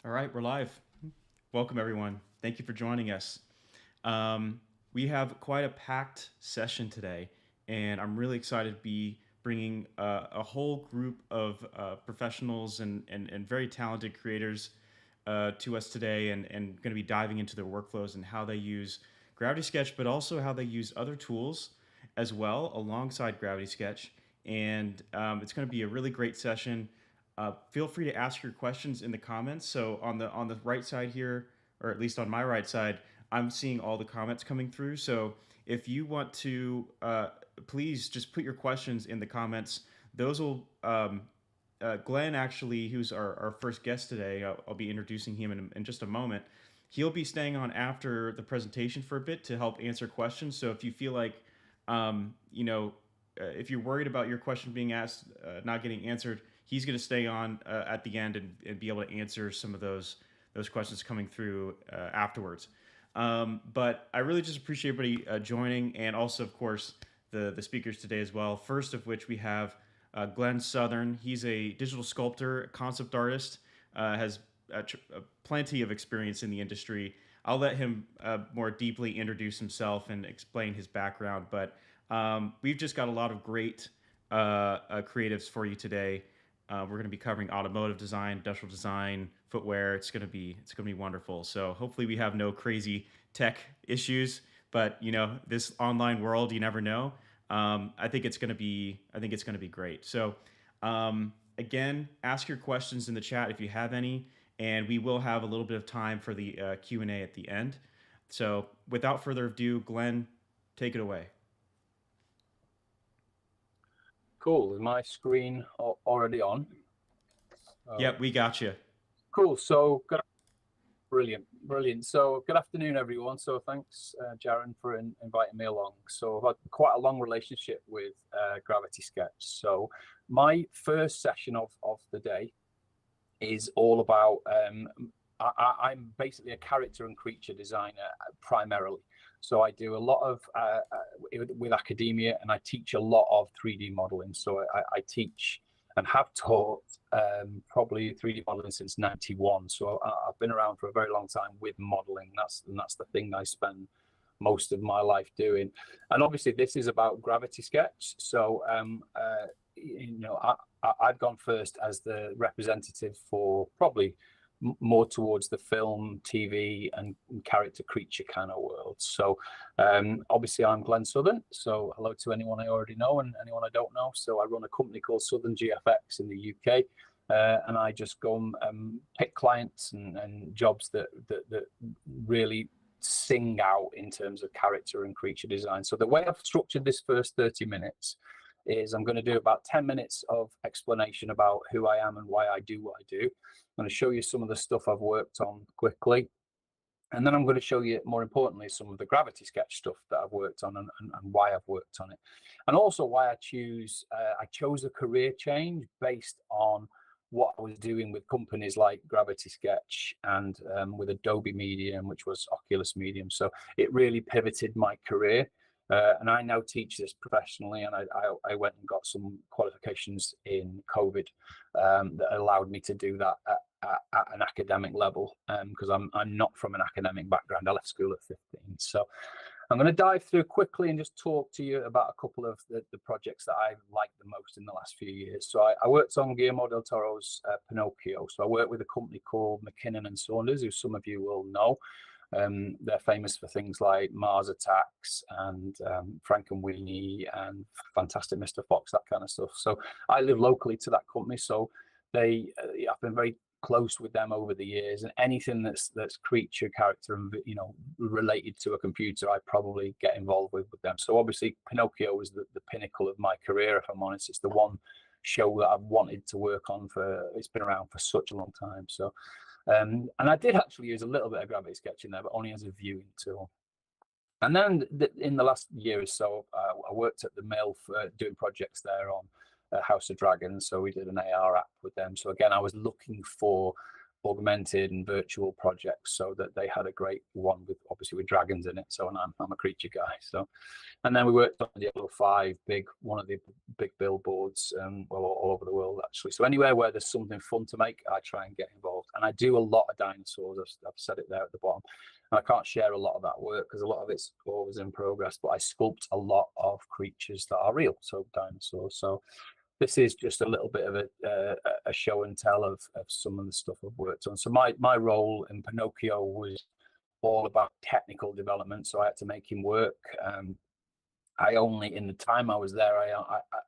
All right, we're live. Welcome, everyone. Thank you for joining us. We have quite a packed session today, and I'm really excited to be bringing a whole group of professionals and very talented creators to us today, and going to be diving into their workflows and how they use Gravity Sketch, but also how they use other tools as well alongside Gravity Sketch. And it's going to be a really great session. Feel free to ask your questions in the comments. So on the right side here, or at least on my right side, I'm seeing all the comments coming through. So if you want to, please just put your questions in the comments. Those will Glenn, actually, who's our first guest today, I'll be introducing him in just a moment. He'll be staying on after the presentation for a bit to help answer questions. So if you feel like, you know, if you're worried about your question being asked, not getting answered, he's going to stay on at the end and be able to answer some of those questions coming through afterwards. But I really just appreciate everybody joining, and also, of course, the speakers today as well. First of which we have Glenn Southern. He's a digital sculptor, concept artist, has plenty of experience in the industry. I'll let him more deeply introduce himself and explain his background. But we've just got a lot of great creatives for you today. We're going to be covering automotive design, industrial design, footwear. It's going to be wonderful. So hopefully we have no crazy tech issues. But this online world, you never know. I think it's going to be great. So again, ask your questions in the chat if you have any, and we will have a little bit of time for the Q&A at the end. So without further ado, Glenn, take it away. Cool. Is my screen already on? Yep, we got you. Cool. So good. Brilliant. So good afternoon, everyone. So thanks, Jaron, for inviting me along. So I've had quite a long relationship with Gravity Sketch. So my first session of the day is all about, I'm basically a character and creature designer primarily. So I do a lot of with academia, and I teach a lot of 3D modeling. So I teach and have taught probably 3D modeling since '91. So I've been around for a very long time with modeling. That's the thing I spend most of my life doing. And obviously this is about Gravity Sketch. So I've gone first as the representative for probably more towards the film, TV, and character creature kind of world. So obviously I'm Glenn Southern. So hello to anyone I already know and anyone I don't know. So I run a company called southerngfx in the UK. And I just go and pick clients and jobs that really sing out in terms of character and creature design. So the way I've structured this first 30 minutes is I'm going to do about 10 minutes of explanation about who I am and why I do what I do. I'm going to show you some of the stuff I've worked on quickly. And then I'm going to show you, more importantly, some of the Gravity Sketch stuff that I've worked on and why I've worked on it. And also why I chose a career change based on what I was doing with companies like Gravity Sketch and with Adobe Medium, which was Oculus Medium. So it really pivoted my career. And I now teach this professionally, and I went and got some qualifications in COVID that allowed me to do that at an academic level, because I'm not from an academic background. I left school at 15. So I'm going to dive through quickly and just talk to you about a couple of the projects that I've liked the most in the last few years. So I worked on Guillermo del Toro's Pinocchio. So I worked with a company called McKinnon and Saunders, who some of you will know. They're famous for things like Mars Attacks and Frankenweenie and Fantastic Mr. Fox, that kind of stuff. So I live locally to that company, so I've been very close with them over the years, and anything that's creature, character, and related to a computer, I probably get involved with them. So obviously Pinocchio was the pinnacle of my career, if I'm honest. It's the one show that I've wanted to work on it's been around for such a long time. So and I did actually use a little bit of Gravity Sketch in there, but only as a viewing tool. And then in the last year or so, I worked at the Mail for doing projects there on House of Dragons. So we did an AR app with them. So again, I was looking for augmented and virtual projects, so that they had a great one with obviously with dragons in it. So, and I'm a creature guy. So, and then we worked on the Yellow 5, one of the big billboards, well, all over the world actually. So anywhere where there's something fun to make, I try and get involved. And I do a lot of dinosaurs. I've said it there at the bottom. And I can't share a lot of that work because a lot of it's always in progress. But I sculpt a lot of creatures that are real, so dinosaurs. So this is just a little bit of a show and tell of some of the stuff I've worked on. So my role in Pinocchio was all about technical development, so I had to make him work. I only, in the time I was there, I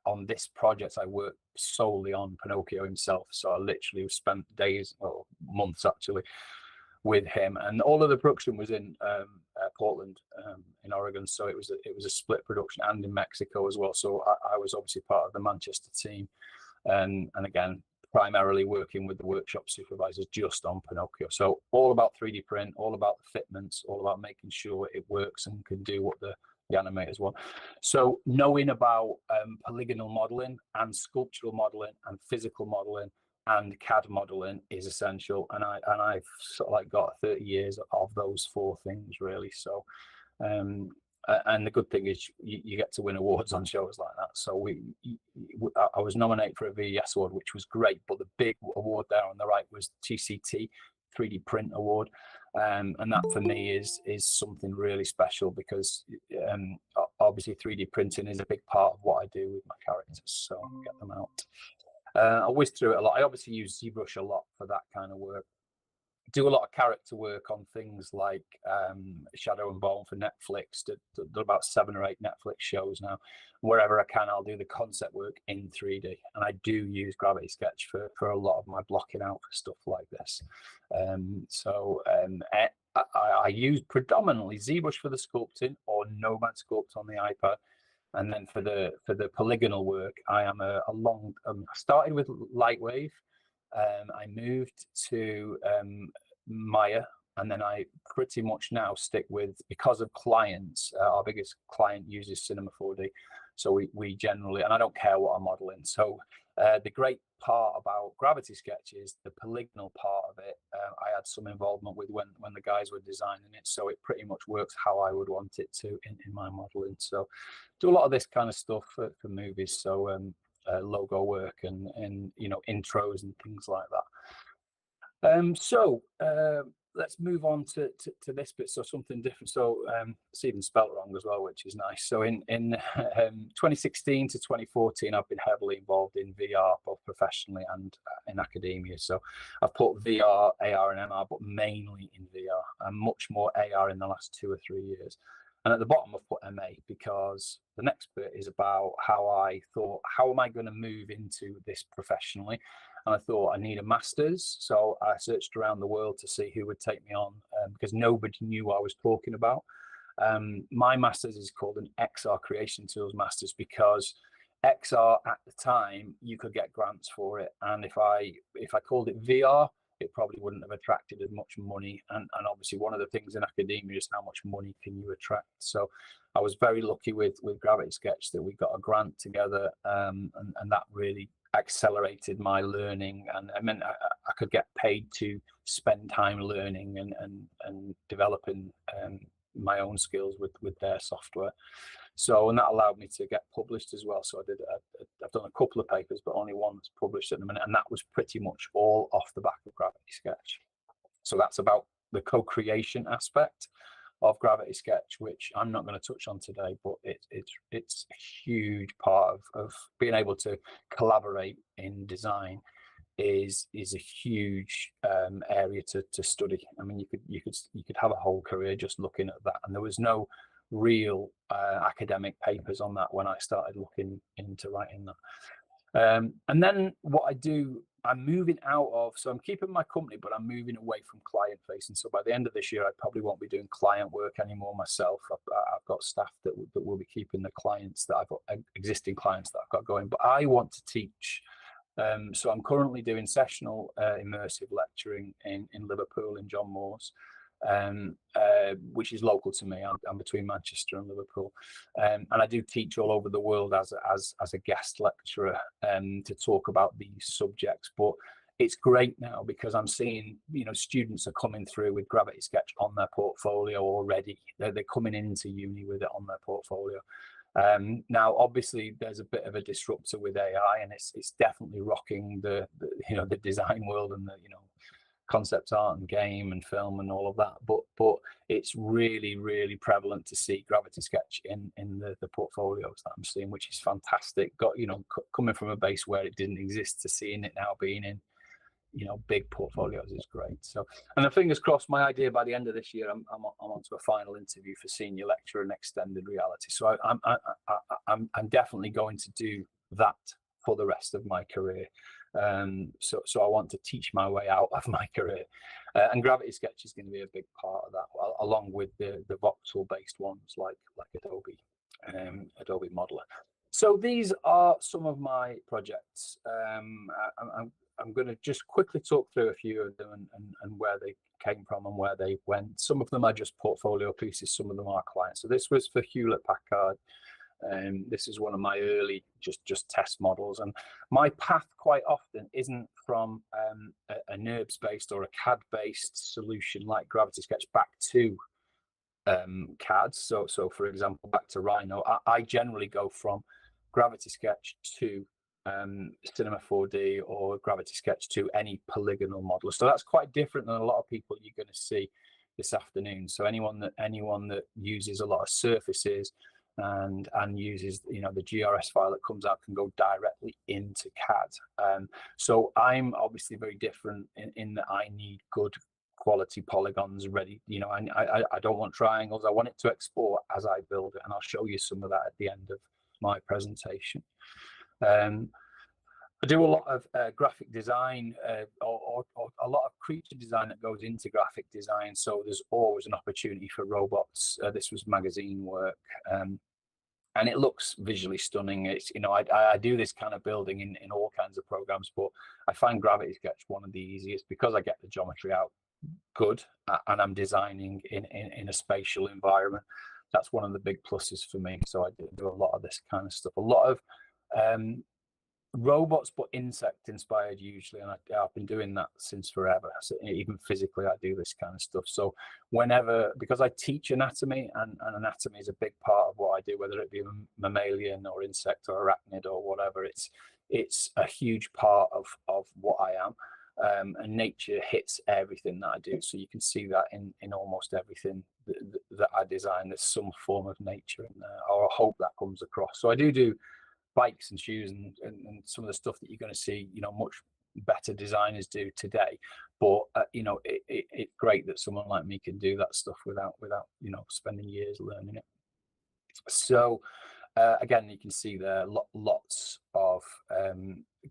on this project, I worked solely on Pinocchio himself. So I literally spent days, well, months actually, with him, and all of the production was in Portland, in Oregon. So it was a split production, and in Mexico as well. So I was obviously part of the Manchester team, and again, primarily working with the workshop supervisors just on Pinocchio. So all about 3D print, all about the fitments, all about making sure it works and can do what the animators want. So knowing about polygonal modeling and sculptural modeling and physical modeling and CAD modeling is essential, and I've sort of like got 30 years of those 4 things really. So and the good thing is you get to win awards on shows like that. So I was nominated for a VES award, which was great, but the big award there on the right was TCT 3D print award, and that for me is something really special, because obviously 3D printing is a big part of what I do with my characters, so get them out. I whiz through it a lot. I obviously use ZBrush a lot for that kind of work. Do a lot of character work on things like Shadow and Bone for Netflix. Did about 7 or 8 Netflix shows now. Wherever I can, I'll do the concept work in 3D, and I do use Gravity Sketch for a lot of my blocking out for stuff like this. I use predominantly ZBrush for the sculpting, or Nomad Sculpt on the iPad. And then for the polygonal work, I am I started with Lightwave. I moved to Maya, and then I pretty much now stick with, because of clients, our biggest client uses Cinema 4D. So we generally, and I don't care what I'm modeling. So the great part about Gravity Sketch is the polygonal part of it. I had some involvement with when the guys were designing it, so it pretty much works how I would want it to in my modeling. So do a lot of this kind of stuff for movies. So logo work and intros and things like that. Let's move on to this bit. So something different. So it's even spelt wrong as well, which is nice. So in 2016 to 2014, I've been heavily involved in VR, both professionally and in academia. So I've put VR, AR and MR, but mainly in VR, and much more AR in the last 2 or 3 years. And at the bottom, I've put MA, because the next bit is about how I thought, how am I going to move into this professionally? And I thought I need a master's. So I searched around the world to see who would take me on, because nobody knew what I was talking about. My master's is called an XR Creation Tools Master's, because XR at the time, you could get grants for it. And if I called it VR, it probably wouldn't have attracted as much money. And obviously one of the things in academia is how much money can you attract. So I was very lucky with Gravity Sketch that we got a grant together, and that really accelerated my learning, and I meant I could get paid to spend time learning and developing my own skills with their software. So, and that allowed me to get published as well. So I've done a couple of papers, but only one that's published at the minute, and that was pretty much all off the back of Gravity Sketch. So that's about the co-creation aspect of Gravity Sketch, which I'm not going to touch on today, but it's a huge part of being able to collaborate in design. Is a huge area to study. I mean, you could have a whole career just looking at that, and there was no real academic papers on that when I started looking into writing that. And then what I do, I'm moving out of, so I'm keeping my company, but I'm moving away from client facing. So by the end of this year, I probably won't be doing client work anymore myself. I've got staff that will be keeping the clients that I've got, existing clients that I've got going, but I want to teach. So I'm currently doing sessional immersive lecturing in Liverpool, in John Moores, which is local to me. I'm between Manchester and Liverpool, and I do teach all over the world as a guest lecturer to talk about these subjects. But it's great now because I'm seeing, students are coming through with Gravity Sketch on their portfolio already. They're coming into uni with it on their portfolio. Now, obviously, there's a bit of a disruptor with AI, and it's definitely rocking the design world and the concept art and game and film and all of that. But it's really, really prevalent to see Gravity Sketch in the portfolios that I'm seeing, which is fantastic. Coming from a base where it didn't exist to seeing it now being in big portfolios is great. So, and the fingers crossed, my idea by the end of this year, I'm onto a final interview for senior lecturer in extended reality. So I'm definitely going to do that for the rest of my career. So I want to teach my way out of my career, and Gravity Sketch is going to be a big part of that, along with the voxel based ones like Adobe Modeler. So these are some of my projects. I'm going to just quickly talk through a few of them and where they came from and where they went. Some of them are just portfolio pieces, some of them are clients. So this was for Hewlett-Packard. This is one of my early just test models. And my path quite often isn't from a NURBS-based or a CAD-based solution like Gravity Sketch back to CAD. So for example, back to Rhino, I generally go from Gravity Sketch to Cinema 4D or Gravity Sketch to any polygonal model. So that's quite different than a lot of people you're going to see this afternoon. So anyone that uses a lot of surfaces and uses the GRS file that comes out can go directly into CAD. So I'm obviously very different in that I need good quality polygons ready. I don't want triangles. I want it to export as I build it, and I'll show you some of that at the end of my presentation. I do a lot of graphic design or a lot of creature design that goes into graphic design. So there's always an opportunity for robots. This was magazine work, and it looks visually stunning. It's I do this kind of building in all kinds of programs, but I find Gravity Sketch one of the easiest because I get the geometry out good and I'm designing in a spatial environment. That's one of the big pluses for me. So I do a lot of this kind of stuff. A lot of robots, but insect inspired usually, and I've been doing that since forever. So even physically I do this kind of stuff. So because I teach anatomy, and anatomy is a big part of what I do, whether it be mammalian or insect or arachnid or whatever, it's a huge part of what I am. And nature hits everything that I do. So you can see that in almost everything that I design, there's some form of nature in there, or I hope that comes across. So I do bikes and shoes and some of the stuff that you're going to see, much better designers do today. But it's great that someone like me can do that stuff without spending years learning it. So again, you can see there lots of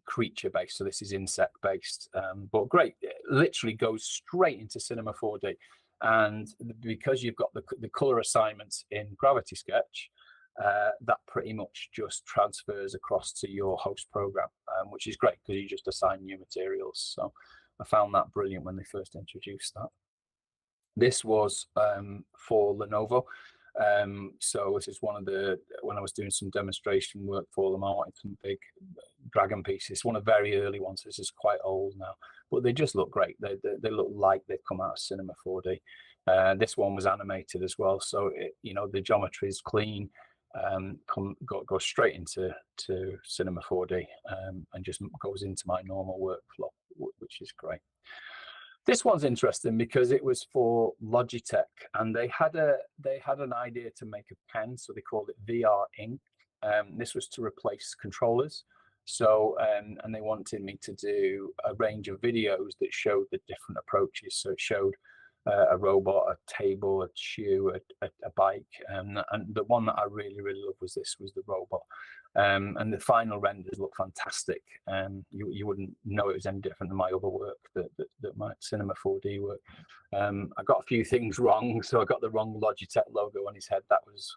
creature based. So this is insect based, but great. It literally goes straight into Cinema 4D, and because you've got the color assignments in Gravity Sketch, that pretty much just transfers across to your host program, which is great because you just assign new materials. So I found that brilliant when they first introduced that. This was for Lenovo. So this is when I was doing some demonstration work for them, I wanted some big dragon pieces, one of the very early ones. This is quite old now, but they just look great. They look like they've come out of Cinema 4D. This one was animated as well, so the geometry is clean. Go straight into Cinema 4D, and just goes into my normal workflow, which is great. This one's interesting because it was for Logitech, and they had an idea to make a pen, so they called it VR Ink. This was to replace controllers. So and they wanted me to do a range of videos that showed the different approaches. So it showed a robot, a table, a shoe, a bike, and the one that I really love was the robot. And the final renders look fantastic. You wouldn't know it was any different than my other work, that my Cinema 4D work. I got a few things wrong, so I got the wrong Logitech logo on his head. I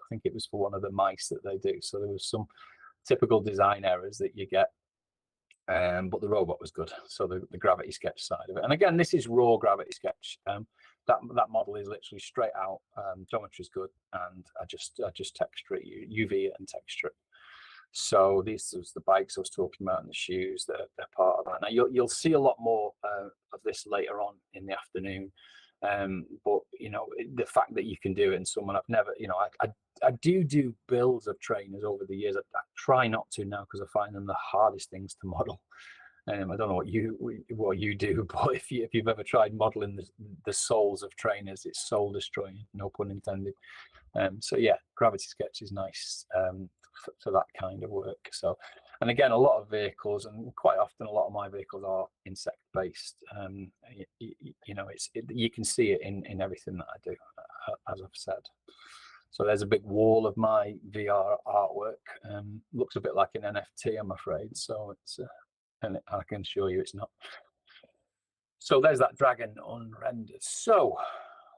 think it was for one of the mice that they do. So there was some typical design errors that you get. But the robot was good. So the Gravity Sketch side of it, and again, this is raw Gravity Sketch. That model is literally straight out. Geometry is good, and I just texture it, UV it, and texture it. So this was the bikes I was talking about and the shoes that are part of that. Now you'll see a lot more of this later on in the afternoon. But you know, the fact that you can do it, and someone I've never, you know, I do builds of trainers over the years. I try not to now because I find them the hardest things to model. I don't know what you do, but if you've ever tried modeling the soles of trainers, it's soul destroying, no pun intended. So yeah, Gravity Sketch is nice for that kind of work. So, and again, a lot of vehicles, and quite often a lot of my vehicles are insect based. You know, you can see it in everything that I do, as I've said. So there's a big wall of my VR artwork. Looks a bit like an NFT, I'm afraid. So it's, and I can assure you it's not. So there's that dragon unrendered. So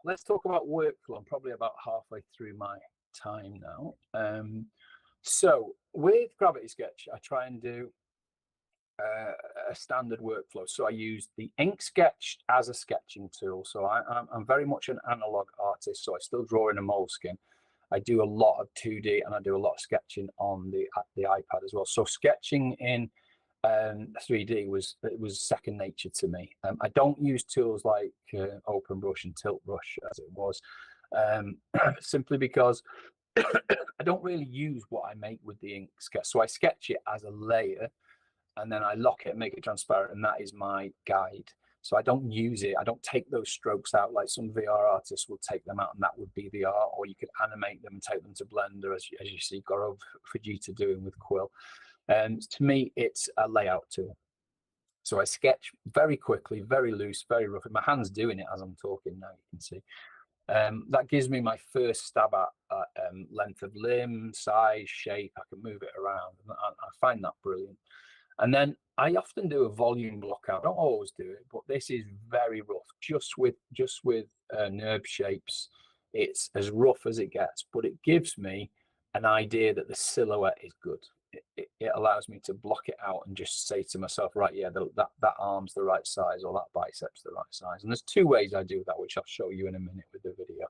let's talk about workflow. I'm probably about halfway through my time now. So with Gravity Sketch, I try and do a standard workflow. So I use the ink sketch as a sketching tool. So I'm very much an analog artist. So I still draw in a moleskin. I do a lot of 2D and I do a lot of sketching on the iPad as well. So sketching in 3D was second nature to me. I don't use tools like Open Brush and Tilt Brush as it was, simply because I don't really use what I make with the ink sketch. So I sketch it as a layer and then I lock it and make it transparent, and that is my guide. So I don't use it. I don't take those strokes out like some VR artists will take them out, and that would be the art. Or you could animate them and take them to Blender, as you see Gaurav Fujita doing with Quill. To me, it's a layout tool. So I sketch very quickly, very loose, very rough. My hand's doing it as I'm talking now, you can see. That gives me my first stab at length of limb, size, shape. I can move it around, and I find that brilliant. And then I often do a volume block out. I don't always do it, but this is very rough, just with NURB shapes. It's as rough as it gets, but it gives me an idea that the silhouette is good. It allows me to block it out and just say to myself, right, yeah, that arm's the right size, or that bicep's the right size. And there's two ways I do that, which I'll show you in a minute with the video.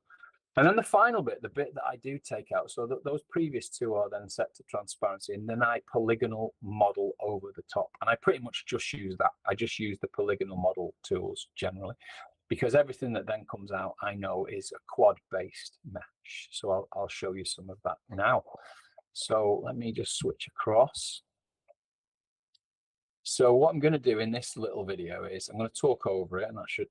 And then the final bit, the bit that I do take out, so those previous two are then set to transparency, and then I polygonal model over the top. And I pretty much just use that. I just use the polygonal model tools generally, because everything that then comes out, I know is a quad-based mesh. So I'll show you some of that now. So let me just switch across. So what I'm going to do in this little video is I'm going to talk over it, and that should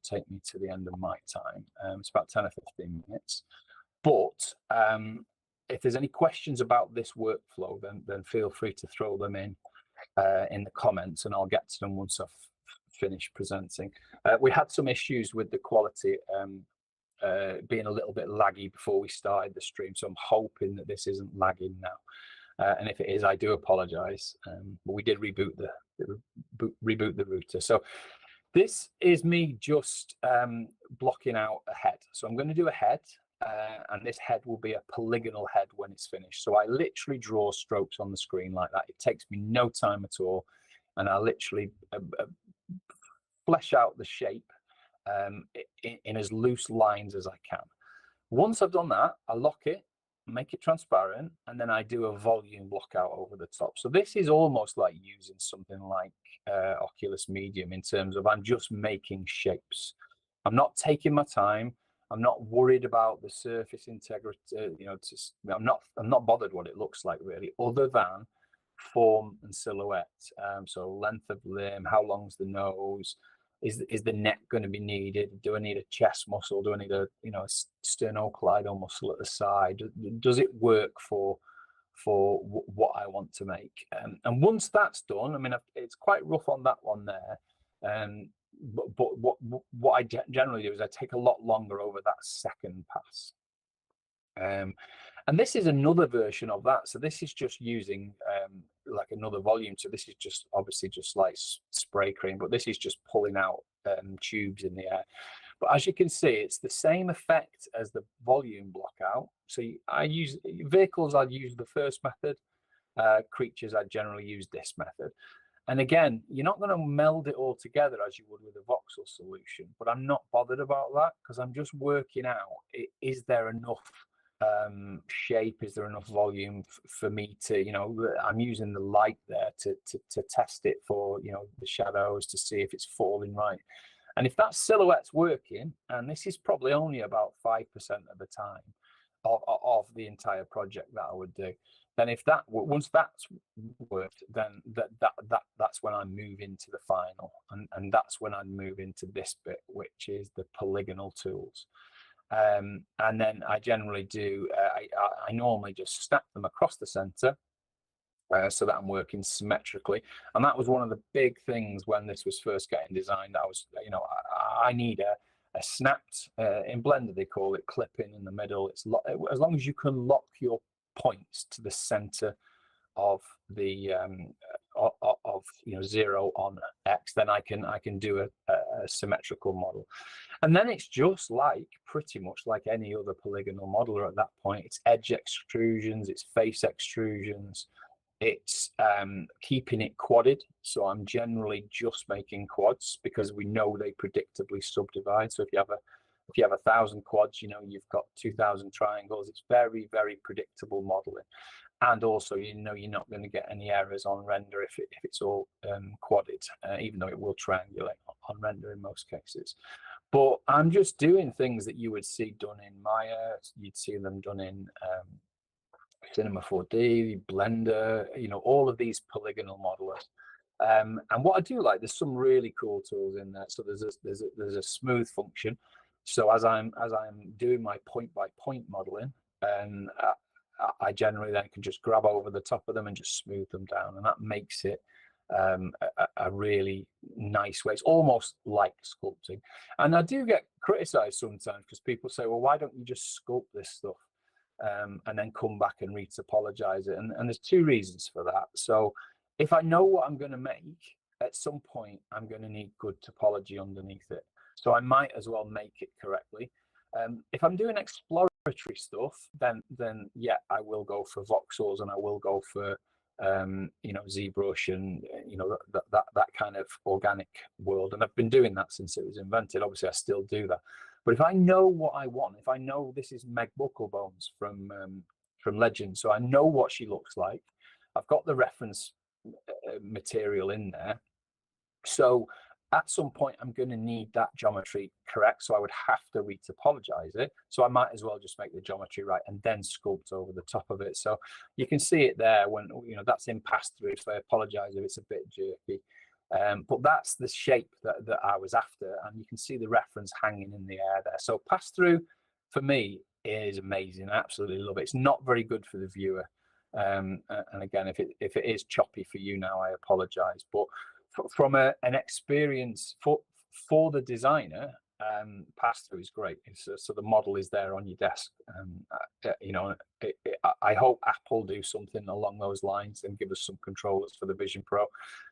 take me to the end of my time. It's about 10 or 15 minutes. But if there's any questions about this workflow, then feel free to throw them in the comments, and I'll get to them once I've finished presenting. We had some issues with the quality being a little bit laggy before we started the stream, so I'm hoping that this isn't lagging now. And if it is, I do apologize. But we did reboot the router. So this is me just blocking out a head. So I'm going to do a head, and this head will be a polygonal head when it's finished. So I literally draw strokes on the screen like that. It takes me no time at all, and I literally flesh out the shape in as loose lines as I can. Once I've done that, I lock it, make it transparent, and then I do a volume block out over the top. So this is almost like using something like Oculus Medium, in terms of I'm just making shapes. I'm not taking my time. I'm not worried about the surface integrity. I'm not bothered what it looks like really, other than form and silhouette. So length of limb, how long's the nose, is the neck going to be needed? Do I need a chest muscle? Do I need a sternocleidomal muscle at the side? Does it work for what I want to make? And once that's done, I mean, it's quite rough on that one there. But what I generally do is I take a lot longer over that second pass. And this is another version of that. So this is just using like another volume. So this is just obviously just like spray cream, but this is just pulling out tubes in the air. But as you can see, it's the same effect as the volume block out. So I use vehicles, I'd use the first method. Creatures, I generally use this method. And again, you're not going to meld it all together as you would with a voxel solution, but I'm not bothered about that, because I'm just working out, is there enough shape? Is there enough volume for me to, I'm using the light there to test it for, the shadows, to see if it's falling right. And if that silhouette's working, and this is probably only about 5% of the time of the entire project that I would do, then once that's worked, then that's when I move into the final, and that's when I move into this bit, which is the polygonal tools. And then I generally do, I normally just snap them across the center so that I'm working symmetrically. And that was one of the big things when this was first getting designed. I was, I need a snapped, in Blender they call it clipping in the middle. It's as long as you can lock your points to the center of the of 0 on X, then I can do a symmetrical model. And then it's just like pretty much like any other polygonal modeler at that point. It's edge extrusions, it's face extrusions, it's keeping it quadded. So I'm generally just making quads because we know they predictably subdivide. So if you have 1,000 quads, you've got 2,000 triangles. It's very, very predictable modeling. And also, you're not going to get any errors on render if it's all quadded, even though it will triangulate on render in most cases. But I'm just doing things that you would see done in Maya. You'd see them done in Cinema 4D, Blender, all of these polygonal modelers. And what I do like, there's some really cool tools in there. So there's a smooth function. So as I'm doing my point by point modeling, I generally then can just grab over the top of them and just smooth them down, and that makes it a really nice way. It's almost like sculpting. And I do get criticized sometimes because people say, well, why don't you just sculpt this stuff and then come back and retopologize it? And there's two reasons for that. So if I know what I'm going to make, at some point I'm going to need good topology underneath it, so I might as well make it correctly. If I'm doing exploratory stuff, then yeah, I will go for voxels and I will go for ZBrush and that kind of organic world. And I've been doing that since it was invented. Obviously, I still do that. But if I know what I want, if I know this is Meg Bucklebones from Legend, so I know what she looks like, I've got the reference material in there. So at some point, I'm going to need that geometry correct. So I would have to retopologize it. So I might as well just make the geometry right and then sculpt over the top of it. So you can see it there when, that's in pass through. So I apologize if it's a bit jerky. But that's the shape that I was after. And you can see the reference hanging in the air there. So pass through for me is amazing. I absolutely love it. It's not very good for the viewer. And again, if it is choppy for you now, I apologize. But from an experience for the designer, pass-through is great. So the model is there on your desk. I hope Apple do something along those lines and give us some controllers for the Vision Pro,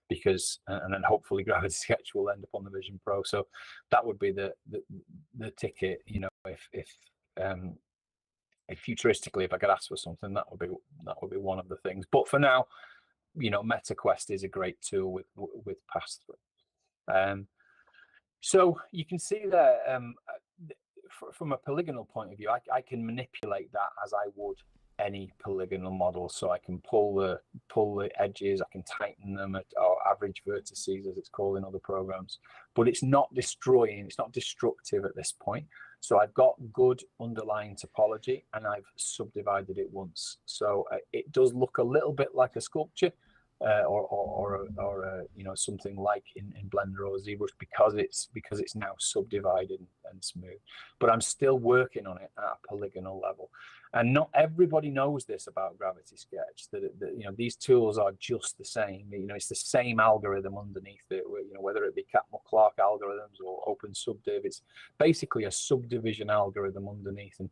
because and then hopefully Gravity Sketch will end up on the Vision Pro. So that would be the ticket. If futuristically, if I could ask for something, that would be one of the things. But for now, MetaQuest is a great tool with pass-through. So you can see there, from a polygonal point of view, I can manipulate that as I would any polygonal model. So I can pull the edges, I can tighten them at average vertices, as it's called in other programs. But it's not destroying, it's not destructive at this point. So I've got good underlying topology, and I've subdivided it once. So it does look a little bit like a sculpture, or something like in Blender or ZBrush, because it's now subdivided and smooth. But I'm still working on it at a polygonal level, and not everybody knows this about Gravity Sketch. That these tools are just the same. It's the same algorithm underneath it. Whether it be Catmull-Clark algorithms or Open Subdiv, it's basically a subdivision algorithm underneath, and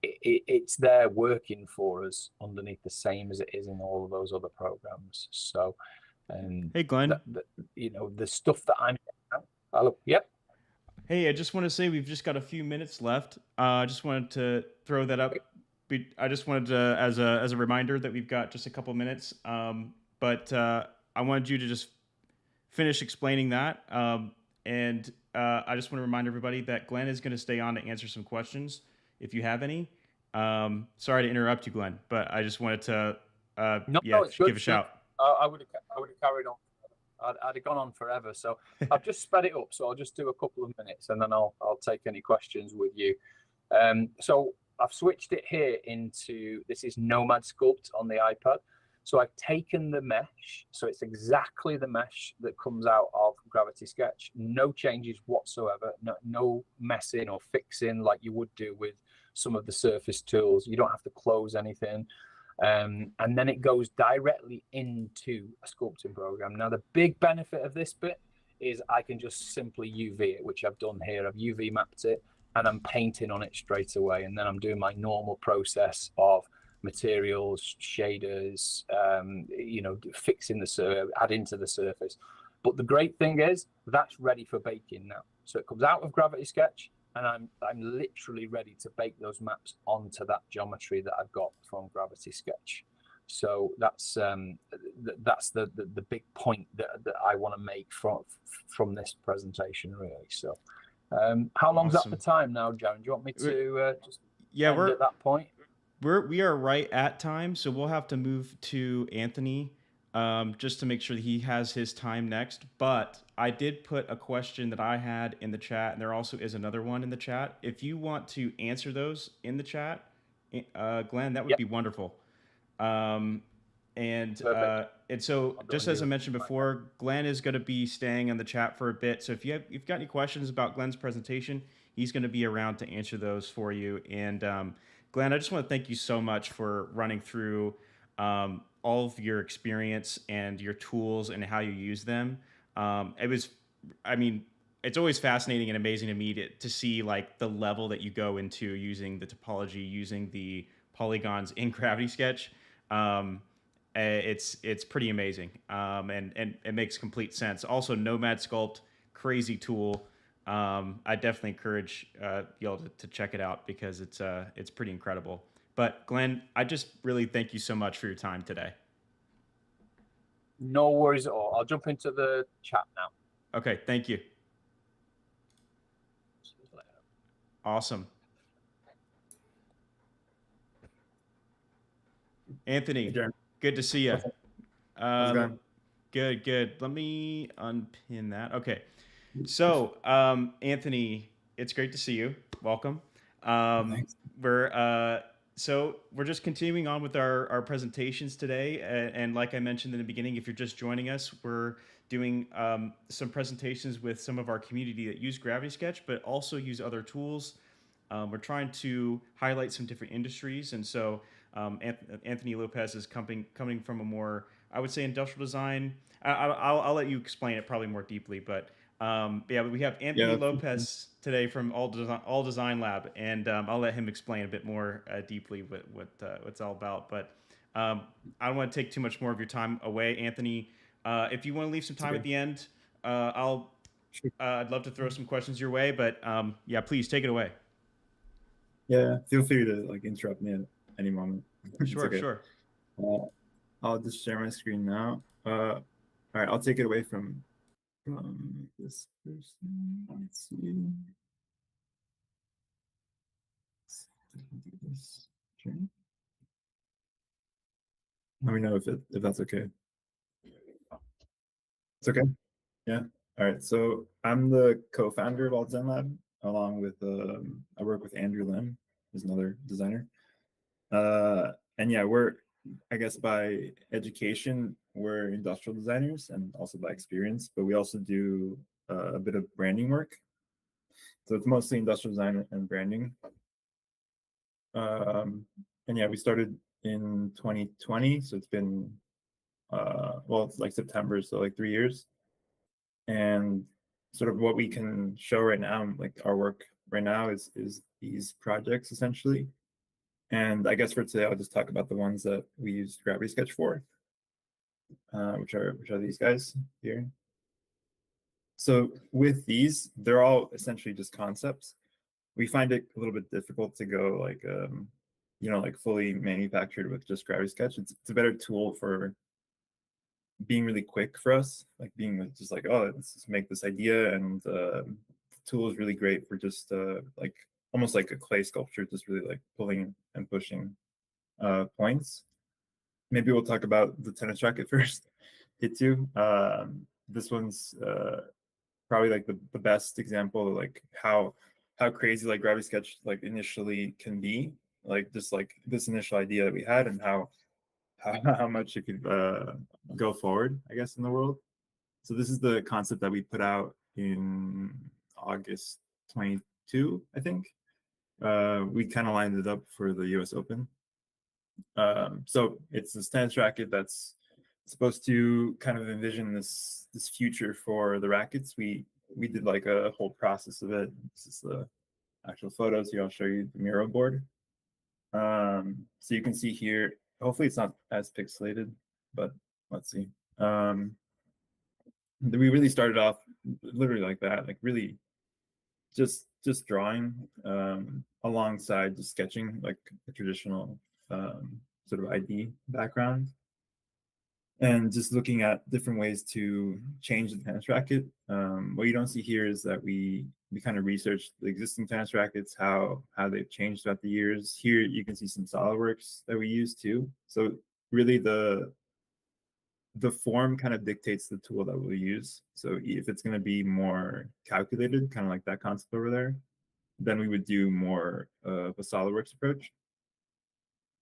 it's there working for us underneath, the same as it is in all of those other programs. So, hey Glenn, the stuff that I'm. Yep. Hey, I just want to say we've just got a few minutes left. I just wanted to throw that up. I just wanted to, as a reminder, that we've got just a couple minutes. But I wanted you to just finish explaining that. And I just want to remind everybody that Glenn is going to stay on to answer some questions if you have any. Sorry to interrupt you, Glenn, but I just wanted to, No, yeah, it's good. give a It's good. shout. I would have carried on. I'd have gone on forever. So I've just sped it up. So I'll just do a couple of minutes, and then I'll take any questions with you. So I've switched it here into, this is Nomad Sculpt on the iPad. So I've taken the mesh, so it's exactly the mesh that comes out of Gravity Sketch. No changes whatsoever, no messing or fixing like you would do with some of the surface tools. You don't have to close anything. And then it goes directly into a sculpting program. Now, the big benefit of this bit is I can just simply UV it, which I've done here. I've UV mapped it and I'm painting on it straight away. And then I'm doing my normal process of materials, shaders, fixing adding to the surface. But the great thing is that's ready for baking now. So it comes out of Gravity Sketch, and I'm literally ready to bake those maps onto that geometry that I've got from Gravity Sketch. So that's the big point that I want to make from this presentation, really. So how long's Awesome. that for time now, Jaron? Do you want me to just Yeah, end at that point? we are right at time, so we'll have to move to Anthony, just to make sure that he has his time next. But I did put a question that I had in the chat, and there also is another one in the chat. If you want to answer those in the chat, Glenn, that would be wonderful. And so, just as I mentioned before, Glenn is going to be staying in the chat for a bit. So if you've got any questions about Glenn's presentation, he's going to be around to answer those for you. And Glenn, I just want to thank you so much for running through all of your experience and your tools and how you use them. It's always fascinating and amazing to me to see like the level that you go into using the topology, using the polygons in Gravity Sketch. It's pretty amazing, and it makes complete sense. Also, Nomad Sculpt, crazy tool. I definitely encourage y'all to check it out because it's pretty incredible. But Glenn, I just really thank you so much for your time today. No worries at all. I'll jump into the chat now. Okay, thank you. Awesome. Anthony, Hey, good to see you. How's it going? Good. Let me unpin that. Okay. So, Anthony, it's great to see you. Welcome. Thanks. We're just continuing on with our presentations today. And like I mentioned in the beginning, if you're just joining us, we're doing some presentations with some of our community that use Gravity Sketch, but also use other tools. We're trying to highlight some different industries. And so Anthony Lopez is coming from a more, I would say, industrial design. I'll let you explain it probably more deeply, but we have Anthony Lopez today from All Design Lab, and I'll let him explain a bit more deeply what it's all about. But I don't want to take too much more of your time away, Anthony. If you want to leave some time at the end, I'd love to throw some questions your way. But please take it away. Yeah, feel free to interrupt me at any moment. Sure. I'll just share my screen now. All right, I'll take it away from this person. Let's see. Let me know if that's okay. It's okay. Yeah. All right. So I'm the co-founder of All Design Lab, along with I work with Andrew Lim, who's another designer. And yeah, I guess by education, we're industrial designers, and also by experience, but we also do a bit of branding work. So it's mostly industrial design and branding. And yeah, we started in 2020, so it's been it's like September, so like 3 years. And sort of what we can show right now, like our work right now, is these projects essentially. And I guess for today, I'll just talk about the ones that we used Gravity Sketch for, which are these guys here. So with these, they're all essentially just concepts. We find it a little bit difficult to go like fully manufactured with just Gravity Sketch. It's a better tool for being really quick for us, like being just like, oh, let's just make this idea, and the tool is really great for just like almost like a clay sculpture, just really like pulling and pushing points. Maybe we'll talk about the tennis racket first. Hit2. This one's probably like the best example of like how crazy like Gravity Sketch like initially can be. Like just like this initial idea that we had and how much it could go forward, I guess, in the world. So this is the concept that we put out in August 22, I think. We kind of lined it up for the US Open. So it's a stance racket that's supposed to kind of envision this future for the rackets. We did like a whole process of it. This is the actual photos here. I'll show you the Miro board. So you can see here, hopefully it's not as pixelated, but let's see. We really started off literally like that, like really just drawing alongside just sketching like a traditional sort of ID background, and just looking at different ways to change the tennis racket. What you don't see here is that we kind of researched the existing tennis rackets, how they've changed throughout the years. Here you can see some SolidWorks that we use too. So really the form kind of dictates the tool that we'll use. So if it's going to be more calculated, kind of like that concept over there, then we would do more of a SolidWorks approach.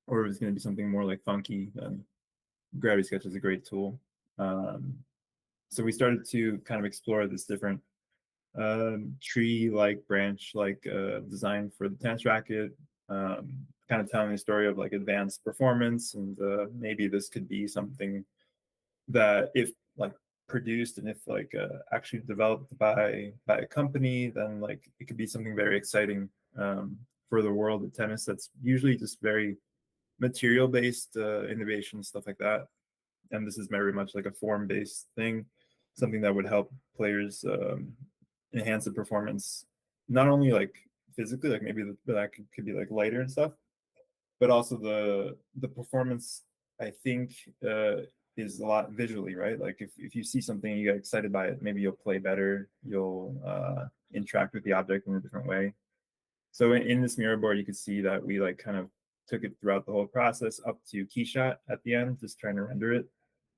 Or if it's going to be something more like funky, then Gravity Sketch is a great tool. So we started to kind of explore this different tree-like, branch-like design for the tennis racket, kind of telling the story of like advanced performance, and maybe this could be something that if like produced and if like actually developed by a company, then like it could be something very exciting for the world of tennis that's usually just very material-based innovation, stuff like that. And this is very much like a form-based thing, something that would help players enhance the performance, not only like physically, like maybe the rack could be like lighter and stuff, but also the performance, I think, is a lot visually, right? Like if you see something and you get excited by it, maybe you'll play better, you'll interact with the object in a different way. So in this mirror board, you can see that we like kind of took it throughout the whole process up to key shot at the end, just trying to render it.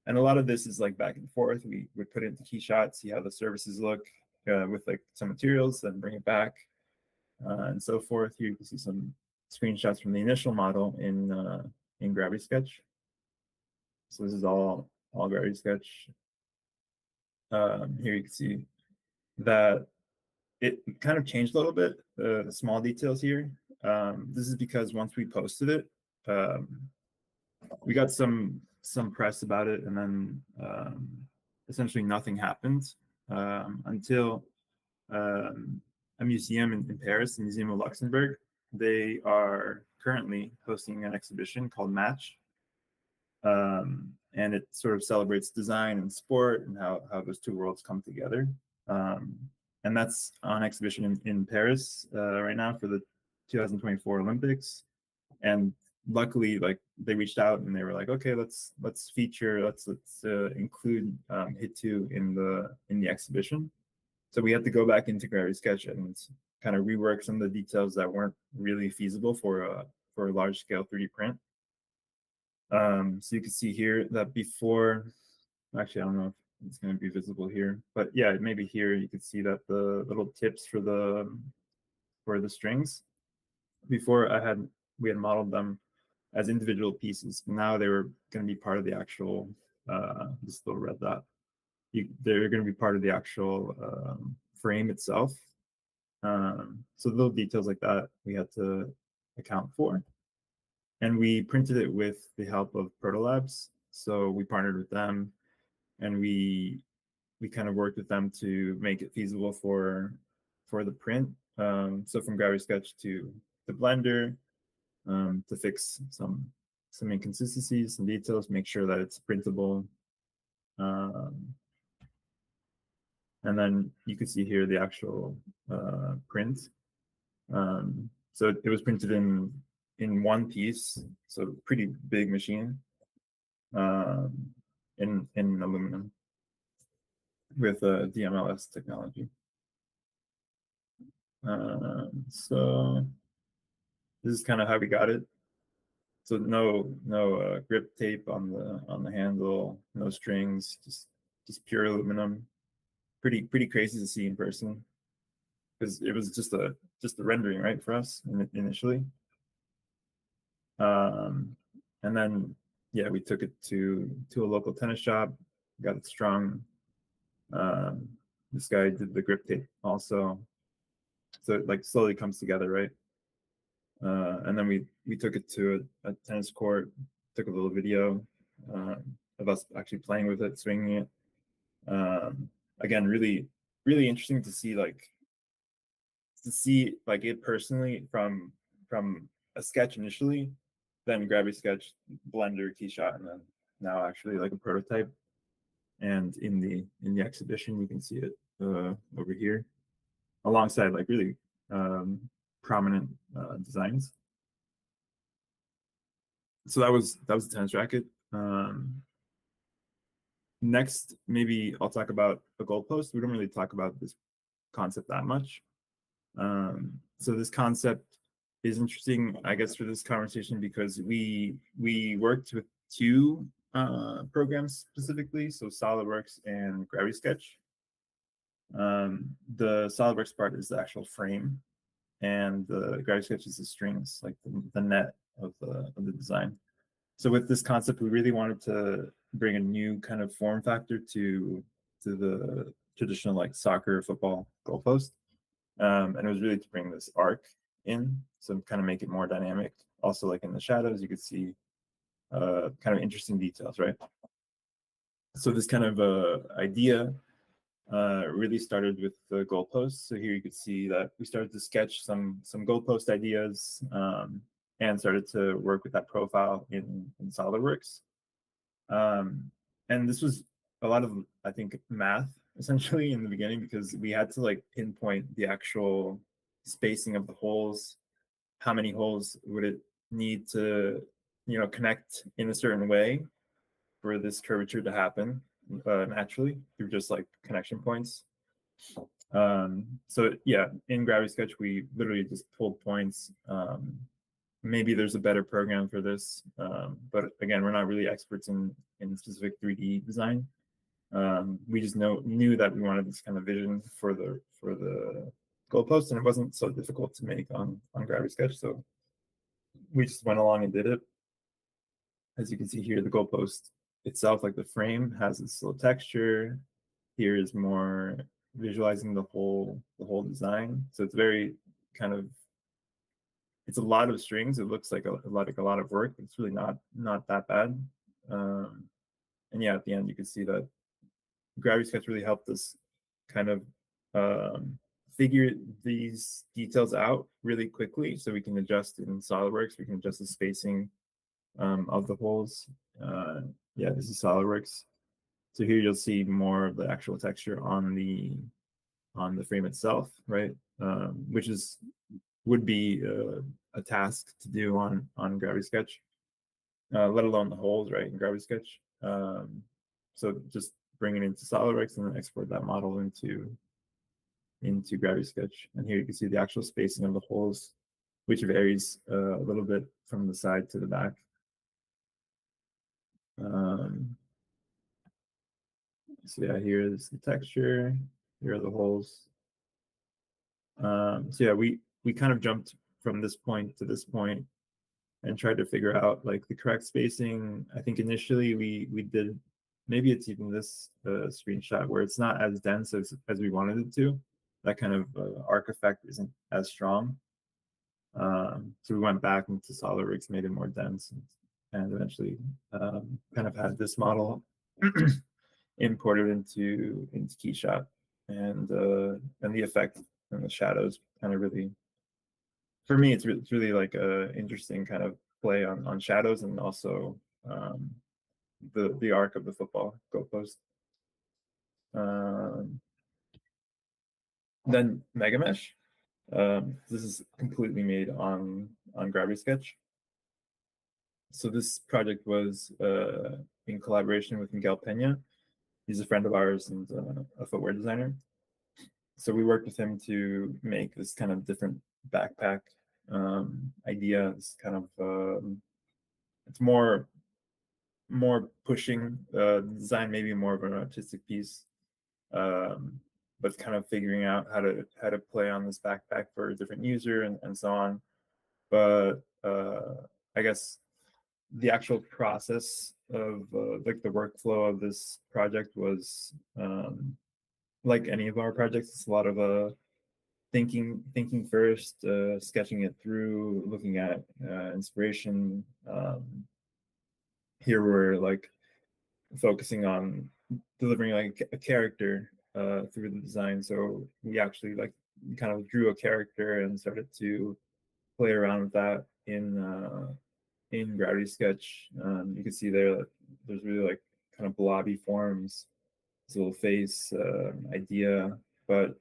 And a lot of this is like back and forth. We would put it into key shot, see how the surfaces look with like some materials, then bring it back and so forth. Here you can see some screenshots from the initial model in Gravity Sketch. So this is all Gravity Sketch. Here you can see that it kind of changed a little bit, the small details here. This is because once we posted it, we got some press about it, and then essentially nothing happened until a museum in Paris, the Museum of Luxembourg. They are currently hosting an exhibition called Match, and it sort of celebrates design and sport and how those two worlds come together. And that's on exhibition in Paris right now for the 2024 Olympics. And luckily, like they reached out and they were like, okay, let's feature, let's include Hit2 in the exhibition. So we had to go back into Gravity Sketch and kind of rework some of the details that weren't really feasible for a large scale 3D print. So you can see here that before, actually, I don't know if it's going to be visible here, but yeah, maybe here you could see that the little tips for the strings. Before we had modeled them as individual pieces. Now they were going to be part of the actual, this little red dot. They're going to be part of the actual frame itself. So little details like that we had to account for. And we printed it with the help of Proto Labs. So we partnered with them, and we kind of worked with them to make it feasible for the print. So from Gravity Sketch to the Blender, to fix some inconsistencies and details, make sure that it's printable. And then you can see here the actual print. So it was printed in one piece, so pretty big machine, in aluminum with DMLS technology. So this is kind of how we got it. So no grip tape on the handle, no strings, just pure aluminum. Pretty crazy to see in person, because it was just a rendering, right, for us initially. And then yeah, we took it to a local tennis shop, got it strung. This guy did the grip tape also, so it like slowly comes together, right? And then we took it to a tennis court, took a little video of us actually playing with it, swinging it. Again, really interesting to see like it personally from a sketch initially, then Gravity Sketch, Blender, Keyshot, and then now actually like a prototype. And in the exhibition, you can see it over here, alongside like really prominent designs. So that was the tennis racket. Next, maybe I'll talk about a goalpost. We don't really talk about this concept that much. So this concept is interesting, I guess, for this conversation because we worked with two programs specifically, so SolidWorks and Gravity Sketch. The SolidWorks part is the actual frame, and the Gravity Sketch is the strings, like the net of the design. So with this concept, we really wanted to bring a new kind of form factor to the traditional like soccer, football goalpost. And it was really to bring this arc in, so kind of make it more dynamic. Also, like in the shadows, you could see kind of interesting details, right? So this kind of idea really started with the goalposts. So here you could see that we started to sketch some goalpost ideas and started to work with that profile in SolidWorks. And this was a lot of, I think, math essentially in the beginning, because we had to like pinpoint the actual spacing of the holes. How many holes would it need to, connect in a certain way for this curvature to happen naturally through just like connection points. So yeah, in Gravity Sketch, we literally just pulled points. Maybe there's a better program for this, but again, we're not really experts in specific 3D design. We just knew that we wanted this kind of vision for the goalpost, and it wasn't so difficult to make on Gravity Sketch, so we just went along and did it. As you can see here, the goalpost itself, like the frame, has this little texture. Here is more visualizing the whole design. So it's very kind of, it's a lot of strings. It looks like a lot of work, but it's really not that bad. And yeah, at the end you can see that Gravity Sketch really helped us kind of figure these details out really quickly, so we can adjust in SolidWorks. We can adjust the spacing of the holes. Yeah, this is SolidWorks. So here you'll see more of the actual texture on the frame itself, right? Which would be a task to do on Gravity Sketch, let alone the holes, right, in Gravity Sketch. So just bring it into SolidWorks and then export that model into Gravity Sketch. And here you can see the actual spacing of the holes, which varies a little bit from the side to the back. So yeah, here is the texture. Here are the holes. So yeah, we kind of jumped from this point to this point and tried to figure out like the correct spacing. I think initially we did, maybe it's even this screenshot where it's not as dense as we wanted it to. That kind of arc effect isn't as strong. So we went back into SolidWorks, made it more dense, and eventually kind of had this model imported into Keyshot, and the effect and the shadows kind of really, for me, it's really like a interesting kind of play on shadows, and also the arc of the football goalpost. Then Mega Mesh. This is completely made on Gravity Sketch. So this project was in collaboration with Miguel Pena. He's a friend of ours and a footwear designer. so we worked with him to make this kind of different backpack idea. It's kind of it's more pushing design, maybe more of an artistic piece, but kind of figuring out how to play on this backpack for a different user and so on. But I guess the actual process of like the workflow of this project was like any of our projects. It's a lot of thinking first, sketching it through, looking at inspiration. Here we're like focusing on delivering like a character through the design. So we actually like kind of drew a character and started to play around with that in Gravity Sketch. You can see there that there's really like kind of blobby forms, this little face idea. But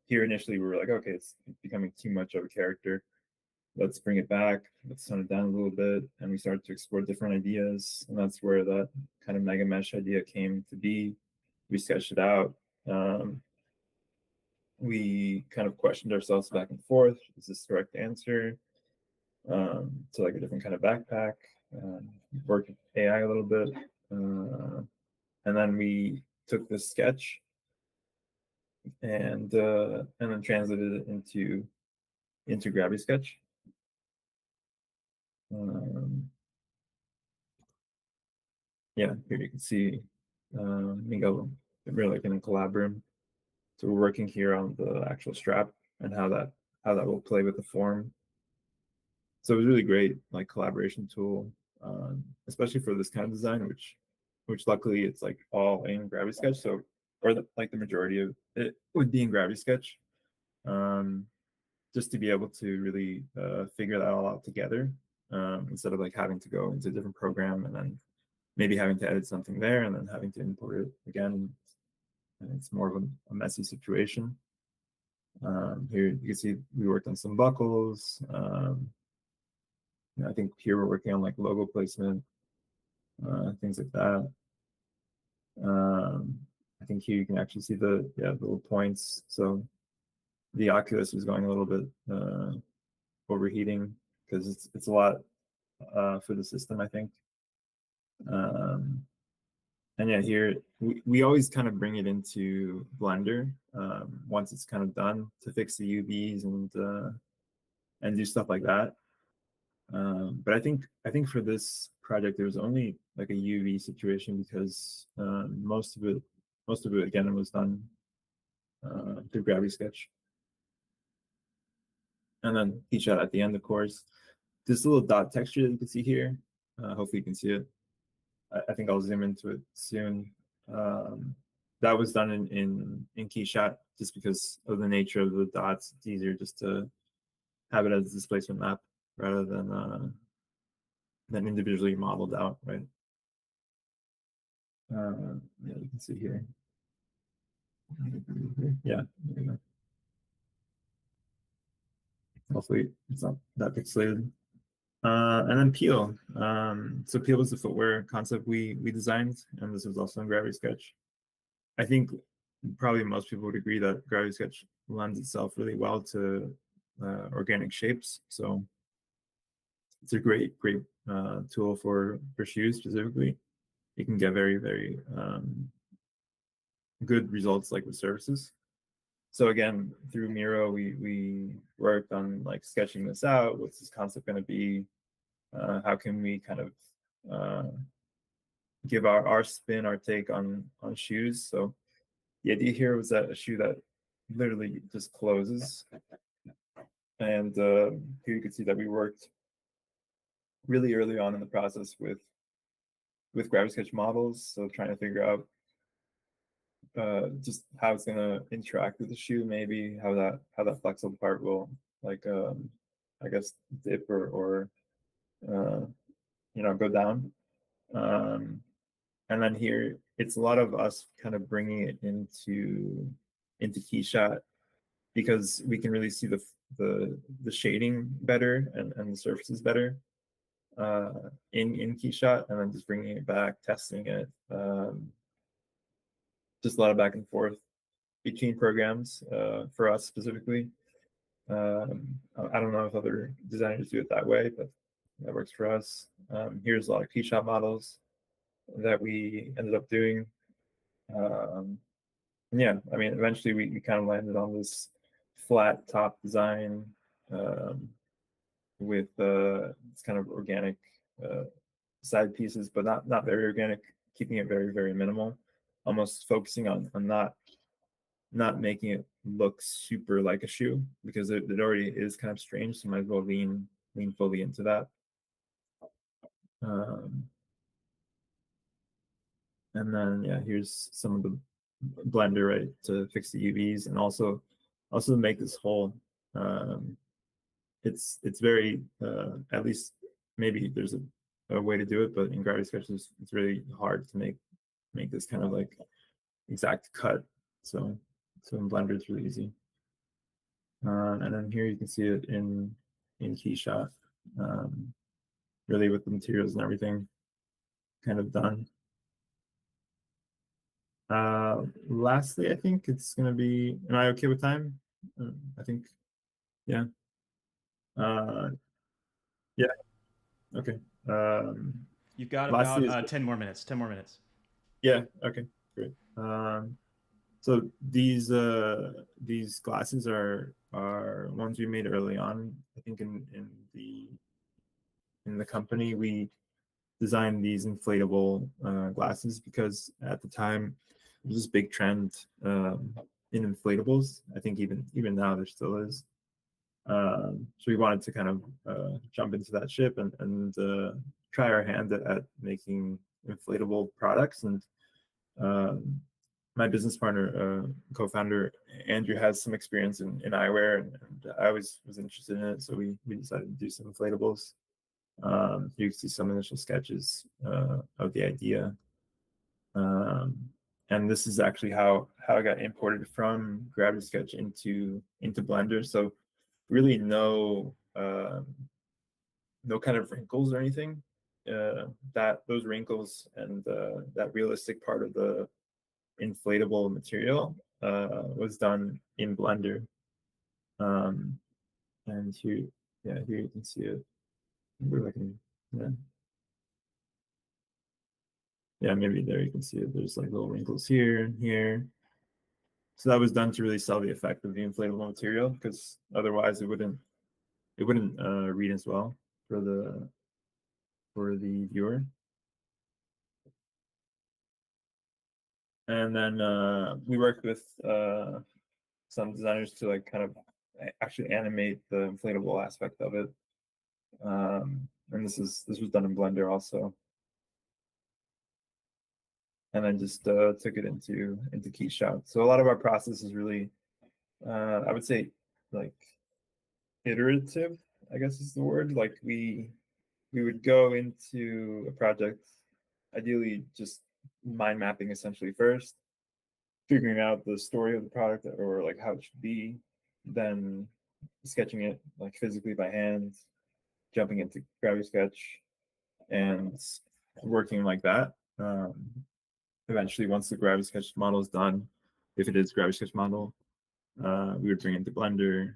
here initially we were like, okay, it's becoming too much of a character. Let's bring it back. Let's tone it down a little bit. And we started to explore different ideas. And that's where that kind of mega mesh idea came to be. We sketched it out. We kind of questioned ourselves back and forth. Is this the correct answer? To like a different kind of backpack. Worked with AI a little bit. And then we took this sketch and then translated it into Gravity Sketch. Yeah, here you can see Miguel really like in a collab room. So we're working here on the actual strap and how that will play with the form. So it was really great, like collaboration tool, especially for this kind of design, which luckily it's like all in Gravity Sketch. So or like the majority of it would be in Gravity Sketch. Just to be able to really figure that all out together instead of like having to go into a different program and then maybe having to edit something there and then having to import it again. And it's more of a messy situation. Here you can see we worked on some buckles. I think here we're working on like logo placement, things like that. I think here you can actually see the little points. So the Oculus was going a little bit overheating because it's a lot for the system, I think. And yeah, here we always kind of bring it into Blender once it's kind of done to fix the UVs and do stuff like that. But I think for this project there was only like a UV situation because most of it again was done through Gravity Sketch. And then Keyshot at the end, of course. This little dot texture that you can see here, hopefully you can see it. I think I'll zoom into it soon. That was done in Keyshot just because of the nature of the dots. It's easier just to have it as a displacement map rather than individually modeled out, right? Yeah, you can see here. Yeah, there you go. Hopefully it's not that pixelated. And then Peel. So Peel was the footwear concept we designed, and this was also in Gravity Sketch. I think probably most people would agree that Gravity Sketch lends itself really well to organic shapes. So it's a great tool for shoes specifically. You can get very, very good results like with surfaces. So again, through Miro, we worked on like sketching this out. What's this concept going to be? How can we kind of give our spin, our take on shoes? So the idea here was that a shoe that literally just closes. And here you can see that we worked really early on in the process with Gravity Sketch models. So trying to figure out just how it's going to interact with the shoe, maybe how that flexible part will like I guess dip or go down. And then here it's a lot of us kind of bringing it into Keyshot because we can really see the shading better and the surfaces better in Keyshot, and then just bringing it back, testing it, just a lot of back and forth. between programs for us specifically. I don't know if other designers do it that way, but that works for us. Here's a lot of keyshot models that we ended up doing. Yeah, I mean, eventually we kind of landed on this flat top design with it's kind of organic side pieces, but not very organic, keeping it very, very minimal, almost focusing on not making it look super like a shoe, because it already is kind of strange, so might as well lean fully into that. And then yeah, here's some of the blender, right, to fix the UVs, and also to make this hole. It's very at least maybe there's a way to do it, but in Gravity Sketch it's really hard to make this kind of like exact cut. So in Blender it's really easy. And then here you can see it in KeyShot, really with the materials and everything kind of done. Lastly, I think it's gonna be, am I okay with time? I think, yeah. Yeah, okay. You've got Lastly about is 10 more minutes. 10 more minutes. Yeah, okay, great. So these glasses are ones we made early on. I think in the company we designed these inflatable glasses because at the time there was this big trend in inflatables. I think even now there still is. So we wanted to kind of jump into that ship and try our hand at making inflatable products. And my business partner, co-founder Andrew, has some experience in eyewear, and I always was interested in it, so we decided to do some inflatables. You can see some initial sketches of the idea, and this is actually how I got imported from Gravity Sketch into Blender. So really no kind of wrinkles or anything. That those wrinkles and that realistic part of the inflatable material was done in Blender. And here, yeah, here you can see it. Maybe I can, yeah. Yeah, maybe there you can see it. There's like little wrinkles here and here. So that was done to really sell the effect of the inflatable material, because otherwise it wouldn't read as well for the viewer. And then we worked with some designers to like kind of actually animate the inflatable aspect of it. And this was done in Blender also. And then just took it into KeyShot. So a lot of our process is really, I would say, like iterative, I guess is the word. Like we would go into a project, ideally just mind mapping essentially first, figuring out the story of the product or like how it should be, then sketching it like physically by hand, jumping into Gravity Sketch, and working like that. Eventually, once the Gravity Sketch model is done, if it is Gravity Sketch model, we would bring it into Blender,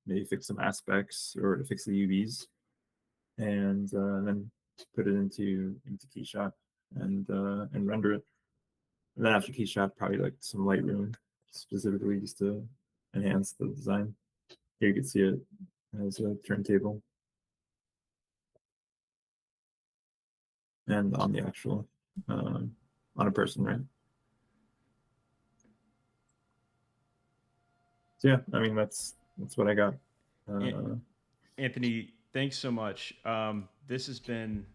maybe fix some aspects or fix the UVs, and then put it into KeyShot and render it. And then after KeyShot, probably like some Lightroom specifically just to enhance the design. Here you can see it as a turntable. And on the actual, on a person, right? So yeah, I mean, that's what I got. Anthony, thanks so much. This has been,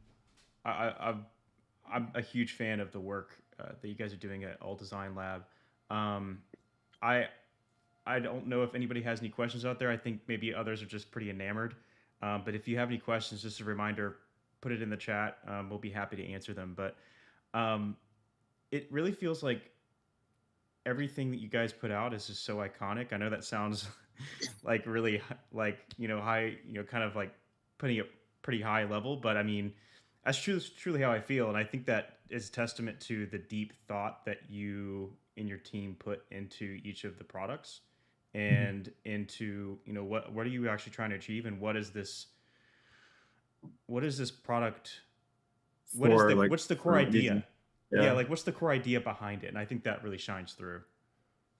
I'm a huge fan of the work that you guys are doing at All Design Lab. I don't know if anybody has any questions out there. I think maybe others are just pretty enamored. But if you have any questions, just a reminder, put it in the chat. We'll be happy to answer them. But it really feels like everything that you guys put out is just so iconic. I know that sounds like really like, high, kind of like putting it pretty high level, but I mean, that's truly how I feel. And I think that is a testament to the deep thought that you in your team put into each of the products and into, you know, what are you actually trying to achieve, and what is this product, For like what's the core for idea? using, Yeah, yeah. like what's the core idea behind it? And I think that really shines through.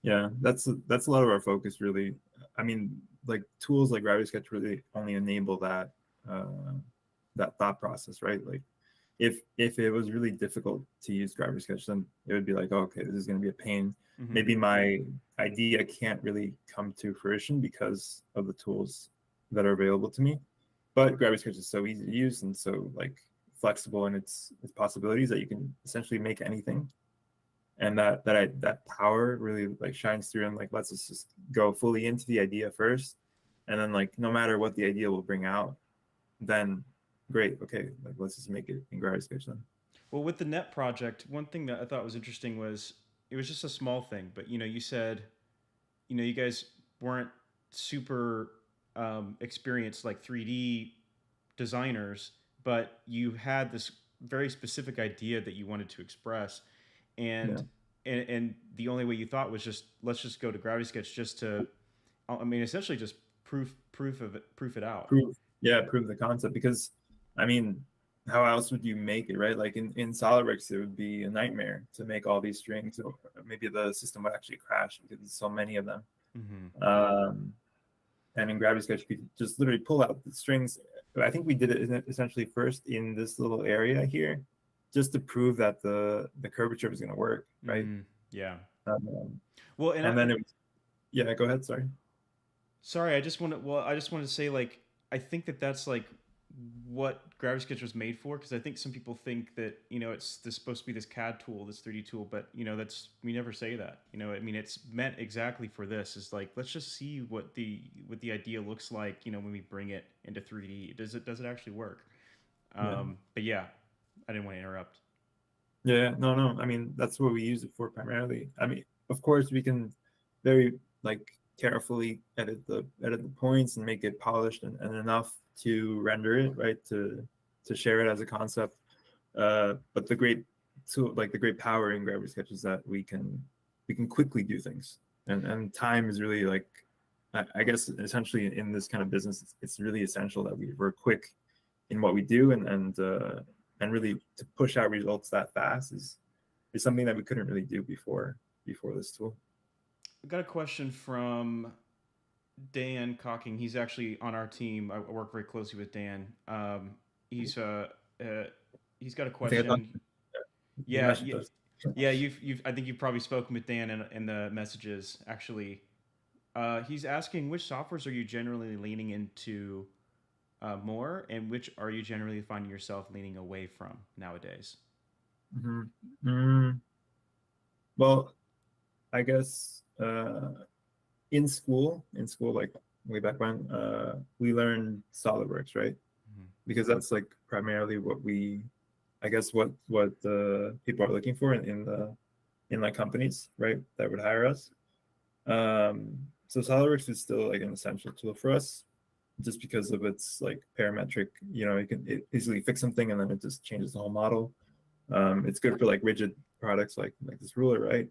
Yeah, that's a lot of our focus, really. I mean, like tools like Gravity Sketch really only enable that uh, that thought process, right? Like, if it was really difficult to use Gravity Sketch, then it would be like, oh, okay, this is going to be a pain. Mm-hmm. Maybe my idea can't really come to fruition because of the tools that are available to me. But Gravity Sketch is so easy to use and so like flexible in its possibilities that you can essentially make anything, and that power really like shines through and like lets us just go fully into the idea first, and then like no matter what the idea will bring out, then great, okay, like let's just make it in Gravity Sketch then. Well, with the net project, one thing that I thought was interesting was it was just a small thing, but you know, you said, you know, you guys weren't super experienced like 3D designers, but you had this very specific idea that you wanted to express, Yeah, and and the only way you thought was just let's just go to Gravity Sketch just to, I mean, essentially just proof it out. prove the concept, because I mean, how else would you make it, right? Like in SolidWorks it would be a nightmare to make all these strings, or maybe the system would actually crash because there's so many of them. Mm-hmm. And in Gravity Sketch, you could just literally pull out the strings. I think we did it essentially first in this little area here, just to prove that the curvature was going to work, right? Yeah. Um, Well, and then it was, yeah, go ahead, sorry. sorry, I just want to say, like, I think that that's like what Gravity Sketch was made for, because I think some people think that, you know, it's this supposed to be this CAD tool, this 3D tool, but you know, that's, we never say that. You know, I mean, it's meant exactly for this. Is like, let's just see what the idea looks like, you know, when we bring it into 3D. Does it actually work? Yeah. But yeah, I didn't want to interrupt. Yeah, no, I mean, that's what we use it for primarily. I mean, of course we can very like carefully edit the points and make it polished and enough to render it, right? To share it as a concept. But the great tool, like the great power in Gravity Sketch, is that we can quickly do things, and time is really like, I guess essentially in this kind of business, it's really essential that we're quick in what we do, and really to push out results that fast is something that we couldn't really do before this tool. I got a question from Dan Cocking. He's actually on our team. I work very closely with Dan. He's uh, he's got a I think I thought question. you Yeah, mentioned those. yeah. You've I think you've probably spoken with Dan in the messages. Actually, he's asking which softwares are you generally leaning into more, and which are you generally finding yourself leaning away from nowadays? Mm, well, I guess in school, like way back when, we learned SolidWorks, right? Mm-hmm. Because that's like primarily what we, I guess, what people are looking for in like companies, right, that would hire us. So SolidWorks is still like an essential tool for us, just because of its like parametric. You know, it easily fix something and then it just changes the whole model. It's good for like rigid products like this ruler, right?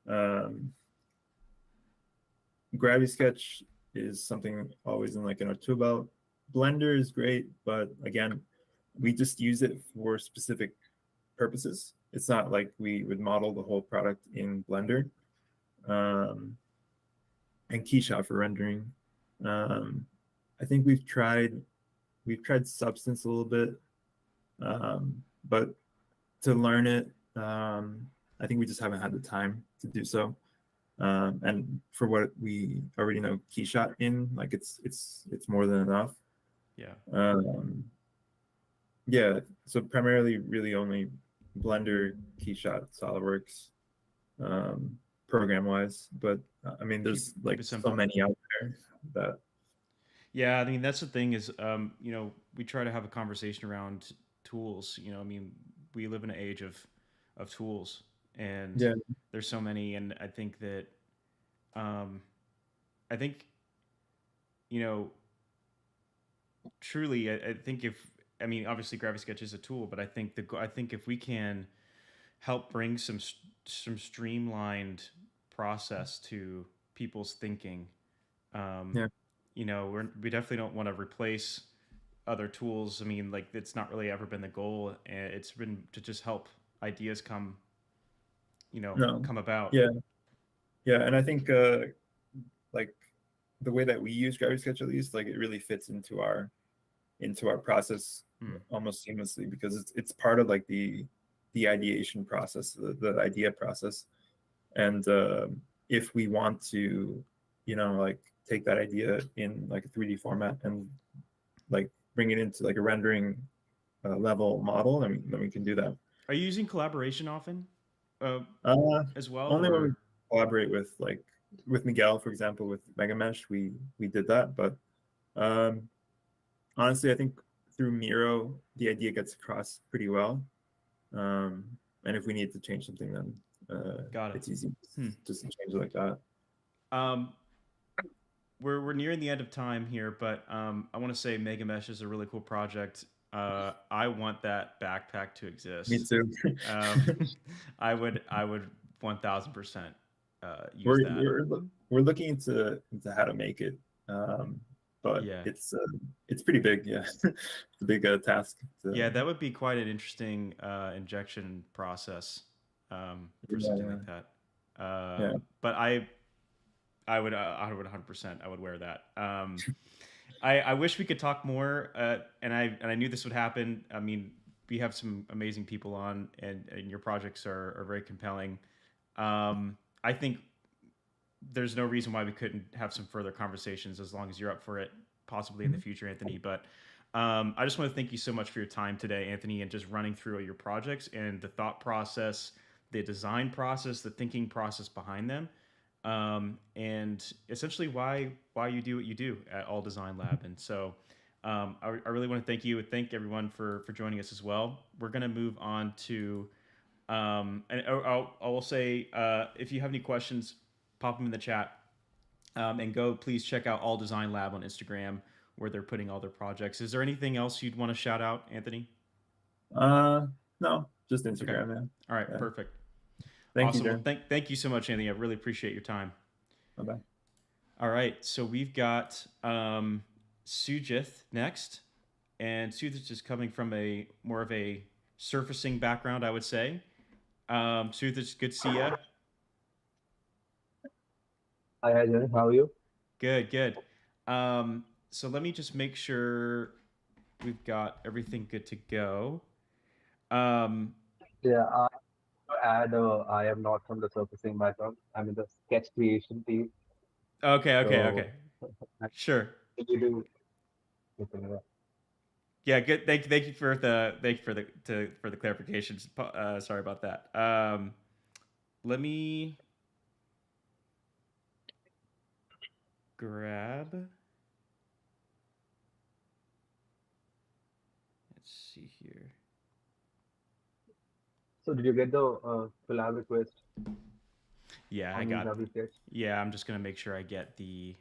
Um, Gravity Sketch is something always in like in our tool belt. Blender is great, but again, we just use it for specific purposes. It's not like we would model the whole product in Blender. And Keyshot for rendering. I think we've tried Substance a little bit, but to learn it, I think we just haven't had the time to do so. And for what we already know Keyshot in, like it's more than enough. Yeah. Yeah. So primarily, really only Blender, Keyshot, SolidWorks, program wise. But I mean, there's Keep like it so simple. many out there that. Yeah, I mean that's the thing is, you know, we try to have a conversation around tools. You know, I mean, we live in an age of tools, and Yeah. there's so many, and I think that, um, I think, you know, truly, I think if, I mean, obviously, Gravity Sketch is a tool, but I think if we can help bring some some streamlined process to people's thinking. Um, Yeah. we definitely don't want to replace other tools. I mean, like it's not really ever been the goal, and it's been to just help ideas No. come about. Yeah. Yeah. And I think like the way that we use Gravity Sketch, at least, like it really fits into our process almost seamlessly, because it's part of like the ideation process, the idea process. And if we want to, like take that idea in like a 3D format and like bring it into like a rendering level model, then we can do that. Are you using collaboration often, uh, Uh, as well, Only when we or collaborate with Miguel, for example, with Megamesh, we did that. But um, honestly, I think through Miro, the idea gets across pretty well. And if we need to change something, then got it? it's easy just to change it like that. Um, we're nearing the end of time here, but I want to say Mega Mesh is a really cool project. I want that backpack to exist. Me too. Um, I would 1000% use we're, that. we're we're looking into how to make it, but Yeah. it's pretty big. Yeah, it's a big task. Yeah, that would be quite an interesting injection process for something like that. Yeah. But I would 100% I would wear that. I wish we could talk more, and I knew this would happen. I mean, we have some amazing people on, and your projects are very compelling. I think there's no reason why we couldn't have some further conversations as long as you're up for it, possibly in the future, Anthony. But I just want to thank you so much for your time today, Anthony, and just running through your projects and the thought process, the design process, the thinking process behind them, and essentially why you do what you do at All Design Lab. And so I really want to thank you and thank everyone for joining us as well. We're going to move on to and I will say if you have any questions, pop them in the chat, and go please check out All Design Lab on Instagram where they're putting all their projects. Is there anything else you'd want to shout out, Anthony? No, just Instagram, Okay. man. All right, Yeah. perfect. Thank Awesome. you, Well, Darren. thank you so much, Anthony. I really appreciate your time. Bye-bye. All right, so we've got Sujith next, and Sujith is coming from a more of a surfacing background, I would say. Sujith, it's good to see you. Hi, Alen. How are you? Good, good. So let me just make sure we've got everything good to go. Yeah, I am not from the surfacing background. I'm in the sketch creation team. Okay. Sure. You do. Okay. Yeah, good. Thank you for the clarifications. Sorry about that. Let me grab. Let's see here. So did you get the collab request? Yeah, I on got. Gravity Sketch? Yeah, I'm just gonna make sure I get the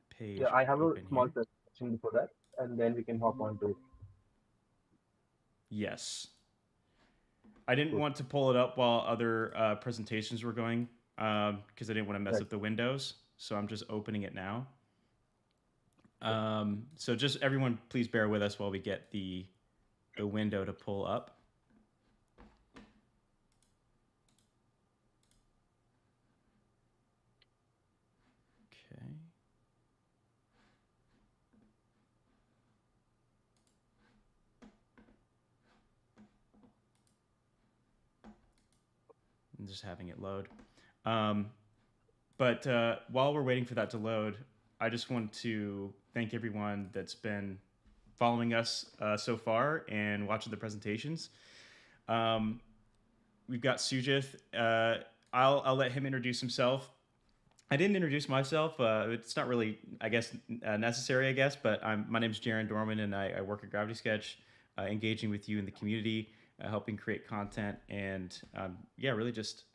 page. Yeah, I have a open small here. presentation before that, and then we can hop on to. Yes. I didn't Cool. want to pull it up while other presentations were going because I didn't want to mess Right. up the windows. So I'm just opening it now. So just everyone, please bear with us while we get the window to pull up. Okay. I'm just having it load. But while we're waiting for that to load, I just want to thank everyone that's been following us so far and watching the presentations. We've got Sujith. I'll let him introduce himself. I didn't introduce myself. It's not really, I guess, necessary, I guess, but my name is Jaron Dorman, and I work at Gravity Sketch, engaging with you in the community, helping create content, and yeah, really just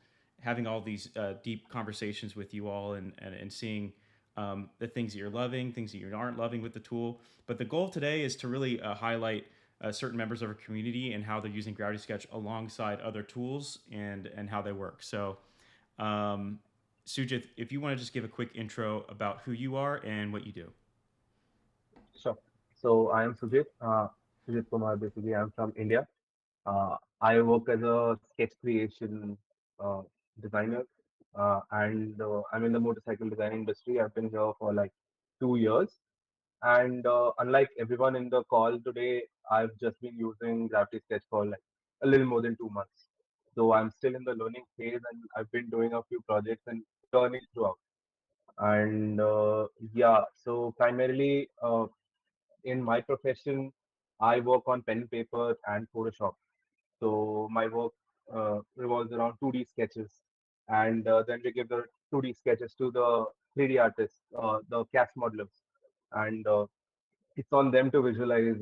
having all these deep conversations with you all and seeing the things that you're loving, things that you aren't loving with the tool. But the goal today is to really highlight certain members of our community and how they're using Gravity Sketch alongside other tools and how they work. So, um, Sujith, if you want to just give a quick intro about who you are and what you do. Sure. So I am Sujith. Sujith Kumar. Basically, I'm from India. I work as a sketch creation uh, designer, and I'm in the motorcycle design industry. I've been here for like 2 years, and unlike everyone in the call today, I've just been using Gravity Sketch for like a little more than 2 months. So I'm still in the learning phase, and I've been doing a few projects and learning throughout. And yeah, so primarily in my profession, I work on pen and paper and Photoshop. So my work revolves around 2D sketches, and then we give the 2D sketches to the 3D artists, the cast modelers, and it's on them to visualize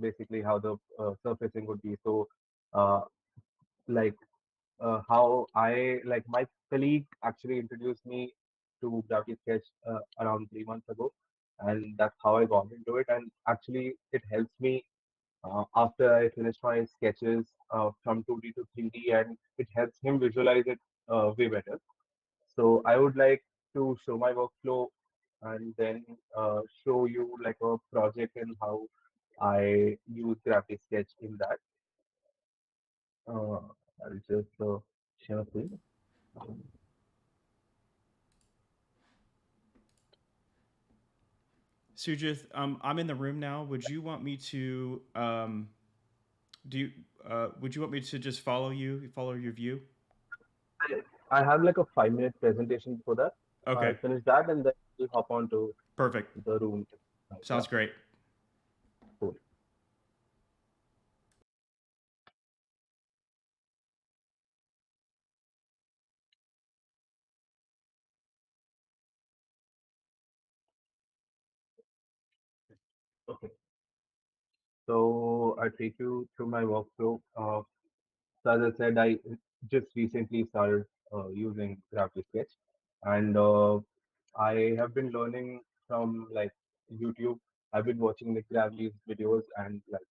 basically how the surfacing would be. So, uh, like how I like my colleague actually introduced me to Gravity Sketch around 3 months ago, and that's how I got into it. And actually, it helps me after I finish my sketches from 2D to 3D, and it helps him visualize it way better. So I would like to show my workflow and then show you like a project and how I use Gravity Sketch in that. I'll just share screen. Sujith, I'm in the room now. Would you want me to do you, would you want me to just follow your view? I have like a 5 minute presentation for that. I'll Okay, finish that and then we'll hop on to perfect. the room. Yeah, Sounds great. cool. Okay. So I'll take you through my workflow. So as I said, I just recently started using Gravity Sketch, and I have been learning from like YouTube. I've been watching the Gravity's videos, and like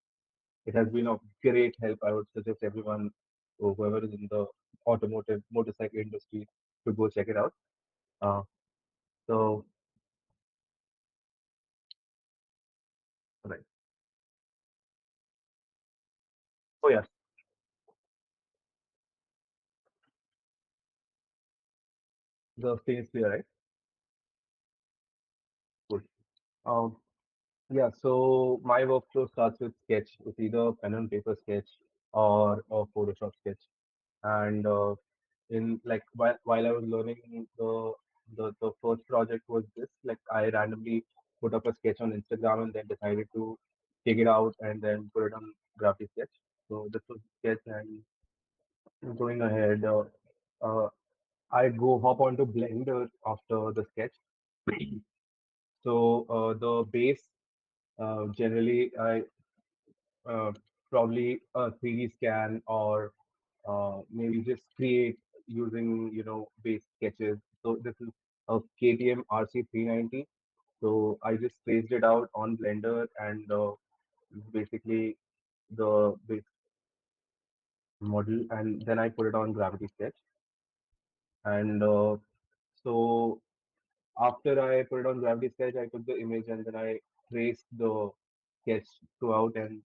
it has been of great help. I would suggest everyone, or whoever is in the automotive motorcycle industry, to go check it out. Uh, so right. Oh yes, the screen is clear, right? Good. Um, yeah. So my workflow starts with Sketch. It's either pen and paper sketch or Photoshop sketch. And in like while I was learning the first project was this, like I randomly put up a sketch on Instagram and then decided to take it out and then put it on Gravity Sketch. So this was the sketch, and going ahead, I go hop onto Blender after the sketch. So the base, generally I uh, probably a 3D scan or maybe just create using base sketches. So this is a KTM RC390. So I just traced it out on Blender, and basically the base model, and then I put it on Gravity Sketch. And so after I put it on Gravity Sketch, I took the image and then I traced the sketch throughout and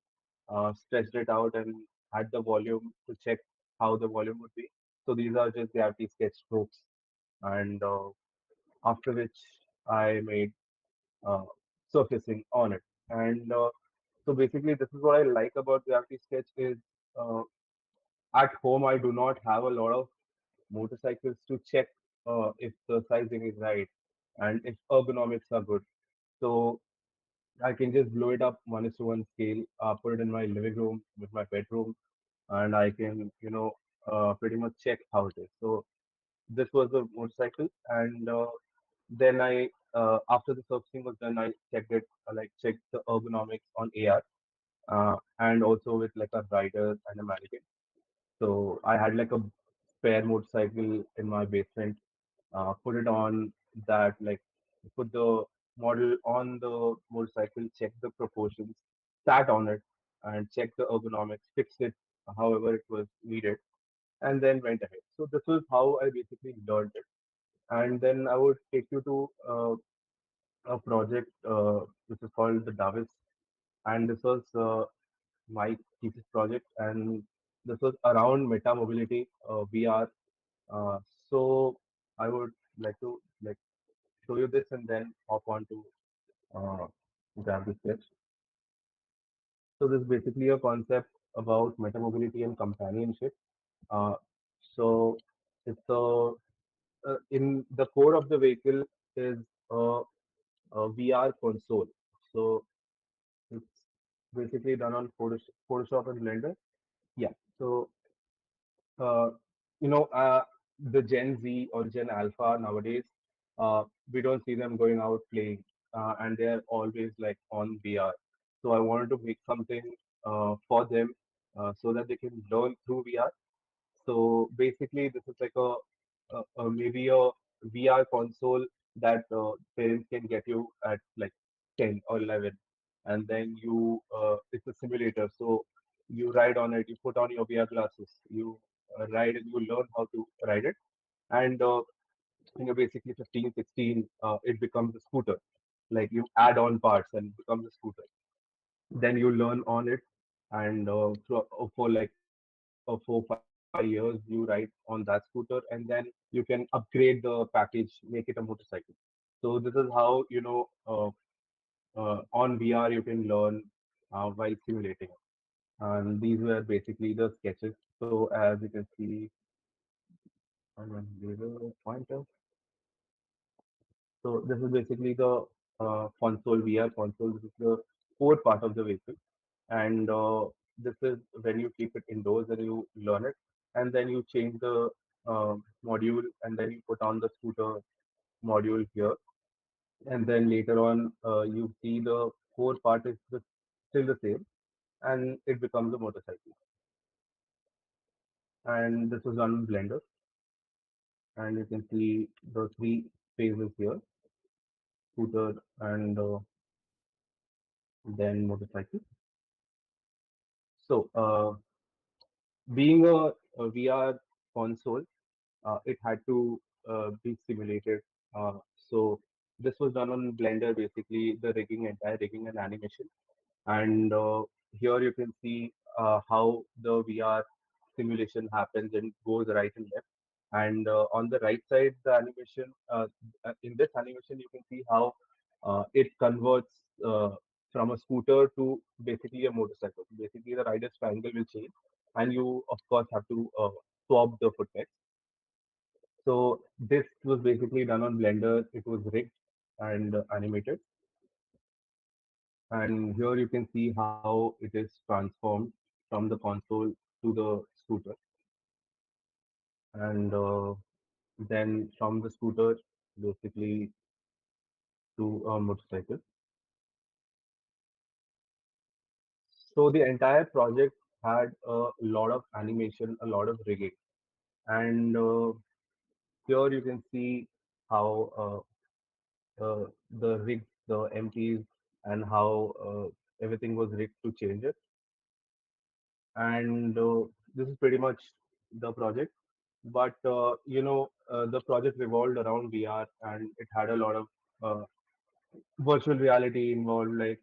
stretched it out and had the volume to check how the volume would be. So these are just Gravity Sketch strokes. And after which I made uh, surfacing on it. And so basically, this is what I like about Gravity Sketch is uh, at home I do not have a lot of motorcycles to check if the sizing is right and if ergonomics are good. So I can just blow it up 1:1 scale, put it in my living room with my bedroom, and I can, pretty much check how it is. So this was the motorcycle, and then I, after the surfacing was done, I checked it, like checked the ergonomics on AR, and also with like a rider and a mannequin. So I had like a spare motorcycle in my basement, put it on that, like put the model on the motorcycle, check the proportions, sat on it, and check the ergonomics, fix it however it was needed, and then went ahead. So this was how I basically learned it. And then I would take you to a project which is called the Davis, and this was my thesis project, and this was around meta mobility, VR. Uh, so I would like to show you this and then hop on to uh, grab the sketch. So this is basically a concept about meta mobility and companionship. Uh, so it's in the core of the vehicle is a, a VR console. So it's basically done on Photoshop and Blender. Yeah. So uh, you know, the Gen Z or Gen Alpha nowadays, we don't see them going out playing, and they're always like on VR. So I wanted to make something for them so that they can learn through VR. So basically, this is like a maybe a VR console that parents can get you at like 10 or 11, and then it's a simulator. So you ride on it, you put on your VR glasses, you ride and you learn how to ride it, and basically 15, 16, it becomes a scooter. Like you add on parts and it becomes a scooter. Then you learn on it, and for like 4, 5 years you ride on that scooter, and then you can upgrade the package, make it a motorcycle. So this is how on VR you can learn while simulating. And these were basically the sketches. So as you can see, I'm going to give a pointer. So this is basically the console, VR console. This is the core part of the vehicle, and this is when you keep it indoors and you learn it, and then you change the module, and then you put on the scooter module here, and then later on you see the core part is still the same, and it becomes a motorcycle. And this was done in Blender, and you can see the three phases here: scooter and then motorcycle. So being a VR console, it had to be simulated. So this was done on Blender, basically the rigging, entire rigging and animation. And here you can see how the VR simulation happens and goes right and left. And on the right side, the animation, in this animation, you can see how it converts from a scooter to basically a motorcycle. Basically, the rider's triangle will change, and you, of course, have to swap the footpegs. So this was basically done on Blender. It was rigged and animated. And here you can see how it is transformed from the console to the scooter, and then from the scooter basically to a motorcycle. So the entire project had a lot of animation, a lot of rigging, and here you can see how the rig, the empties, and how everything was rigged to change it. And this is pretty much the project. But the project revolved around VR, and it had a lot of uh, virtual reality involved. Like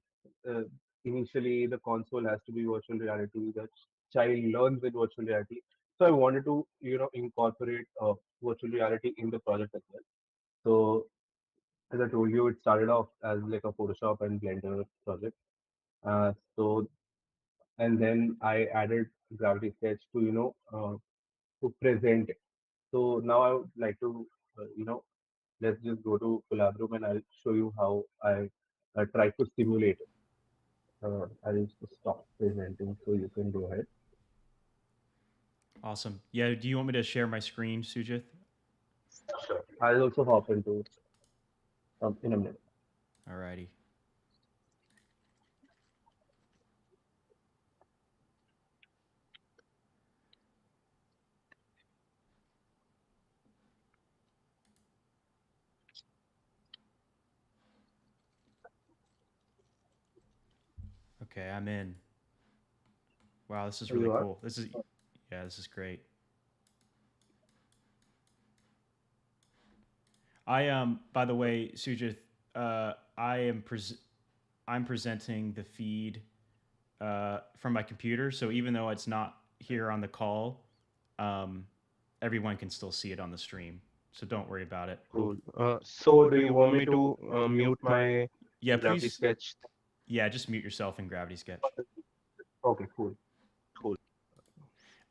uh, initially, the console has to be virtual reality. The child learns with virtual reality. So I wanted to incorporate virtual reality in the project as well. So as I told you, it started off as like a Photoshop and Blender project. So and then I added Gravity Sketch to to present it. So now I would like to let's just go to Collabroom and I'll show you how I try to simulate it. I'll just stop presenting so you can go ahead. Awesome. Yeah. Do you want me to share my screen, Sujith? Sure. I'll also hop into in a minute. Alrighty. Okay, I'm in. Wow, this is So really you are. cool. Yeah, this is great. By the way, Sujith, I'm presenting the feed from my computer, so even though it's not here on the call, um, everyone can still see it on the stream. So don't worry about it. Cool. So do you want me to mute my Yeah, Gravity please. Sketch? Yeah, just mute yourself in Gravity Sketch. Okay, cool. Cool.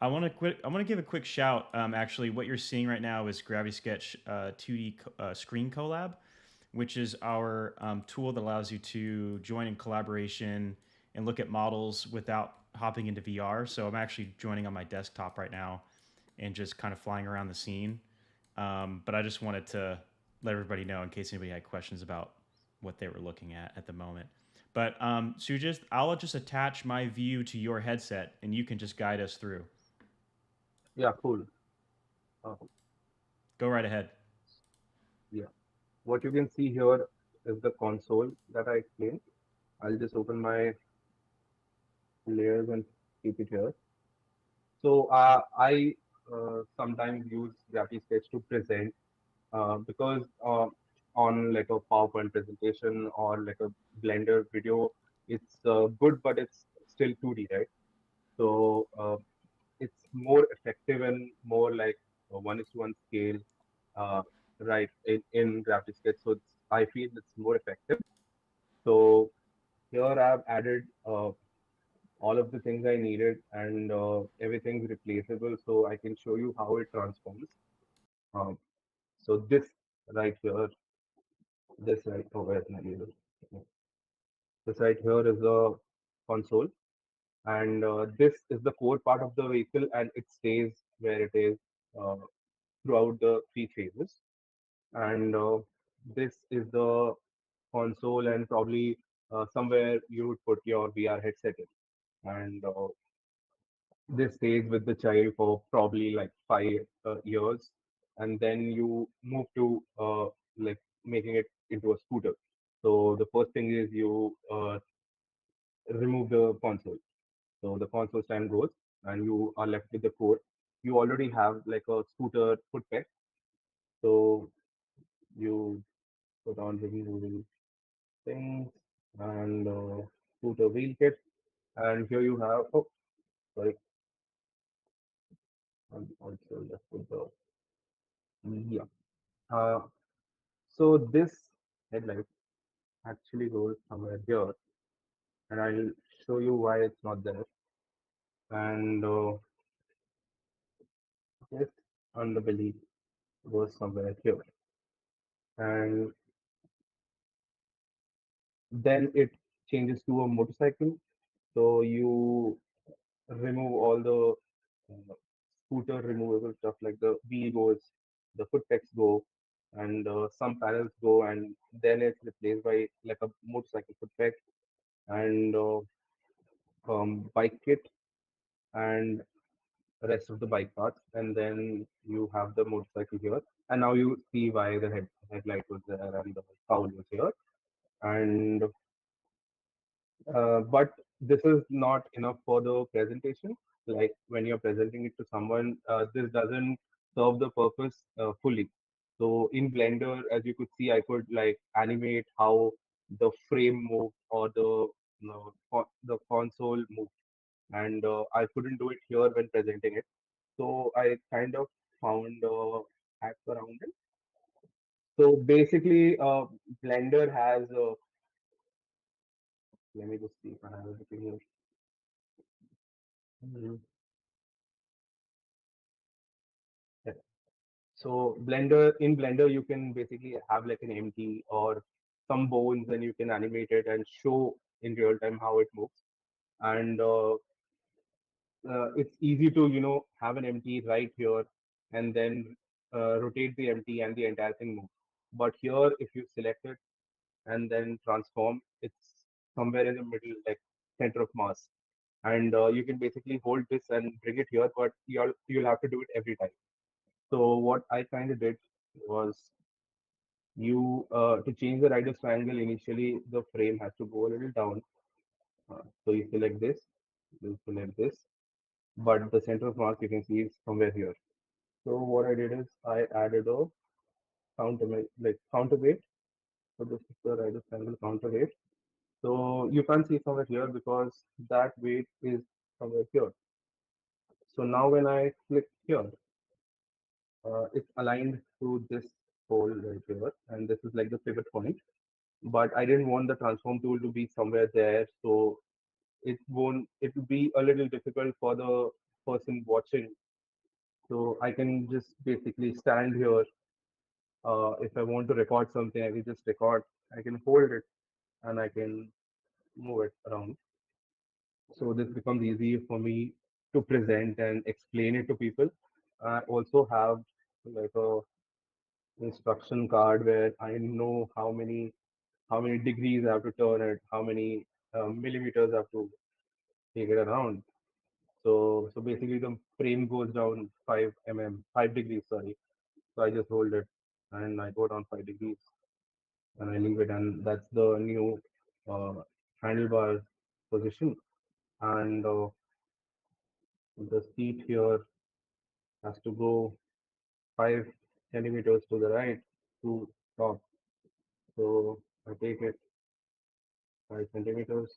I want to give a quick shout. Actually, what you're seeing right now is Gravity Sketch 2D screen collab, which is our tool that allows you to join in collaboration and look at models without hopping into VR. So I'm actually joining on my desktop right now and just kind of flying around the scene. But I just wanted to let everybody know in case anybody had questions about what they were looking at the moment. But Sujith, I'll just attach my view to your headset and you can just guide us through. Yeah, cool. Uh, Go right ahead. yeah. What you can see here is the console that I explained. I'll just open my layers and keep it here. So I sometimes use Graphic Sketch to present because on like a PowerPoint presentation or like a Blender video, it's good, but it's still 2D, right? So it's more effective and more like a 1:1 scale, uh, right, in Graphic Sketch. So I feel it's more effective. So here I've added all of the things I needed, and everything's replaceable, so I can show you how it transforms. Um, so this right here, this right over here, this right here is a console, and this is the core part of the vehicle, and it stays where it is uh, throughout the three phases. And this is the console, and probably somewhere you would put your VR headset in, and this stays with the child for probably like 5 years, and then you move to like making it into a scooter. So the first thing is you remove the console. So the console stand goes, and you are left with the core. You already have like a scooter foot peg, so you put on the removing things and scooter wheel kit, and here you have. Oh, sorry, I'm also left with the yeah. Uh, so this headlight actually goes somewhere here, and I'll show you why it's not there. And this underbelly goes somewhere here, and then it changes to a motorcycle. So you remove all the scooter removable stuff like the wheel goes, the foot pegs go, and some panels go, and then it's replaced by like a motorcycle foot peg and bike kit and rest of the bike parts, and then you have the motorcycle here, and now you see why the headlight was there and the cowl was here, and but this is not enough for the presentation. Like when you're presenting it to someone, this doesn't serve the purpose fully. So in Blender, as you could see, I could like animate how the frame moved or the console moved, and I couldn't do it here when presenting it. So I kind of found hacks around it. So basically, Blender has. Let me just see if I have everything here. Mhm. Yeah. So Blender, you can basically have like an empty or some bones, and you can animate it and show in real time how it moves. And it's easy to have an empty right here, and then rotate the empty, and the entire thing moves. But here, if you select it and then transform, it's somewhere in the middle, like center of mass. And you can basically hold this and bring it here, but you'll have to do it every time. So what I kind of did was you to change the radius triangle. Initially the frame has to go a little down, so you select this, select this, but the center of mark you can see is somewhere here. So what I did is I added a counterweight. So this is the right angle counterweight. So you can't see somewhere here because that weight is somewhere here. So now when I click here, it's aligned to this hole right here, and this is like the pivot point. But I didn't want the transform tool to be somewhere there, so it will be a little difficult for the person watching. So I can just basically stand here. If I want to record something, I can just record. I can hold it and I can move it around. So this becomes easy for me to present and explain it to people. I also have like a instruction card where I know how many degrees I have to turn it, how many millimeters I have to take it around. So basically the frame goes down 5 degrees, sorry. So I just hold it and I go down 5 degrees and I leave it, and that's the new uh, handlebar position. And the seat here has to go 5 centimeters to the right to top. So I take it 5 centimeters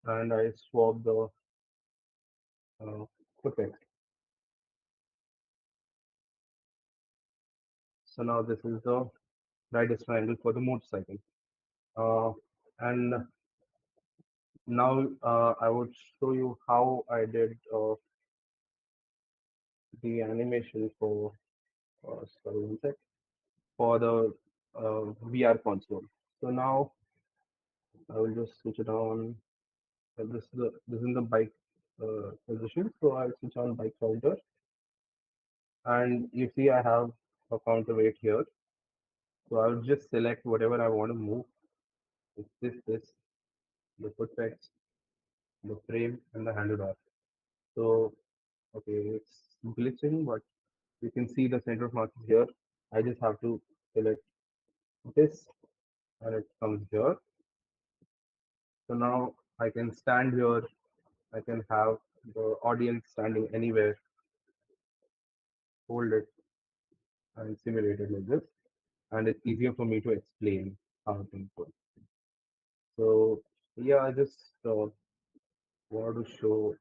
and I swap the footrest. So now this is the right triangle for the motorcycle. And now I would show you how I did the animation for sorry, one sec, for the VR console. So now I will just switch it on. This is the bike position. So I'll switch on bike counter, and you see I have a counterweight here. So I'll just select whatever I want to move. It's this, the footpegs, the frame, and the handlebar. So okay, it's glitching, but you can see the center of mass is here. I just have to select this, and it comes here. So now I can stand here. I can have the audience standing anywhere, hold it, and simulate it like this. And it's easier for me to explain how things work. So yeah, I just wanted to show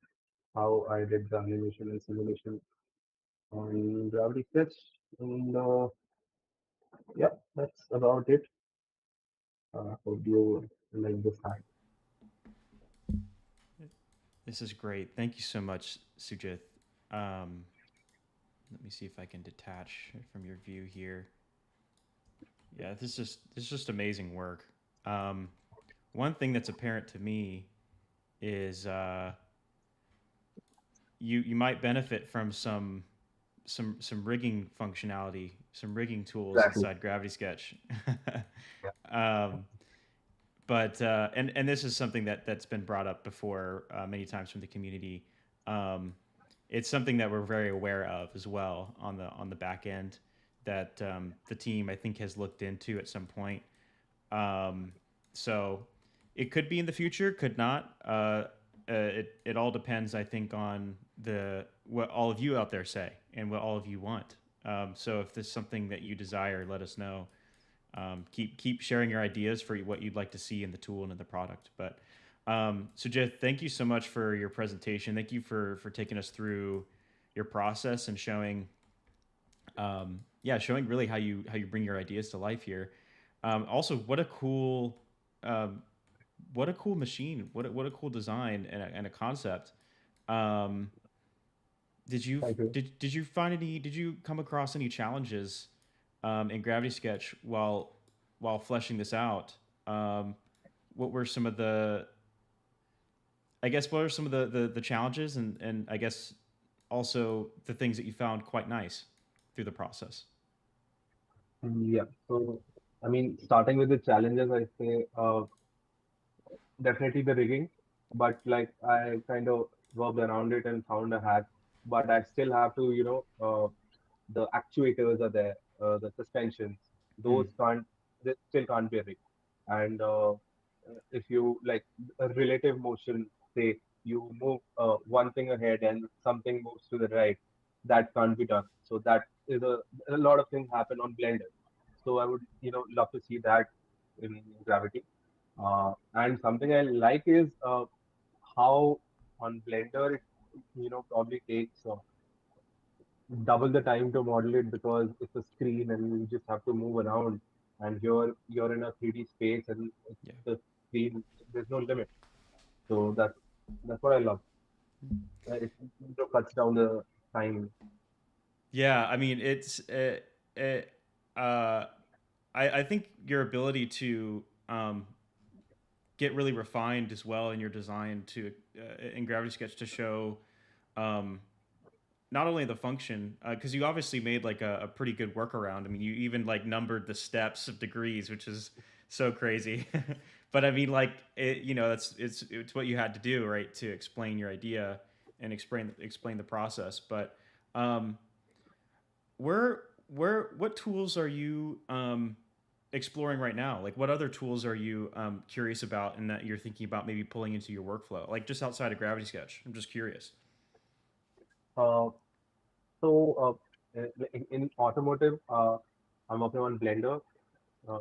how I did the animation and simulation on Gravity Sketch. And yeah, that's about it. Hope you like this hack. This is great. Thank you so much, Sujith. Um, Let me see if I can detach from your view here. Yeah, this is just amazing work. Um, One thing that's apparent to me is you might benefit from some rigging functionality, some rigging tools Exactly. inside Gravity Sketch. Yeah. um, but and this is something that's been brought up before many times from the community. Um, it's something that we're very aware of as well on the back end that the team I think has looked into at some point. Um, so it could be in the future, could not. It all depends, I think, on the what all of you out there say and what all of you want. So if there's something that you desire, let us know. Keep sharing your ideas for what you'd like to see in the tool and in the product. But Sujith, thank you so much for your presentation. Thank you for taking us through your process and showing yeah, showing really how you bring your ideas to life here. Also, um, what a cool machine, what a cool design and a concept. Um, Thank you. did you find any? Did you come across any challenges in Gravity Sketch while fleshing this out? Um, what were some of the I guess what are some of the challenges and I guess also the things that you found quite nice through the process? Yeah. So, I mean, starting with the challenges, I say definitely the rigging, but like I kind of worked around it and found a hack. But I still have to, the actuators are there, the suspensions. those can't, they still can't be rigged. And if you like a relative motion, say you move one thing ahead and something moves to the right, that can't be done. So that is a lot of things happen on Blender. So I would, love to see that in Gravity. And something I like is how on Blender it, probably takes double the time to model it because it's a screen and you just have to move around. And you're in a 3D space and it's Yeah. the screen. There's no limit. So that's what I love. It cuts down the time. Yeah, I mean, uh, I think your ability to get really refined as well in your design to in Gravity Sketch to show um, not only the function, because you obviously made like a pretty good workaround. I mean, you even like numbered the steps of degrees, which is so crazy. But I mean, like it's what you had to do, right, to explain your idea and explain the process. But um, what tools are you exploring right now? Like, what other tools are you curious about and that you're thinking about maybe pulling into your workflow, like just outside of Gravity Sketch? I'm just curious. Uh, in automotive, I'm working on Blender uh,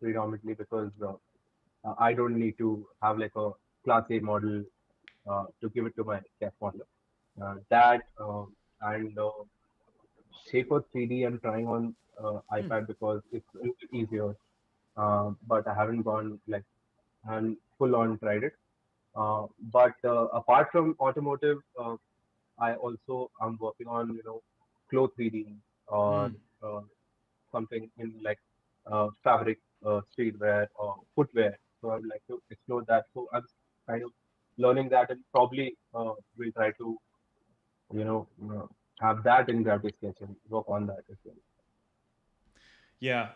predominantly because I don't need to have like a class A model to give it to my CAD modeler. That and Shaper 3D I'm trying on Hmm. iPad because it's a little easier, but I haven't gone like and full on tried it. But apart from automotive, I also am working on cloth 3D or Hmm. uh, something in like fabric, streetwear or footwear. So I would like to explore that. So I'm kind of learning that and probably will try to you know uh, have that in Gravity Sketch and work on that as well. Yeah.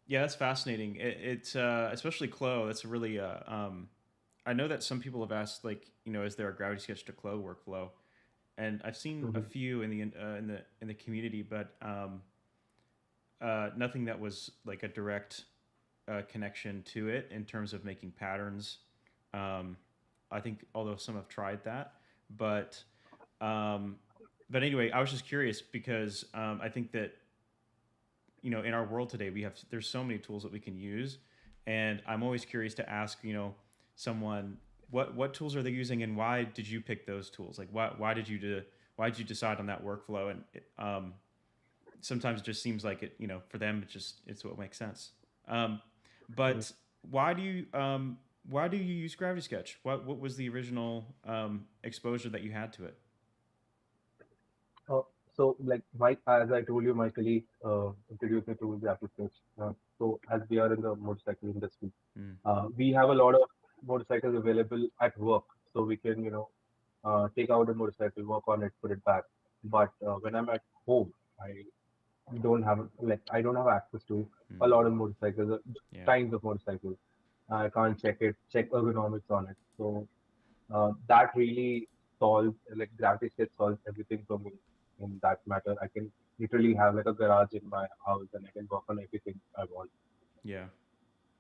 Yeah, that's fascinating. It's especially Clo. That's a really. I know that some people have asked, like, is there a Gravity Sketch to Clo workflow? And I've seen a Mhm. few in the community, but nothing that was like a direct connection to it in terms of making patterns. Um, I think although some have tried that, but um, but anyway, I was just curious because I think that in our world today there's so many tools that we can use, and I'm always curious to ask someone what tools are they using and why did you pick those tools, like why did you decide on that workflow, and sometimes it just seems like it for them it's what makes sense. um, Mhm. but why do you use Gravity Sketch? What was the original exposure that you had to it? Uh, so, like as I told you, my colleague introduced me to Gravity Sketch. So, as we are in the motorcycle industry, Mm. we have a lot of motorcycles available at work, so we can, take out a motorcycle, work on it, put it back. But when I'm at home, I I don't have access to a Mm. lot of motorcycles, Yeah. kinds of motorcycles. I can't check ergonomics on it. So that really solves like Gravity Sketch solves everything for me in that matter. I can literally have like a garage in my house and I can work on everything I want. Yeah.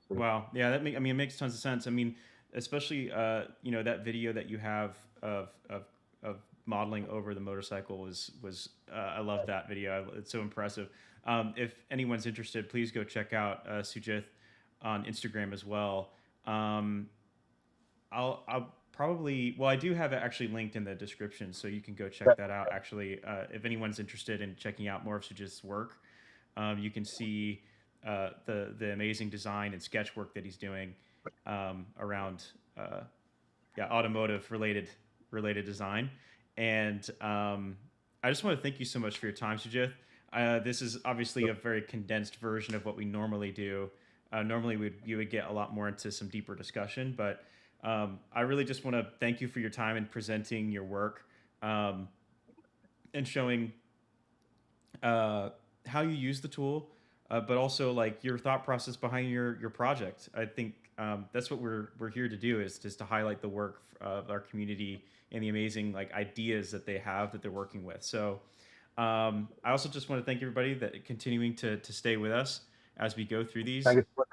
So Wow. Yeah, I mean, it makes tons of sense. I mean, especially that video that you have of modeling over the motorcycle was I love that video. It's so impressive. If anyone's interested, please go check out Sujith on Instagram as well. Um, I'll probably, well, I do have it actually linked in the description, so you can go check that out. Actually, if anyone's interested in checking out more of Sujith's work, you can see the amazing design and sketch work that he's doing around yeah, automotive related design. And I just want to thank you so much for your time, Sujith. This is obviously a very condensed version of what we normally do. Normally, you would get a lot more into some deeper discussion, but I really just want to thank you for your time and presenting your work um, and showing uh, how you use the tool, but also like your thought process behind your project. I think that's what we're here to do, is just to highlight the work of our community and the amazing like ideas that they have that they're working with. So I also just want to thank everybody that continuing to stay with us. as we go through these. Thank you so much.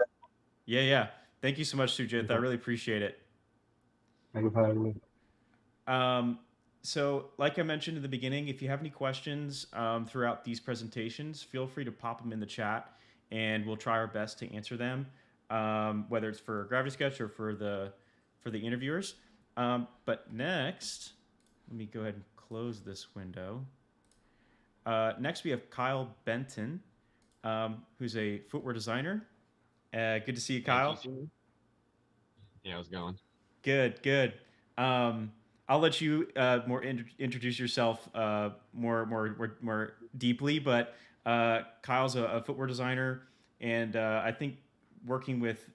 Yeah, yeah. Thank you so much, Sujith. I really appreciate it. Thank you for having me. Um, so, like I mentioned in the beginning, if you have any questions throughout these presentations, feel free to pop them in the chat, and we'll try our best to answer them, whether it's for Gravity Sketch or for the interviewers. But next, let me go ahead and close this window. Next, we have Kyle Benton, who's a footwear designer. Good to see you, Kyle. Yeah, how's it going? Good, good. I'll let you introduce yourself more deeply. But Kyle's a footwear designer, and I think working with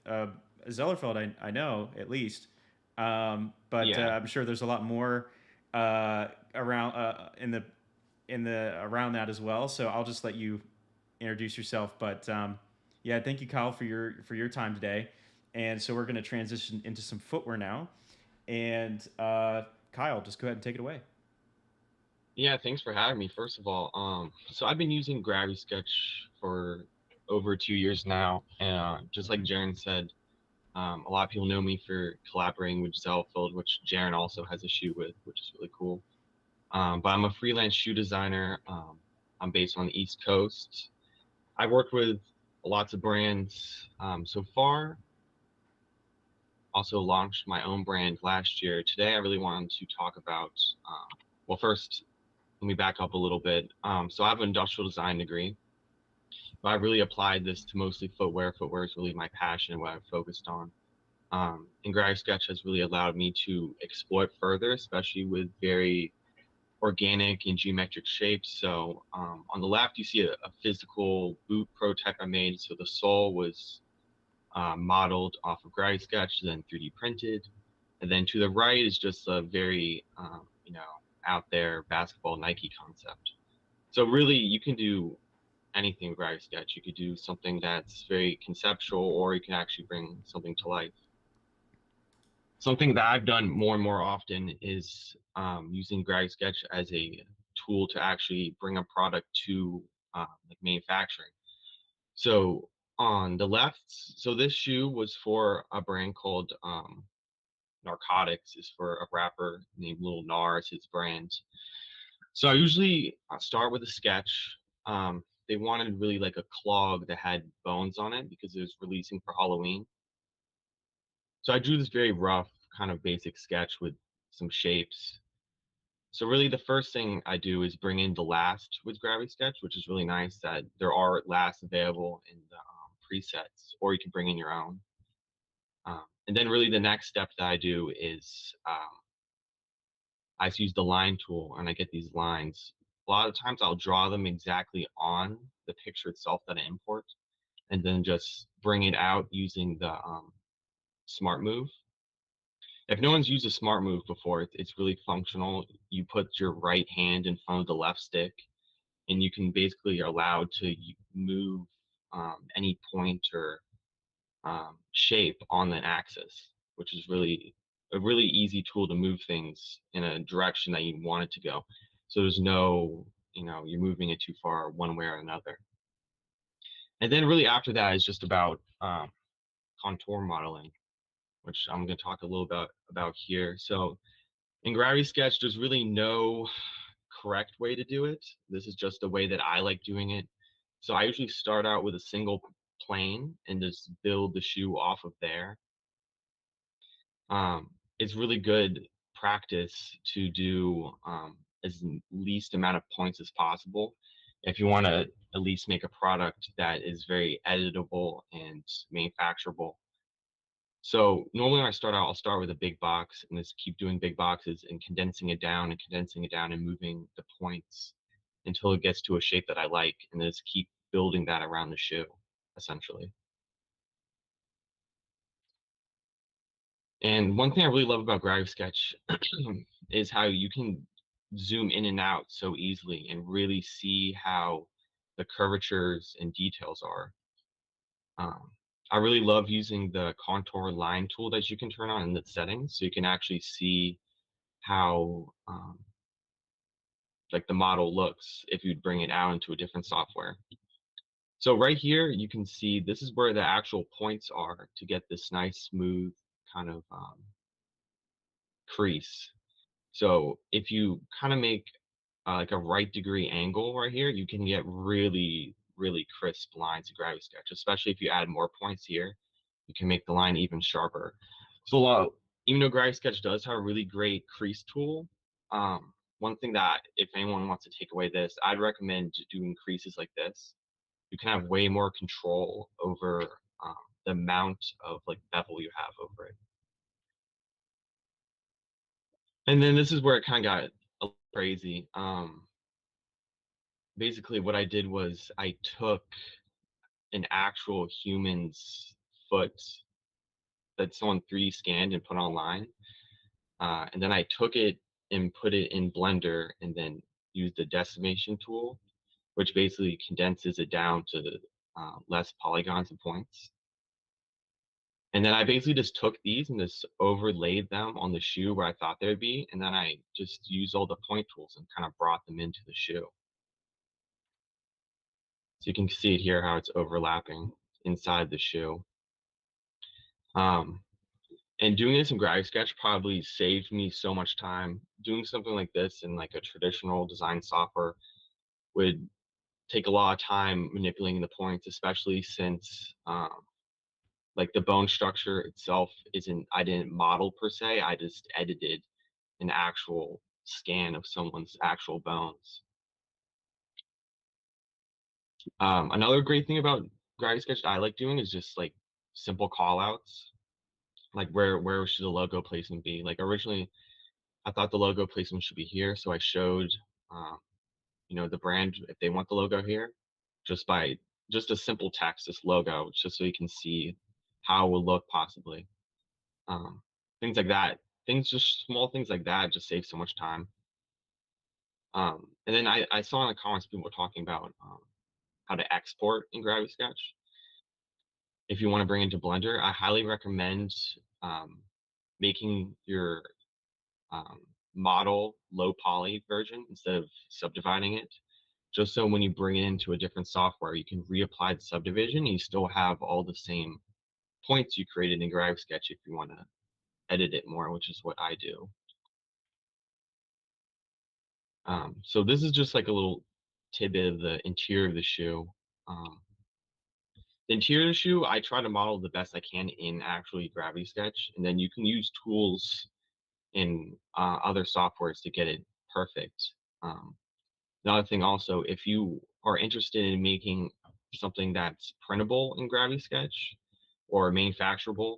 Zellerfeld, I know at least. But Yeah. I'm sure there's a lot more around in the around that as well. So I'll just let you introduce yourself. But yeah, thank you, Kyle, for your time today. And so we're going to transition into some footwear now. And Kyle, just go ahead and take it away. Yeah, thanks for having me. First of all, so I've been using Gravity Sketch for over 2 years now, and just like Jaren said, a lot of people know me for collaborating with Zellerfeld, which Jaren also has a shoe with, which is really cool. But I'm a freelance shoe designer. I'm based on the East Coast. I've worked with lots of brands so far. Also launched my own brand last year. Today, I really wanted to talk about, well, first, let me back up a little bit. So I have an industrial design degree, but I really applied this to mostly footwear. Footwear is really my passion and what I've focused on. And Gravity Sketch has really allowed me to explore it further, especially with very organic and geometric shapes. So on the left, you see a physical boot prototype I made. So the sole was modeled off of Gravity Sketch, then 3D printed. And then to the right is just a very, out there basketball Nike concept. So really, you can do anything with Gravity Sketch. You could do something that's very conceptual, or you can actually bring something to life. Something that I've done more and more often is using Gravity Sketch as a tool to actually bring a product to like manufacturing. So on the left, so this shoe was for a brand called Narcotics. Is for a rapper named Lil Nas, his brand. So I usually start with a sketch. They wanted really like a clog that had bones on it because it was releasing for Halloween. So I drew this very rough, kind of basic sketch with some shapes. So really the first thing I do is bring in the last with Gravity Sketch, which is really nice that there are lasts available in the presets, or you can bring in your own. And then really the next step that I do is I just use the line tool and I get these lines. A lot of times I'll draw them exactly on the picture itself that I import, and then just bring it out using the Smart Move. If no one's used a Smart Move before, it's really functional. You put your right hand in front of the left stick, and you can basically are allowed to move any point or shape on the axis, which is really a really easy tool to move things in a direction that you want it to go. So there's no, you're moving it too far one way or another. And then really after that is just about contour modeling, which I'm going to talk a little about here. So in Gravity Sketch, there's really no correct way to do it. This is just the way that I like doing it. So I usually start out with a single plane and just build the shoe off of there. It's really good practice to do as least amount of points as possible if you want to at least make a product that is very editable and manufacturable. So normally when I start out, I'll start with a big box and just keep doing big boxes and condensing it down and condensing it down and moving the points until it gets to a shape that I like, and then just keep building that around the shoe, essentially. And one thing I really love about Gravity Sketch is how you can zoom in and out so easily and really see how the curvatures and details are. I really love using the contour line tool that you can turn on in the settings, so you can actually see how like the model looks if you bring it out into a different software. So right here, you can see this is where the actual points are to get this nice, smooth kind of crease. So if you kind of make like a right degree angle right here, you can get really, really crisp lines of gravity sketch, especially if you add more points here, you can make the line even sharper. So even though gravity sketch does have a really great crease tool, one thing that if anyone wants to take away this, I'd recommend doing creases like this. You can have way more control over the amount of like bevel you have over it. And then this is where it kind of got a little crazy. Basically what I did was I took an actual human's foot that someone 3D scanned and put online. And then I took it and put it in Blender and then used the decimation tool, which basically condenses it down to less polygons and points. And then I basically just took these and just overlaid them on the shoe where I thought they would be. And then I just used all the point tools and kind of brought them into the shoe. So you can see it here how it's overlapping inside the shoe. And doing this in Gravity Sketch probably saved me so much time. Doing something like this in like a traditional design software would take a lot of time manipulating the points, especially since like the bone structure itself I didn't model per se, I just edited an actual scan of someone's actual bones. Another great thing about Gravity Sketch I like doing is just like simple call outs. Like where should the logo placement be? Like originally I thought the logo placement should be here, so I showed you know, the brand if they want the logo here, just by just a simple text, this logo, just so you can see how it will look possibly. Things like that. Things just small things like that just save so much time. And then I saw in the comments people were talking about how to export in Gravity Sketch. If you want to bring it into Blender, I highly recommend making your model low poly version instead of subdividing it, just so when you bring it into a different software, you can reapply the subdivision and you still have all the same points you created in Gravity Sketch if you want to edit it more, which is what I do. So this is just like a little tidbit of the interior of the shoe. The interior of the shoe, I try to model the best I can in actually Gravity Sketch, and then you can use tools in other softwares to get it perfect. Another thing also, if you are interested in making something that's printable in Gravity Sketch or manufacturable,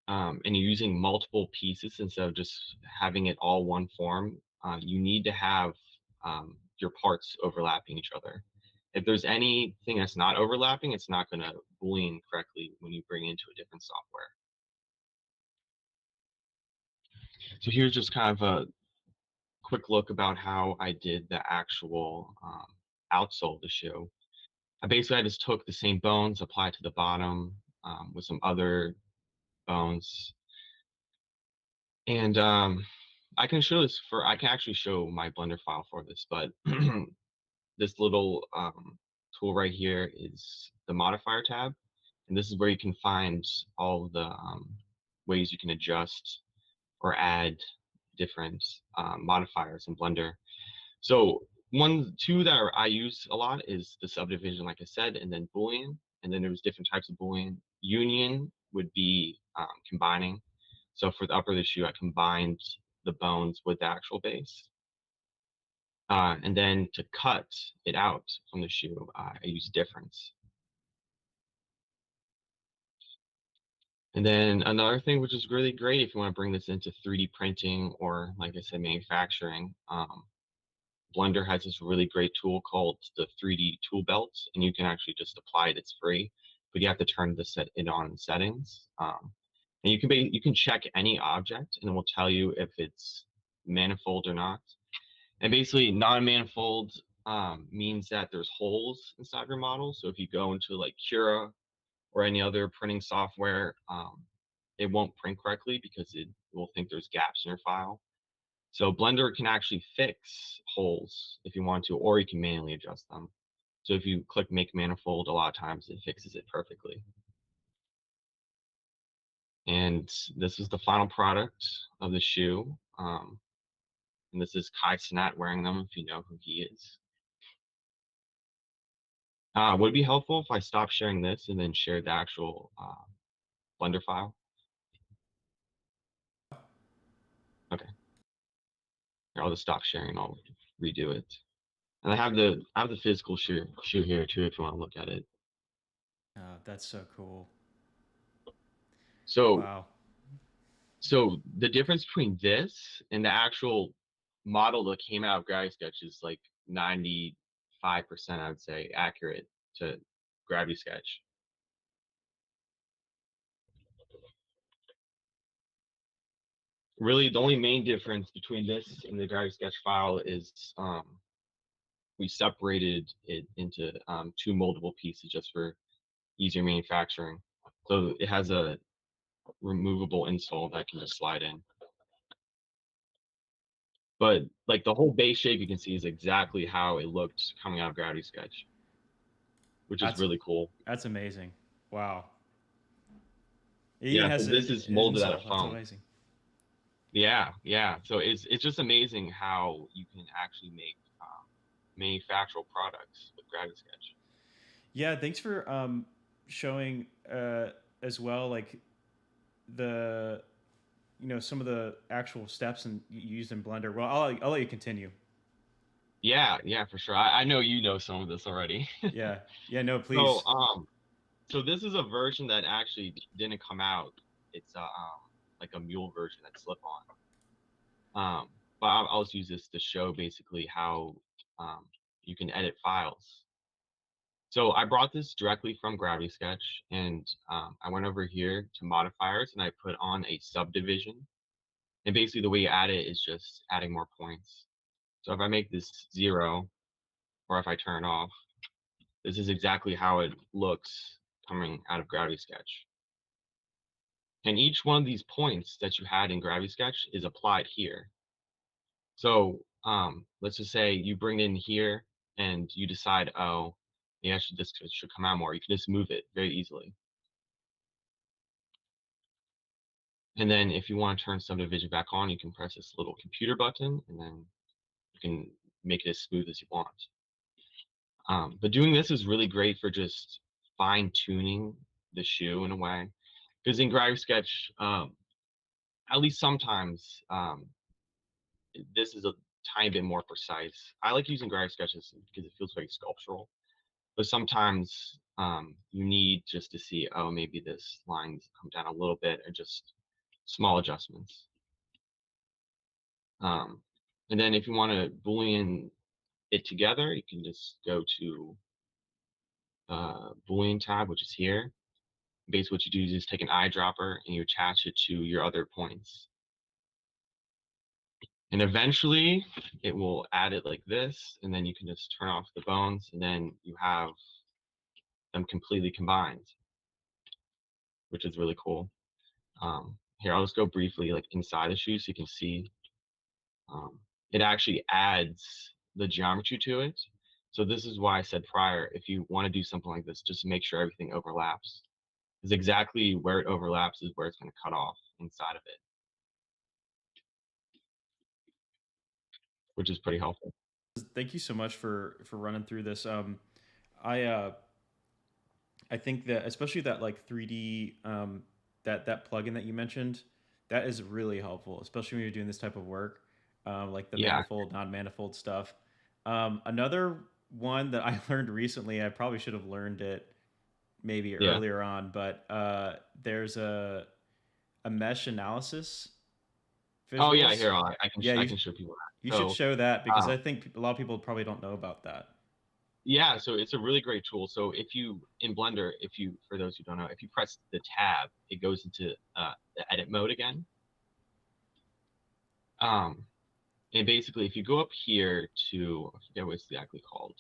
and you're using multiple pieces instead of just having it all one form, you need to have your parts overlapping each other. If there's anything that's not overlapping, it's not going to boolean correctly when you bring it into a different software. So here's just kind of a quick look about how I did the actual outsole of the shoe. I just took the same bones, applied to the bottom with some other bones. And I can actually show my Blender file for this, but this little tool right here is the modifier tab. And this is where you can find all of the ways you can adjust or add different modifiers in Blender. So two that I use a lot is the subdivision, like I said, and then Boolean. And then there's different types of Boolean. Union would be combining. So for the upper of the shoe, I combined the bones with the actual base. And then to cut it out from the shoe, I use difference. And then another thing which is really great if you want to bring this into 3D printing or, like I said, manufacturing, Blender has this really great tool called the 3D tool belt, and you can actually just apply it. It's free, but you have to turn it on in settings. And you can check any object, and it will tell you if it's manifold or not. And basically, non-manifold means that there's holes inside your model. So if you go into like Cura or any other printing software, it won't print correctly because it will think there's gaps in your file. So Blender can actually fix holes if you want to, or you can manually adjust them. So if you click make manifold, a lot of times it fixes it perfectly. And this is the final product of the shoe. And this is Kai Cenat wearing them, if you know who he is. Would it be helpful if I stopped sharing this and then shared the actual Blender file? Okay. Here, I'll just stop sharing and I'll redo it. And I have the physical shoe here too, if you want to look at it. That's so cool. So Wow. So the difference between this and the actual model that came out of Gravity Sketch is like 95%, I would say, accurate to Gravity Sketch. Really, the only main difference between this and the Gravity Sketch file is we separated it into 2 moldable pieces just for easier manufacturing. So it has a removable insole that can just slide in. But like the whole base shape you can see is exactly how it looked coming out of Gravity Sketch, which is really cool. That's amazing. Wow. It Yeah, even has so this is molded out of That's foam. amazing. Yeah, yeah. So it's just amazing how you can actually make manufactural products with Gravity Sketch. Yeah, thanks for showing as well, like the some of the actual steps and used in Blender. Well, I'll let you continue. Yeah, yeah, for sure. I know you know some of this already. Yeah, no, please. So this is a version that actually didn't come out. It's like a mule version that's slip on. But I'll just use this to show basically how you can edit files. So I brought this directly from Gravity Sketch, and I went over here to modifiers and I put on a subdivision. And basically the way you add it is just adding more points. So if I make this 0, or if I turn it off, this is exactly how it looks coming out of Gravity Sketch. And each one of these points that you had in Gravity Sketch is applied here. So let's just say you bring it in here and you decide, oh, yeah, this should come out more. You can just move it very easily. And then if you want to turn subdivision back on, you can press this little computer button and then you can make it as smooth as you want. But doing this is really great for just fine tuning the shoe in a way. Because in Gravity Sketch, at least sometimes, this is a tiny bit more precise. I like using Gravity Sketches because it feels very sculptural. But sometimes you need just to see, oh, maybe this line's come down a little bit, or just small adjustments. And then if you want to Boolean it together, you can just go to Boolean tab, which is here. Basically, what you do is just take an eyedropper and you attach it to your other points. And eventually, it will add it like this, and then you can just turn off the bones, and then you have them completely combined, which is really cool. Here, I'll just go briefly like inside the shoe so you can see. It actually adds the geometry to it. So this is why I said prior, if you want to do something like this, just make sure everything overlaps. Because exactly where it overlaps is where it's going to cut off inside of it, which is pretty helpful. Thank you so much for running through this. I think that especially that like 3D that plugin that you mentioned, that is really helpful, especially when you're doing this type of work, like the manifold, non-manifold stuff. Another one that I learned recently, I probably should have learned it maybe earlier on, but there's a mesh analysis visuals. Oh yeah, here I can show people that. You should show that because I think a lot of people probably don't know about that. Yeah, so it's a really great tool. So if you in Blender, for those who don't know, if you press the tab, it goes into the edit mode again. And basically, if you go up here to, I forget what it's exactly called,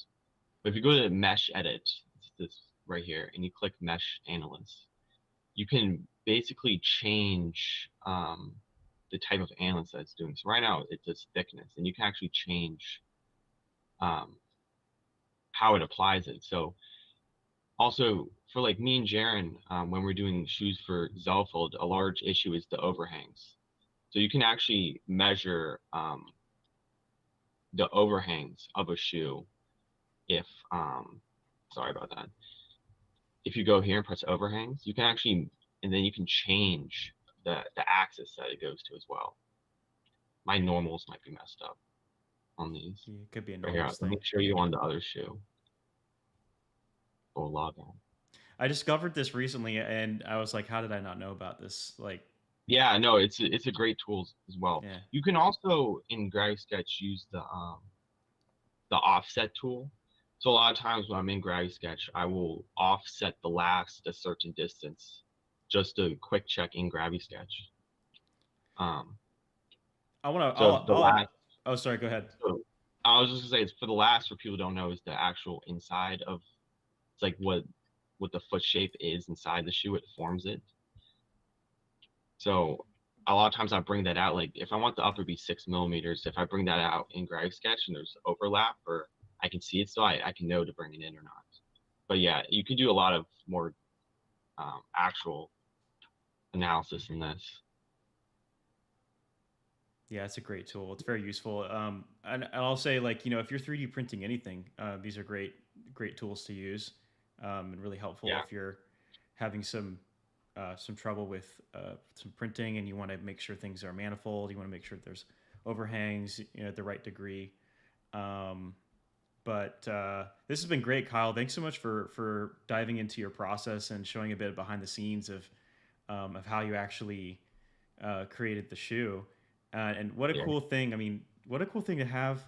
but if you go to Mesh Edit, it's this right here, and you click Mesh Analyst, you can basically change the type of analyst that it's doing. So right now, it's just thickness, and you can actually change how it applies it. So also for like me and Jaren, when we're doing shoes for Zellerfeld, a large issue is the overhangs. So you can actually measure the overhangs of a shoe if sorry about that. If you go here and press overhangs, you can actually, and then you can change the axis that it goes to as well. My normals might be messed up on these. Yeah, it could be a Right here, normal let me thing. show you on the other shoe. Oh, log on. I discovered this recently, and I was like, how did I not know about this? Like, Yeah, no, it's a great tool as well. yeah. You can also in GraviSketch use the offset tool. So a lot of times when I'm in GraviSketch, I will offset the last a certain distance, just a quick check in GraviSketch. I want to. So the last. Oh, sorry. Go ahead. So I was just gonna say, it's for the last. For people who don't know, is the actual inside of. It's like what the foot shape is inside the shoe. It forms it. So a lot of times I bring that out. Like if I want the upper be 6 millimeters, if I bring that out in GraviSketch and there's overlap, or I can see it, so I can know to bring it in or not. But yeah, you can do a lot of more actual analysis in this. Yeah, it's a great tool. It's very useful. And I'll say, like, you know, if you're 3D printing anything, these are great tools to use, and really helpful if you're having some trouble with some printing and you want to make sure things are manifold. You want to make sure there's overhangs, you know, at the right degree. But this has been great, Kyle. Thanks so much for diving into your process and showing a bit behind the scenes of how you actually created the shoe. And what a cool thing! I mean, what a cool thing to have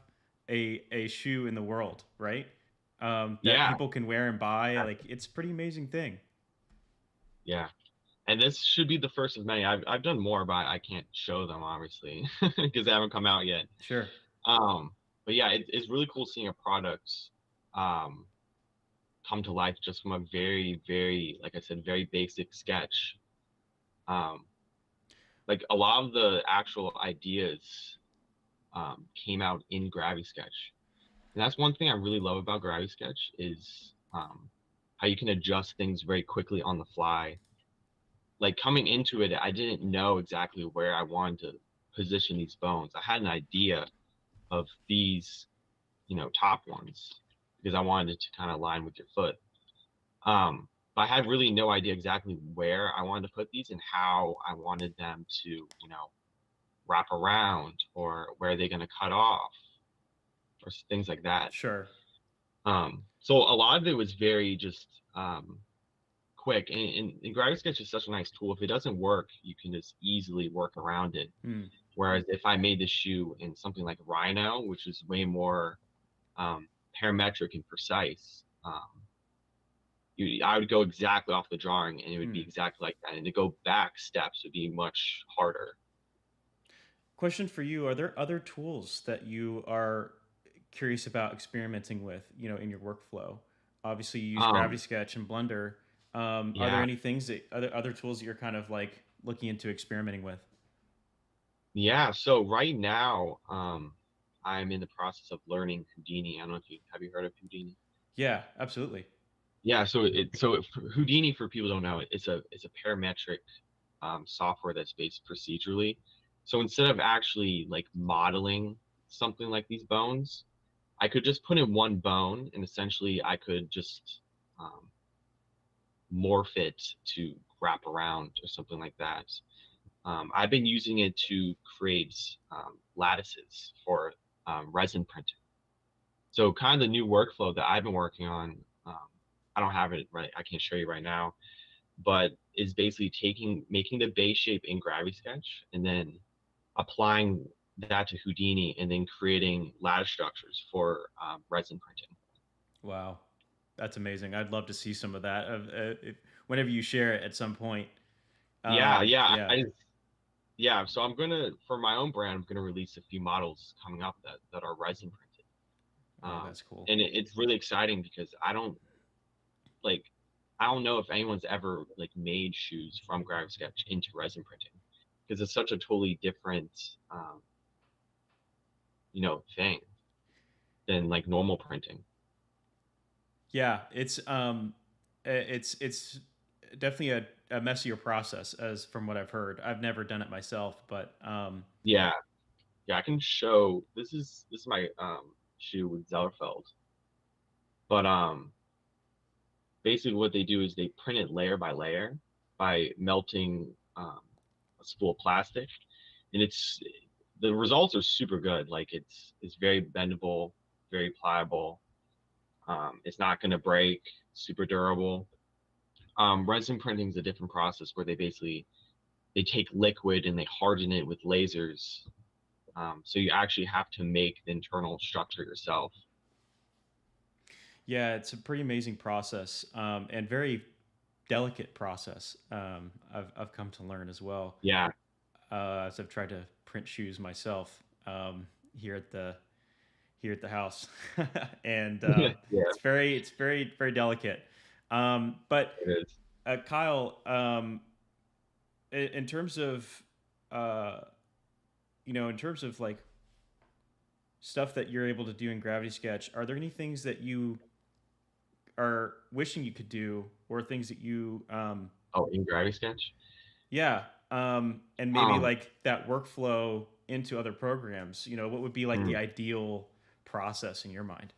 a shoe in the world, right? That people can wear and buy. Like, it's a pretty amazing thing. Yeah, and this should be the first of many. I've done more, but I can't show them obviously because they haven't come out yet. Sure. But yeah, it's really cool seeing a product come to life just from a very, very, like I said, very basic sketch. Like a lot of the actual ideas came out in GraviSketch. And that's one thing I really love about GraviSketch is how you can adjust things very quickly on the fly. Like coming into it, I didn't know exactly where I wanted to position these bones. I had an idea of these, you know, top ones because I wanted it to kind of align with your foot. But I had really no idea exactly where I wanted to put these and how I wanted them to, you know, wrap around or where they're going to cut off or things like that. Sure. So a lot of it was very just quick. And GraviSketch is such a nice tool. If it doesn't work, you can just easily work around it. Whereas if I made this shoe in something like Rhino, which is way more parametric and precise, I would go exactly off the drawing and it would be exactly like that. And to go back steps would be much harder. Question for you: are there other tools that you are curious about experimenting with, you know, in your workflow? Obviously, you use GraviSketch and Blender. Are there any things that other tools that you're kind of like looking into experimenting with? Yeah. So right now, I'm in the process of learning Houdini. I don't know if have you heard of Houdini? Yeah, absolutely. Yeah. So Houdini, for people who don't know, it's a parametric software that's based procedurally. So instead of actually like modeling something like these bones, I could just put in one bone and essentially I could just morph it to wrap around or something like that. I've been using it to create lattices for resin printing. So kind of the new workflow that I've been working on, I don't have it right, I can't show you right now, but is basically making the base shape in GraviSketch and then applying that to Houdini and then creating lattice structures for resin printing. Wow, that's amazing. I'd love to see some of that whenever you share it at some point. Yeah. So I'm gonna, for my own brand, I'm gonna release a few models coming up that are resin printed. Oh, that's cool. And it's really exciting because I don't know if anyone's ever like made shoes from GraviSketch into resin printing because it's such a totally different you know, thing than like normal printing. Yeah, it's definitely a messier process as from what I've heard. I've never done it myself, but Yeah, yeah, I can show. This is my shoe with Zellerfeld, but basically what they do is they print it layer by layer by melting a spool of plastic, and the results are super good. Like it's very bendable, very pliable. It's not going to break, super durable. Resin printing is a different process where they take liquid and they harden it with lasers. So you actually have to make the internal structure yourself. yeah, it's a pretty amazing process, and very delicate process. I've come to learn as well, Yeah, as I've tried to print shoes myself, here at the house, and yeah, it's very delicate. But it is. Kyle, in terms of uh, in terms of like stuff that you're able to do in Gravity Sketch, are there any things that you are wishing you could do, or things that you Oh, in Gravity Sketch. yeah, and maybe Um, like that workflow into other programs? What would be like hmm, the ideal process in your mind?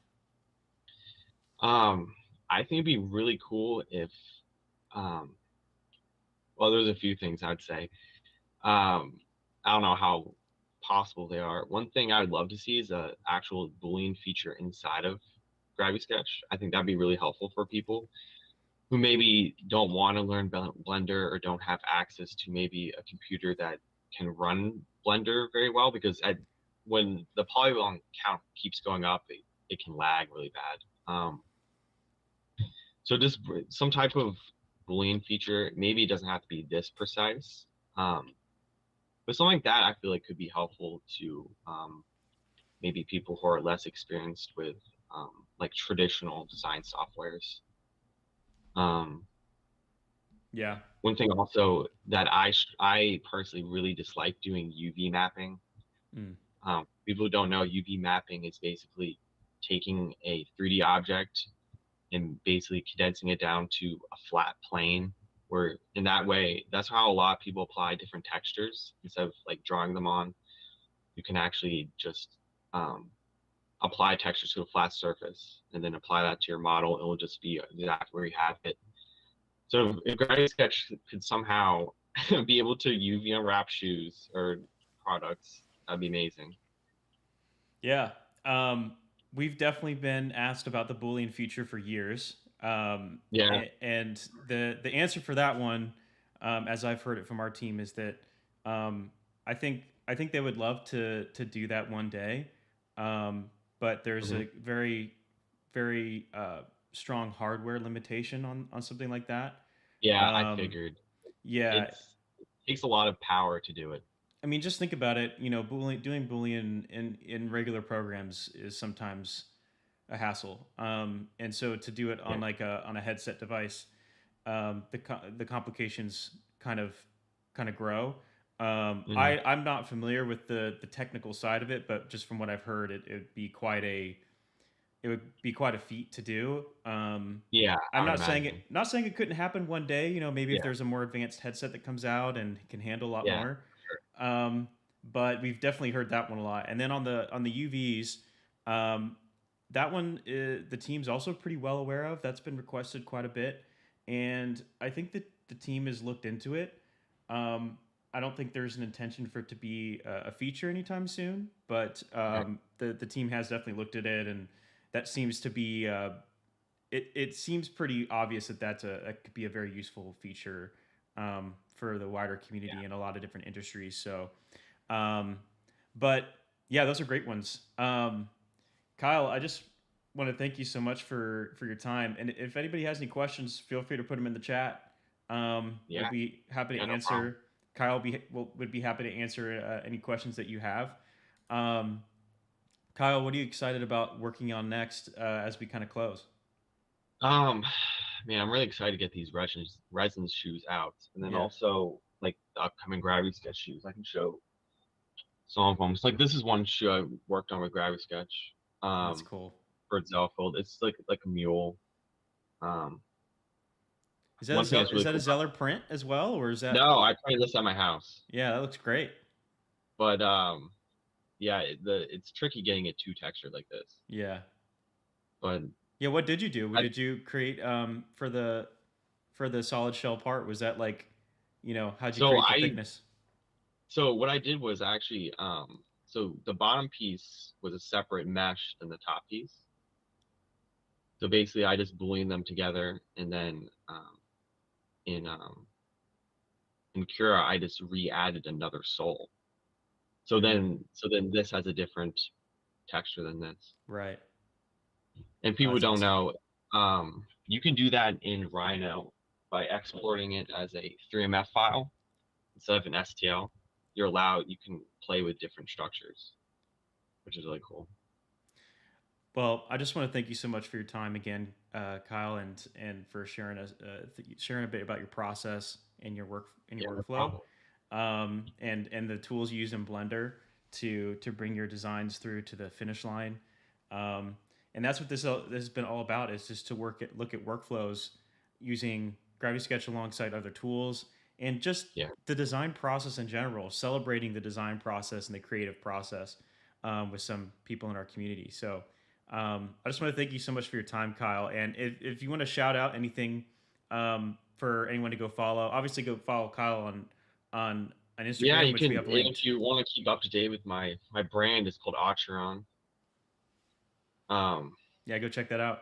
um, I think it'd be really cool if, um, well, there's a few things I'd say. Um, I don't know how possible they are. One thing I would love to see is a actual Boolean feature inside of Gravity Sketch. I think that'd be really helpful for people who maybe don't want to learn Blender or don't have access to maybe a computer that can run Blender very well, because when the polygon count keeps going up, it can lag really bad. So just some type of Boolean feature. Maybe it doesn't have to be this precise, but something like that I feel like could be helpful to maybe people who are less experienced with like traditional design softwares. Um, Yeah. One thing also that I personally really dislike doing UV mapping. Mm. People who don't know, UV mapping is basically taking a 3D object and basically condensing it down to a flat plane. Where in that way, that's how a lot of people apply different textures instead of like drawing them on. You can actually just um, apply textures to a flat surface and then apply that to your model. It will just be exactly where you have it. So if Gravity Sketch could somehow be able to UV unwrap shoes or products, that'd be amazing. Yeah. Um, we've definitely been asked about the Boolean feature for years. Yeah. And the answer for that one, as I've heard it from our team, is that um, I think they would love to do that one day, but there's Hmm. a very strong hardware limitation on something like that. Yeah, I Um, figured. yeah, It takes a lot of power to do it. I mean, just think about it. Doing Boolean in regular programs is sometimes a hassle. And so to do it Yeah. on like a headset device, the complications kind of grow. Hmm. I'm not familiar with the technical side of it, but just from what I've heard, it would be quite a feat to do. Yeah, I'm I would not saying it imagine. not saying it couldn't happen one day. Maybe if Yeah. there's a more advanced headset that comes out and can handle a lot Yeah. more. Um, but we've definitely heard that one a lot. And then on the UVs, um, that one the team's also pretty well aware of. That's been requested quite a bit, and I think that the team has looked into it. Um, I don't think there's an intention for it to be a feature anytime soon, but Okay. the team has definitely looked at it, and that seems to be it seems pretty obvious that that could be a very useful feature for the wider Yeah. community in a lot of different industries. So, um, but yeah, those are great ones. Kyle, I just want to thank you so much for your time. And if anybody has any questions, feel free to put them in the chat. We'll Yeah. be happy to Yeah. No problem. answer. Kyle would be happy to answer any questions that you have. Um, Kyle, what are you excited about working on next as we kind of close? Um, Man, I'm really excited to get these resin shoes out, and then Yeah, also like the upcoming Gravity Sketch shoes. I can show some of them. It's like this is one shoe I worked on with Gravity Sketch. that's Um, cool. for Zellerfeld. It's like a mule. Um, Is that one thing that's Is really that a cool. Zeller print as well, or is that? No, I printed this at my house, Yeah, that looks great. but yeah, it's tricky getting it to texture like this. Yeah. But Yeah, what did you do? What I, did you create for the solid shell part? Was that like, how'd you so create the I thickness? so what I did was actually so the bottom piece was a separate mesh than the top piece. So basically, I just boolean them together, and then in um, in Cura, I just re-added another sole. So then this has a different texture than this. Right. And Oh, people that's don't awesome. know, you can do that in Rhino by exporting it as a 3MF file instead of an STL. You can play with different structures, which is really cool. Well, I just want to thank you so much for your time again, Kyle, and for sharing sharing a bit about your process and your Yeah, no workflow, problem. and the tools you use in Blender to bring your designs through to the finish line. And that's what this has been all about, is just to look at workflows using Gravity Sketch alongside other tools, and just Yeah. the design process in general, celebrating the design process and the creative process with some people in our community. So I just want to thank you so much for your time, Kyle. And if you want to shout out anything for anyone to go follow, obviously go follow Kyle on Yeah, Instagram, you which we can, have if linked. you want to keep up to date with my brand is called Acheron. Yeah, go check that out.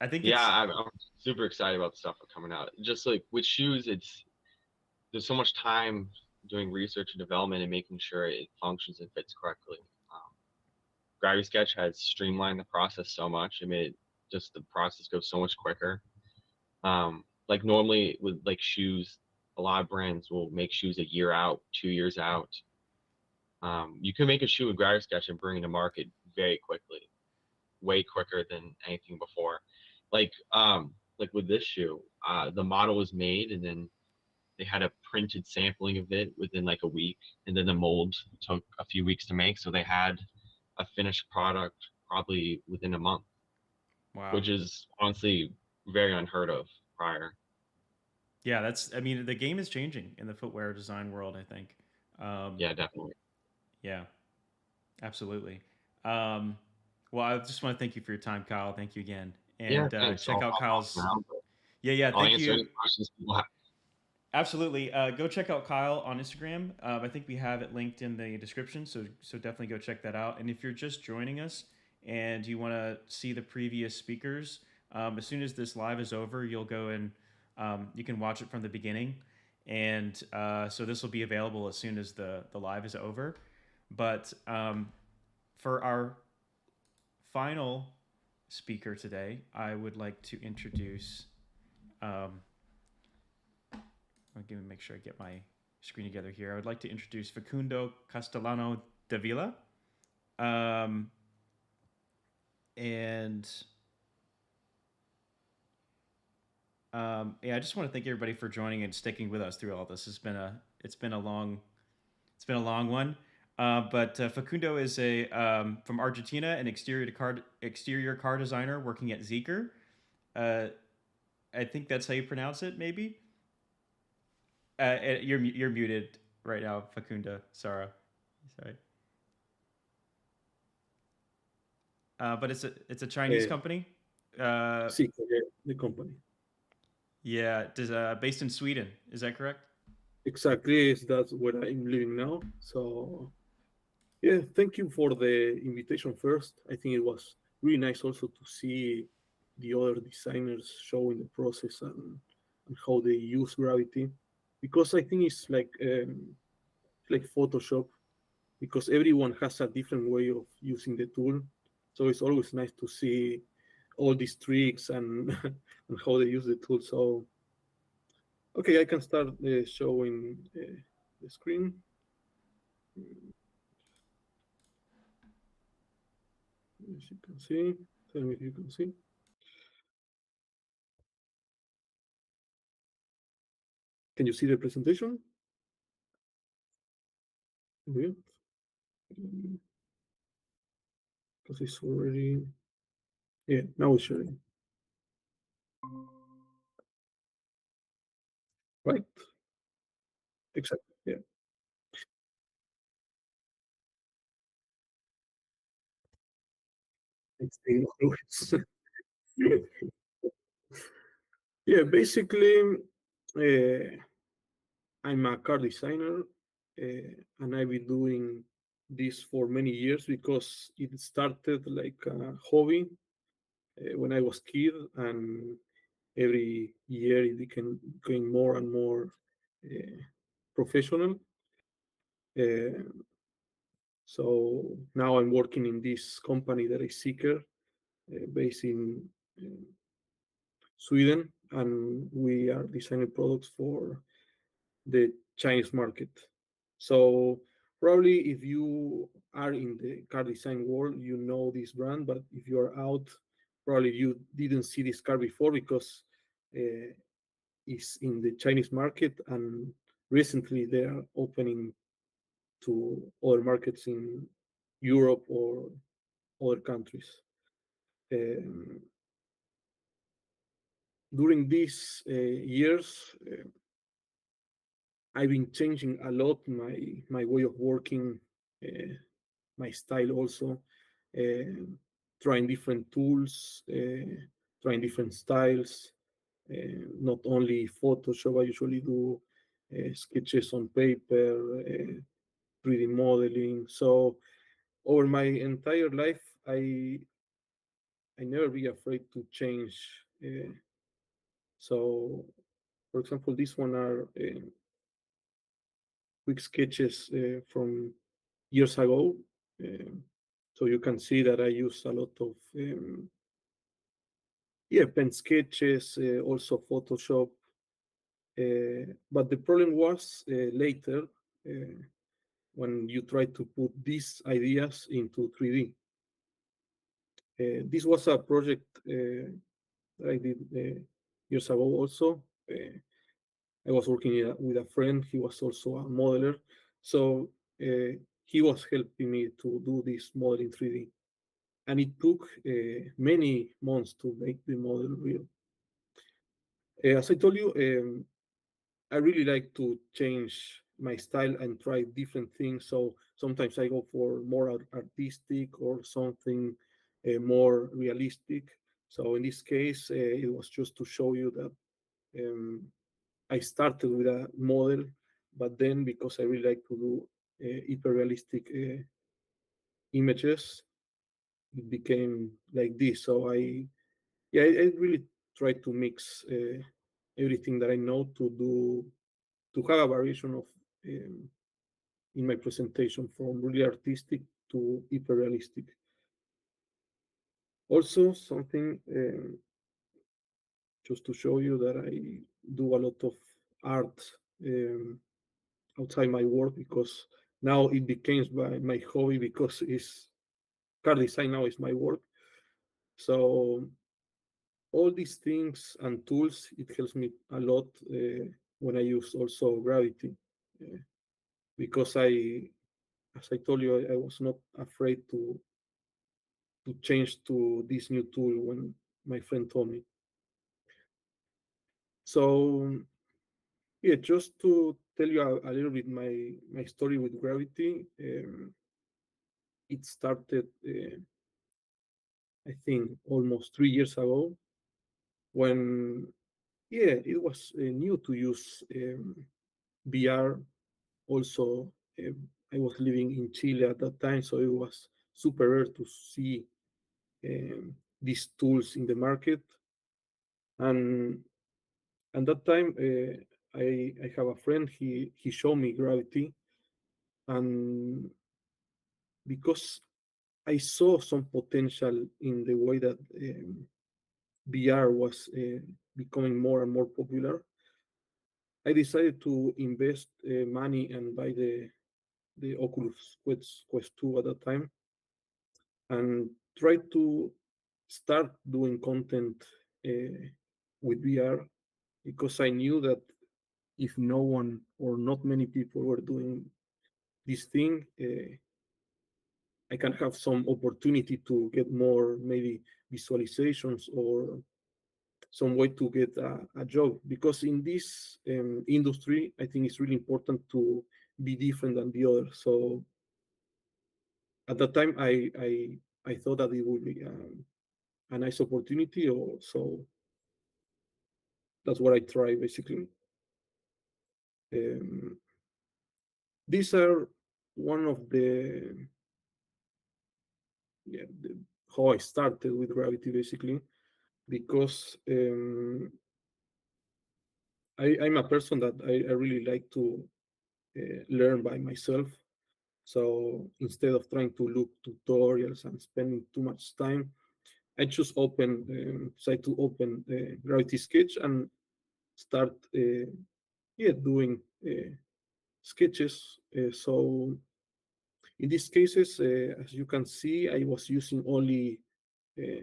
I think Yeah, it's I'm super excited about the stuff that's coming out. Just like with shoes, there's so much time doing research and development and making sure it functions and fits correctly. Gravity Sketch has streamlined the process so much. It made just the process go so much quicker. Like normally with like shoes, a lot of brands will make shoes a year out, 2 years out. You can make a shoe with Gravity Sketch and bring it to market very quickly, way quicker than anything before. Like with this shoe, the model was made and then they had a printed sampling of it within like a week, and then the mold took a few weeks to make. So they had a finished product probably within a month, wow. which is honestly very unheard of prior. Yeah, I mean, the game is changing in the footwear design world, I think. Yeah, definitely. Yeah, absolutely. Um, well, I just want to thank you for your time, Kyle. Thank you again. Yeah, And thanks. check out I'll pop Kyle's. around, but Yeah, I'll thank answer any you. questions people have. Absolutely. Go check out Kyle on Instagram. I think we have it linked in the description, so definitely go check that out. And if you're just joining us and you want to see the previous speakers, as soon as this live is over, you'll go and you can watch it from the beginning. And so this will be available as soon as the live is over. But for our final speaker today, I would like to introduce. I'll make sure I get my screen together here. I would like to introduce Facundo Castellano de Villa. Um, and yeah, I just want to thank everybody for joining and sticking with us through all this. It's been a long one. But Facundo is a from Argentina, an exterior car designer working at Zeekr. I think that's how you pronounce it, maybe. You're muted right now, Facundo. Sorry. But it's a Chinese Uh, company. Zeekr, the company. Yeah, based in Sweden. Is that correct? Exactly, that's where I'm living now. So, yeah, thank you for the invitation first. I think it was really nice also to see the other designers showing the process and how they use gravity, because I think it's like Photoshop, because everyone has a different way of using the tool. So it's always nice to see all these tricks and and how they use the tool. So okay, I can start showing the screen. As you can see, tell me if you can see. Can you see the presentation? Yeah, because it's already, yeah, now it's showing. Right? Exactly. Yeah. It's the influence. Yeah, basically, uh, I'm a car designer, and I've been doing this for many years because it started like a hobby when I was kid, and every year it became going more and more uh, professional. Uh, so now I'm working in this company that is Zeekr, based in uh, Sweden, and we are designing products for the Chinese market. So probably if you are in the car design world, you know this brand, but if you are out, probably you didn't see this car before because uh, it's in the Chinese market, and recently they are opening to other markets in Europe or other countries. Um, During these years, I've been changing a lot my way of working, uh, my style also, uh, trying different tools, trying different styles. Not only Photoshop, I usually do sketches on paper, 3D modeling. So over my entire life, I never be afraid to change. So, for example, this one are quick sketches from years ago. Um, so you can see that I use a lot of yeah, pen sketches, also Photoshop. But the problem was later when you try to put these ideas into 3D. This was a project that I did years ago also. I was working with a friend, he was also a modeler. So he was helping me to do this model in 3D. And it took many months to make the model real. As I told you, I really like to change my style and try different things. So sometimes I go for more artistic or something more realistic. So in this case, it was just to show you that I started with a model, but then because I really like to do hyper realistic images, it became like this. So I really try to mix everything that I know to have a variation of in my presentation from really artistic to hyper realistic. Also, something just to show you that I do a lot of art um, outside my work because now it became my hobby because it's car design now is my work. So all these things and tools, it helps me a lot when I use also gravity uh, because as I told you, I was not afraid to change to this new tool when my friend told me. So yeah, just to tell you a little bit my story with gravity. It started, I think, almost 3 years ago when yeah, it was new to use VR. Also, I was living in Chile at that time, so it was super rare to see these tools in the market. And at that time, I have a friend. He showed me gravity, and because I saw some potential in the way that VR was becoming more and more popular, I decided to invest money and buy the Oculus Quest 2 at that time, and try to start doing content uh, with VR because I knew that if no one or not many people were doing this thing, I can have some opportunity to get more maybe visualizations or some way to get a job, because in this industry, I think it's really important to be different than the other. So at that time, I thought that it would be a nice opportunity, or so that's what I tried basically. Um, these are one of the, yeah, how I started with gravity basically, because I'm a person that I really like to learn by myself. So instead of trying to look tutorials and spending too much time, I just decide to open Gravity Sketch and start, yeah, doing sketches. So in these cases, as you can see, I was using only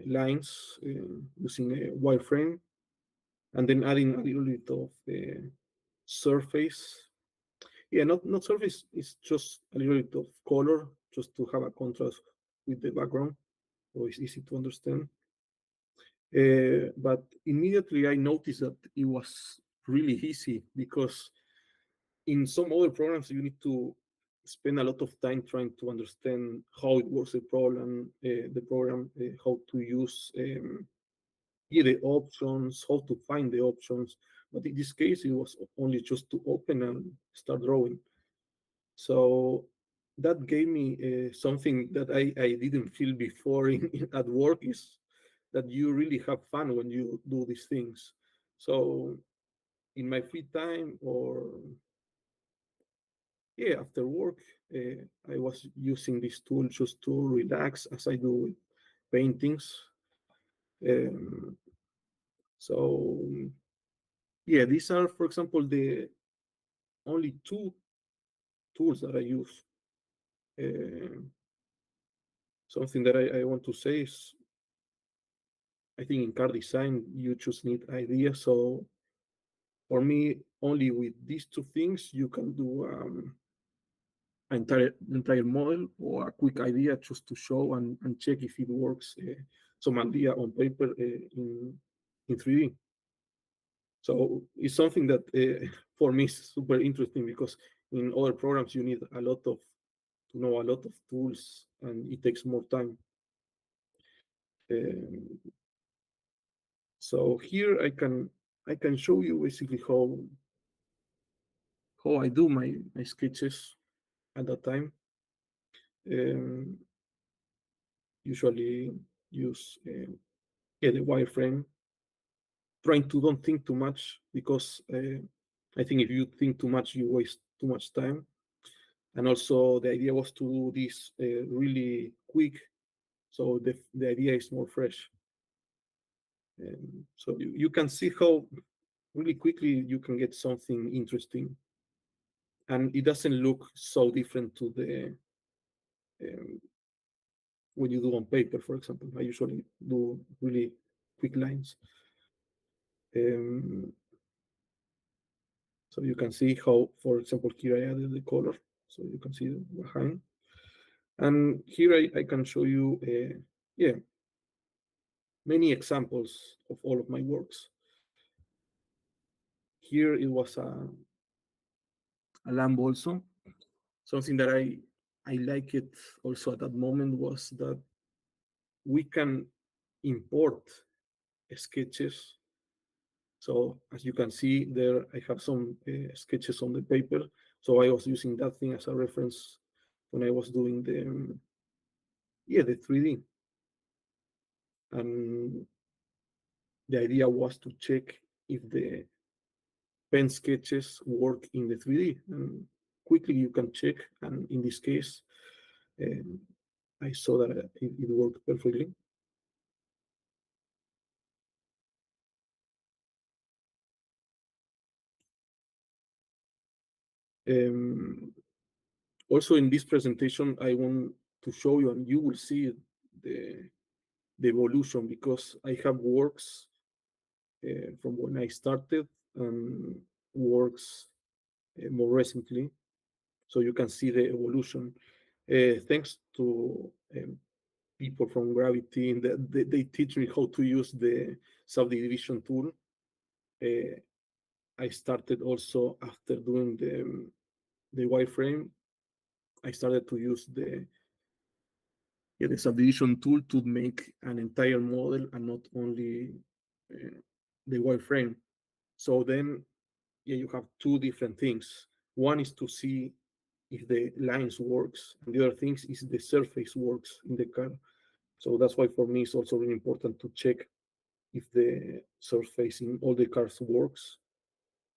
lines, using a wireframe, and then adding a little bit of surface. Yeah, not surface, it's just a little bit of color, just to have a contrast with the background, so it's easy to understand. But immediately I noticed that it was really easy, because in some other programs you need to spend a lot of time trying to understand how it works, the program, how to use yeah, the options, how to find the options. But in this case, it was only just to open and start drawing. So that gave me something that I didn't feel before at work, is that you really have fun when you do these things. So in my free time, or yeah, after work, I was using this tool just to relax, as I do with paintings. Um, so yeah, these are, for example, the only two tools that I use. Uh, Something that I want to say is, I think in car design, you just need ideas. So for me, only with these two things, you can do entire model, or a quick idea, just to show and check if it works. Some idea on paper in 3D. So it's something that for me is super interesting, because in other programs you need to know a lot of tools, and it takes more time. Um, so here I can show you basically how I do my sketches at that time. Um, Usually use yeah, the wireframe, trying to don't think too much, because I think if you think too much, you waste too much time. And also the idea was to do this really quick, so the idea is more fresh. So you can see how really quickly you can get something interesting, and it doesn't look so different to the um, when you do on paper. For example, I usually do really quick lines. Um, so you can see how, for example, here I added the color, so you can see behind. And here I can show you, yeah, many examples of all of my works. Here it was a lamp also. Something that I like it also at that moment was that we can import sketches. So as you can see there, I have some sketches on the paper. So I was using that thing as a reference when I was doing the 3D. And the idea was to check if the pen sketches work in the 3D. And quickly you can check. And in this case, I saw that it worked perfectly. Um, Also in this presentation, I want to show you, and you will see the evolution, because I have works from when I started, and works more recently. So you can see the evolution. Thanks to people from Gravity, and they teach me how to use the subdivision tool. I started also after doing the wireframe. I started to use the subdivision tool to make an entire model and not only the wireframe. So then, yeah, you have two different things. One is to see if the lines works, and the other thing is the surface works in the car. So that's why for me it's also really important to check if the surface in all the cars works.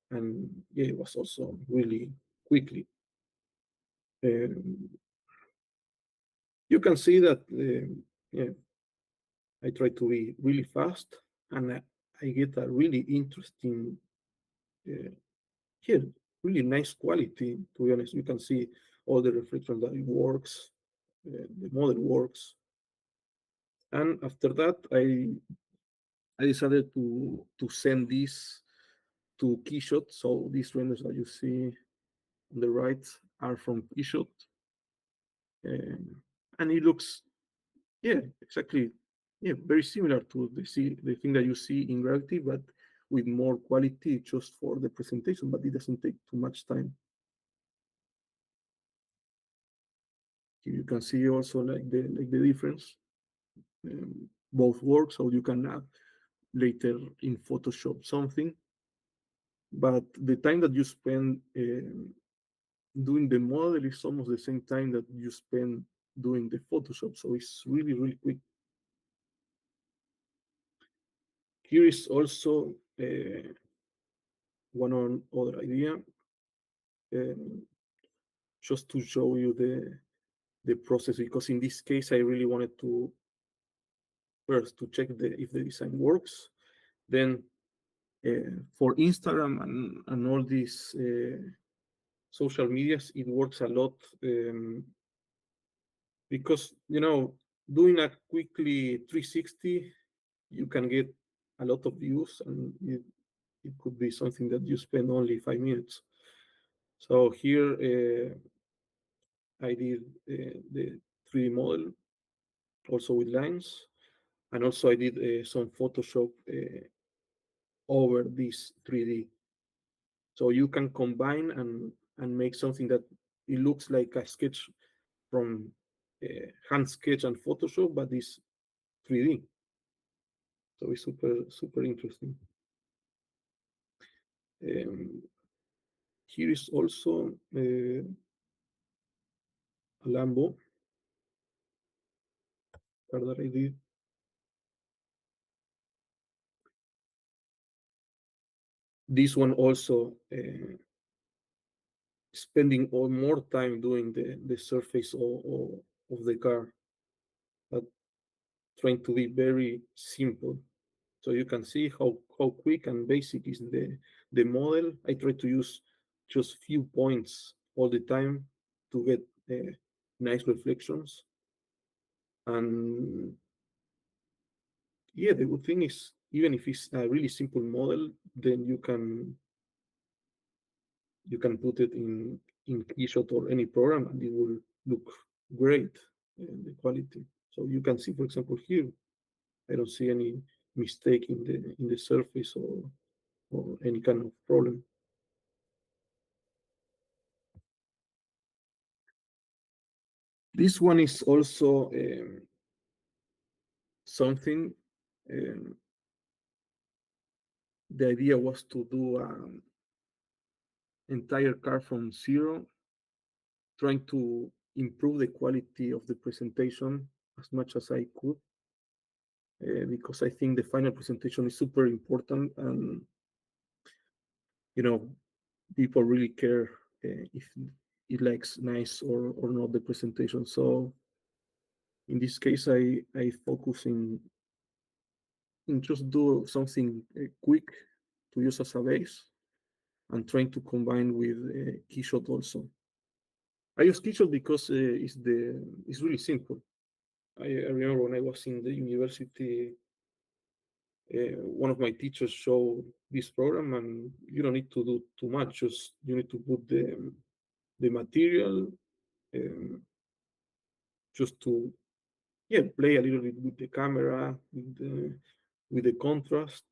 And yeah, it was also really quickly. Um, you can see that yeah, I try to be really fast, and I get a really interesting, yeah, really nice quality. To be honest, you can see all the reflections that it works, the model works. And after that, I decided to send this to Keyshot. So these renders that you see on the right are from Keyshot, and it looks, yeah, exactly, yeah, very similar to the thing that you see in Gravity, but with more quality just for the presentation. But it doesn't take too much time. Here you can see also like the difference. Both work, so you can add later in Photoshop something, but the time that you spend doing the model is almost the same time that you spend doing the Photoshop, so it's really, really quick. Here is also one other idea, just to show you the process, because in this case I really wanted to first to check if the design works. Then for Instagram and all these social medias, it works a lot, because doing a quickly 360, you can get a lot of views, and it could be something that you spend only 5 minutes. So here I did the 3D model also with lines, and also I did some Photoshop over this 3D. So you can combine and make something that it looks like a sketch from hand sketch and Photoshop, but it's 3D. So it's super, super interesting. Here is also a Lambo car that I did. This one also spending more time doing the surface of the car, but trying to be very simple. So you can see how quick and basic is the model. I try to use just few points all the time to get nice reflections. And yeah, the good thing is, even if it's a really simple model, then you can put it in Keyshot or any program, and it will look great, the quality. So you can see, for example, here, I don't see any mistake in the surface or any kind of problem. This one is also something. The idea was to do an entire car from zero, trying to improve the quality of the presentation as much as I could, because I think the final presentation is super important, and people really care if it looks nice or not, the presentation. So in this case, I focus in just do something quick to use as a base, and trying to combine with Keyshot also. I use Keyshot because it's really simple. I remember when I was in the university, one of my teachers showed this program, and you don't need to do too much. Just you need to put the material, just to yeah, play a little bit with the camera, with the contrast,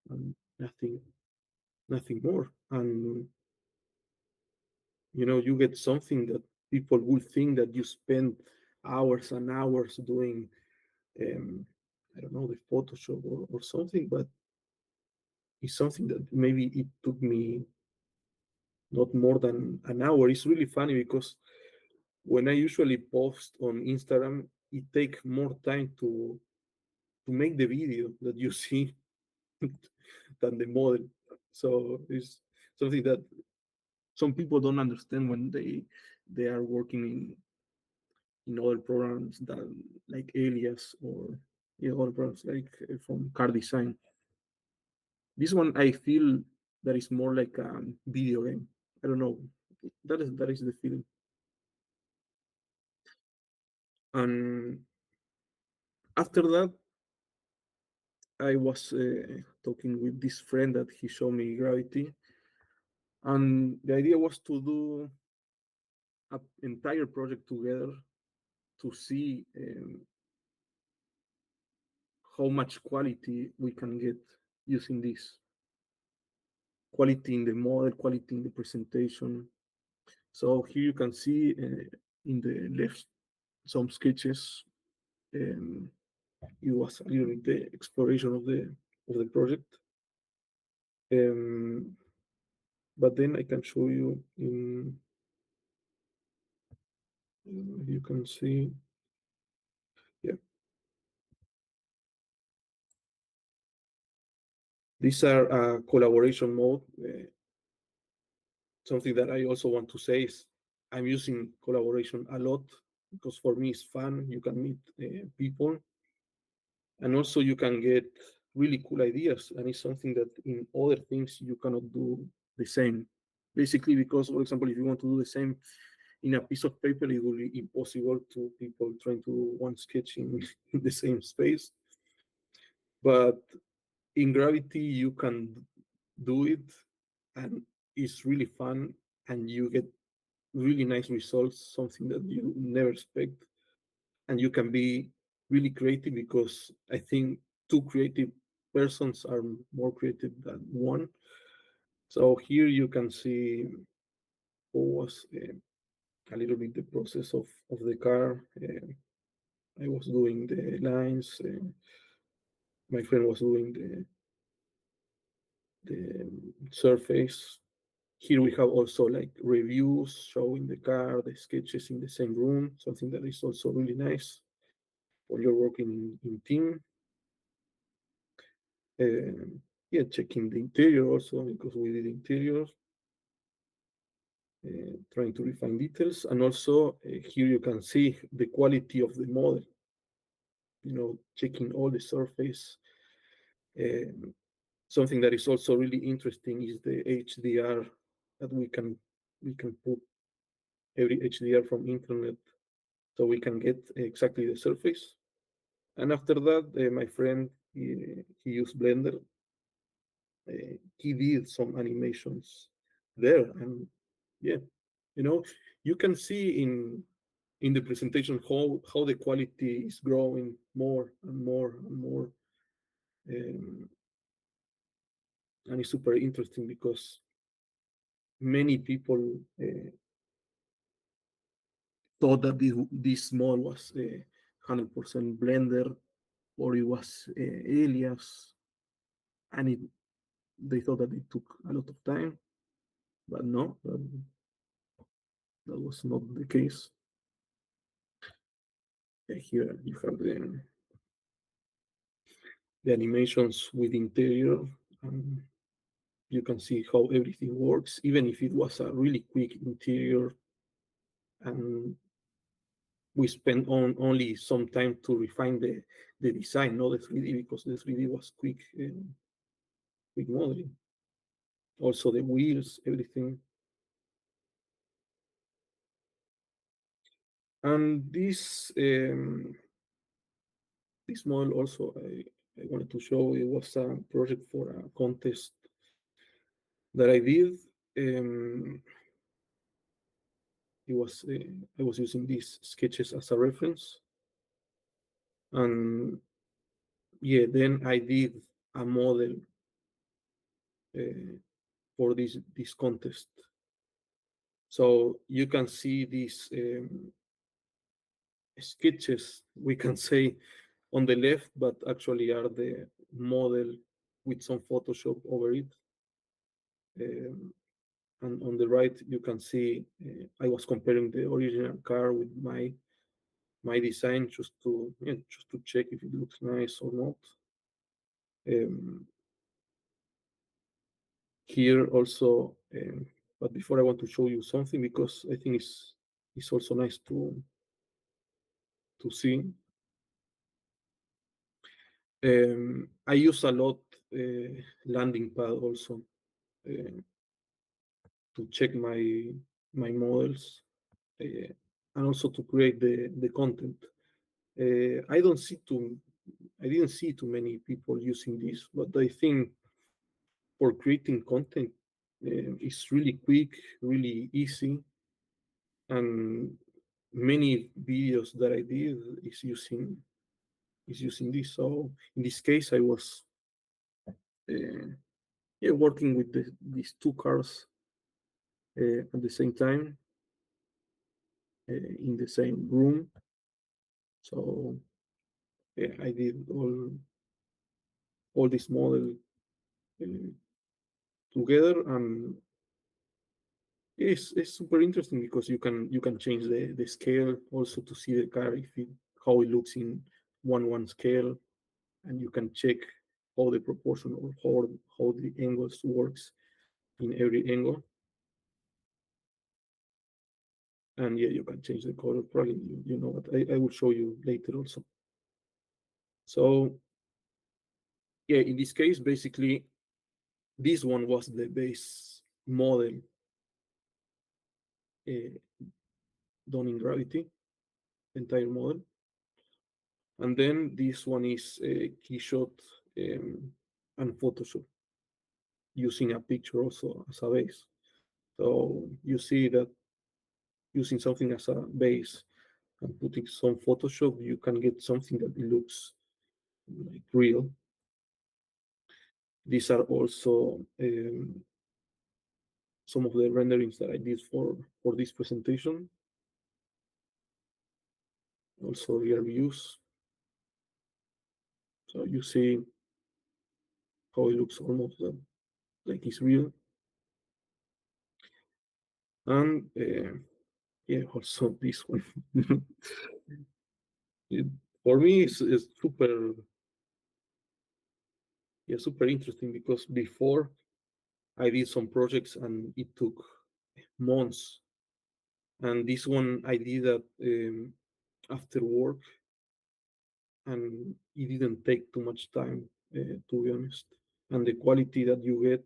and nothing more. And you get something that people will think that you spend hours and hours doing, um, I don't know, the Photoshop or something, but it's something that maybe it took me not more than an hour. It's really funny because when I usually post on Instagram, it takes more time to make the video that you see than the model. So it's something that some people don't understand when they are working in other programs that like Alias or other programs like from car design. This one I feel that is more like a video game. I don't know. That is the feeling. And after that, I was talking with this friend that he showed me Gravity, and the idea was to do an entire project together to see how much quality we can get using this quality in the model, quality in the presentation. So here you can see in the left some sketches. Um, it was a little bit the exploration of the project. Um, but then I can show you in. You can see, yeah. These are collaboration mode. Something that I also want to say is I'm using collaboration a lot because for me it's fun. You can meet people, and also you can get really cool ideas. And it's something that in other things you cannot do the same. Basically, because for example, if you want to do the same in a piece of paper, it will be impossible to people trying to do one sketch in the same space. But in Gravity, you can do it, and it's really fun, and you get really nice results, something that you never expect. And you can be really creative because I think two creative persons are more creative than one. So here you can see what was a little bit the process of the car. I was doing the lines. My friend was doing the surface. Here we have also like reviews showing the car, the sketches in the same room, something that is also really nice when you're working in team. Yeah, checking the interior also because we did interior, trying to refine details. And also here you can see the quality of the model, checking all the surface. Something that is also really interesting is the HDR that we can put every HDR from internet, so we can get exactly the surface. And after that, my friend he used Blender. He did some animations there, and yeah, you know, you can see in the presentation how the quality is growing more and more and more, um, and it's super interesting because many people thought that this model was 100% Blender or it was Alias, and they thought that it took a lot of time, but no, that was not the case. Here you have the animations with interior. You can see how everything works, even if it was a really quick interior, and we spent only some time to refine the design, not the 3D, because the 3D was quick modeling. Also the wheels, everything. And this model also I wanted to show. It was a project for a contest that I did. It was I was using these sketches as a reference. And yeah, then I did a model for this contest. So you can see these sketches, we can say, on the left, but actually are the model with some Photoshop over it. And on the right, you can see I was comparing the original car with my design just to check if it looks nice or not. Here also, but before I want to show you something because I think it's also nice to see. I use a lot landing pad also to check my models and also to create the content. I didn't see too many people using this, but I think for creating content, it's really quick, really easy, and many videos that I did is using this. So in this case, I was working with these two cars at the same time in the same room. So I did all this model together, and it's super interesting because you can change the scale also to see the car how it looks in 1:1 scale, and you can check how the proportion or how the angles works in every angle. And yeah, you can change the color. Probably you know what I will show you later also. So yeah, in this case, basically, this one was the base model done in Gravity, entire model. And then this one is a Keyshot and Photoshop using a picture also as a base. So you see that using something as a base and putting some Photoshop, you can get something that looks like real. These are also some of the renderings that I did for this presentation. Also rear views. So you see how it looks almost like it's real. And yeah, also this one. For me, it's super interesting because before I did some projects and it took months, and this one I did that after work, and it didn't take too much time, to be honest. And the quality that you get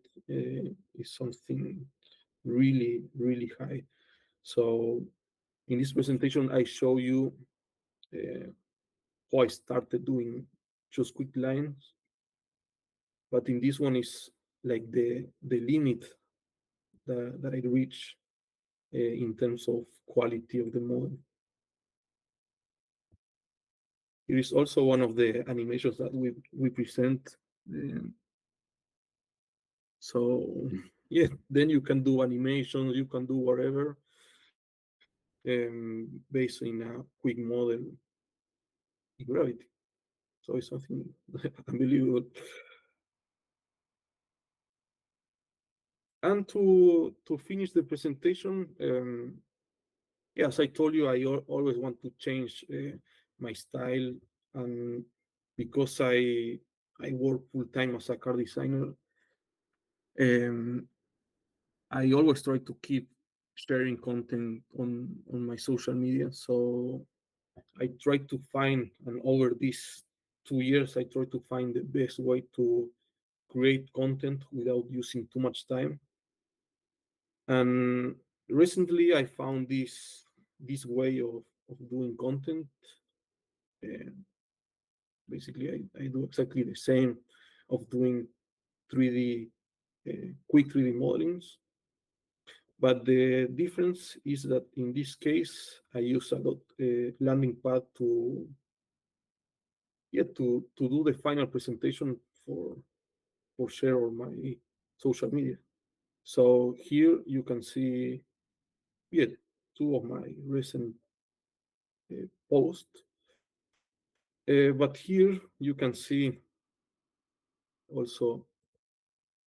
is something really, really high. So in this presentation, I show you how I started doing just quick lines, but in this one is like the limit that I reach in terms of quality of the model. It is also one of the animations that we present. So yeah, then you can do animations, you can do whatever based in a quick model in Gravity. So it's something unbelievable. And to finish the presentation, yeah, as I told you, I always want to change my style, and because I work full time as a car designer, I always try to keep sharing content on my social media. So I try to find, and over these 2 years, I try to find the best way to create content without using too much time. And recently, I found this way of doing content. Basically, I do exactly the same of doing 3D, quick 3D modelings. But the difference is that in this case, I use a lot landing pad to do the final presentation for share on my social media. So here you can see, yeah, two of my recent posts. But here you can see also,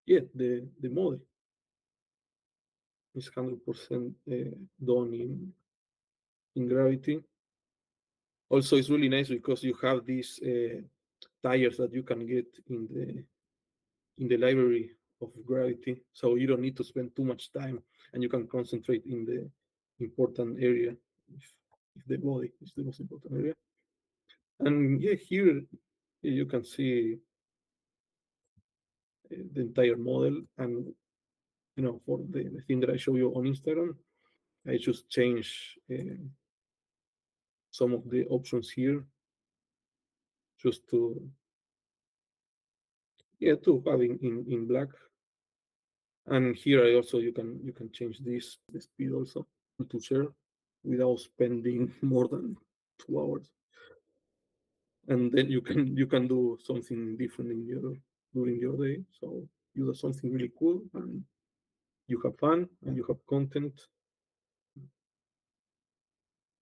yeah, the model is 100% done in Gravity. Also, it's really nice because you have these tires that you can get in the library of Gravity, so you don't need to spend too much time, and you can concentrate in the important area if the body is the most important area. And yeah, here you can see the entire model, and for the thing that I show you on Instagram, I just change some of the options here just to have in black. And here I also you can change this the speed also to share without spending more than 2 hours. And then you can do something different during your day. So you do something really cool and you have fun and you have content,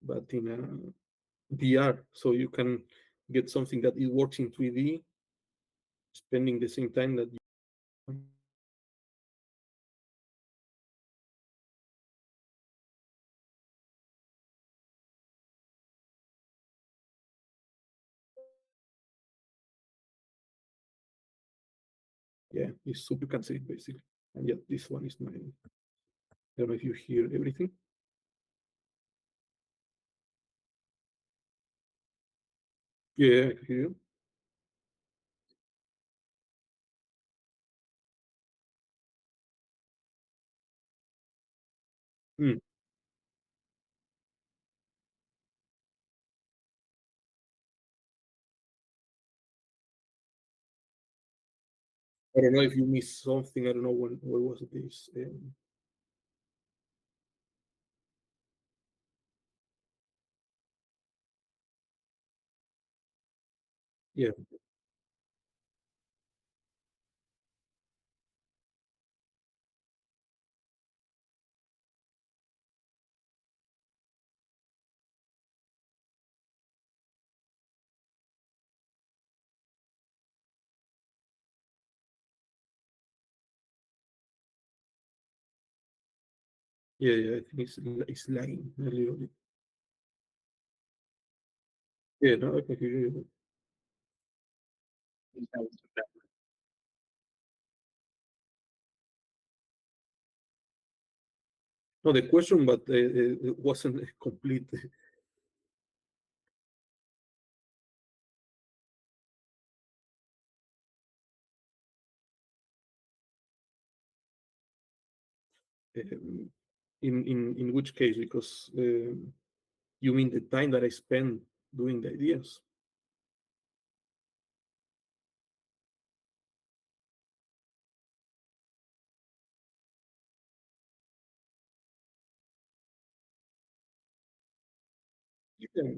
but in a VR, so you can get something that it works in 3D, spending the same time that you. Yeah, it's super, you can see it basically. And yeah, this one is my, I don't know if you hear everything. Yeah, I can hear you. Hmm. I don't know if you missed something. I don't know where was this. Yeah, yeah. I think it's lagging a little bit. Yeah, no, I can hear you. No, the question, but it wasn't complete. In which case, because you mean the time that I spend doing the ideas? Yeah.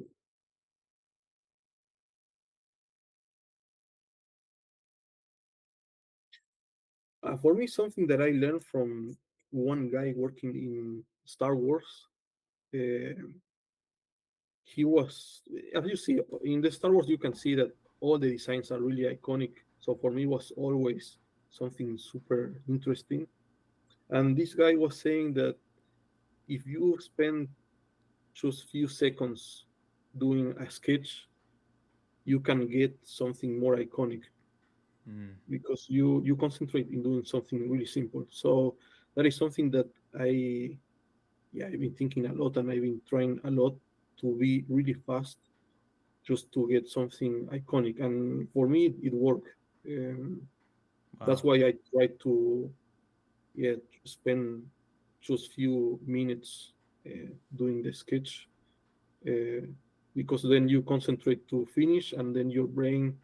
For me, something that I learned from one guy working in Star Wars. Uh, he was, as you see in the Star Wars, you can see that all the designs are really iconic. So for me, it was always something super interesting. And this guy was saying that if you spend just few seconds doing a sketch, you can get something more iconic because you concentrate in doing something really simple. So that is something that I've been thinking a lot, and I've been trying a lot to be really fast just to get something iconic. And for me, it worked. That's why I try to spend just few minutes doing the sketch, because then you concentrate to finish, and then your brain,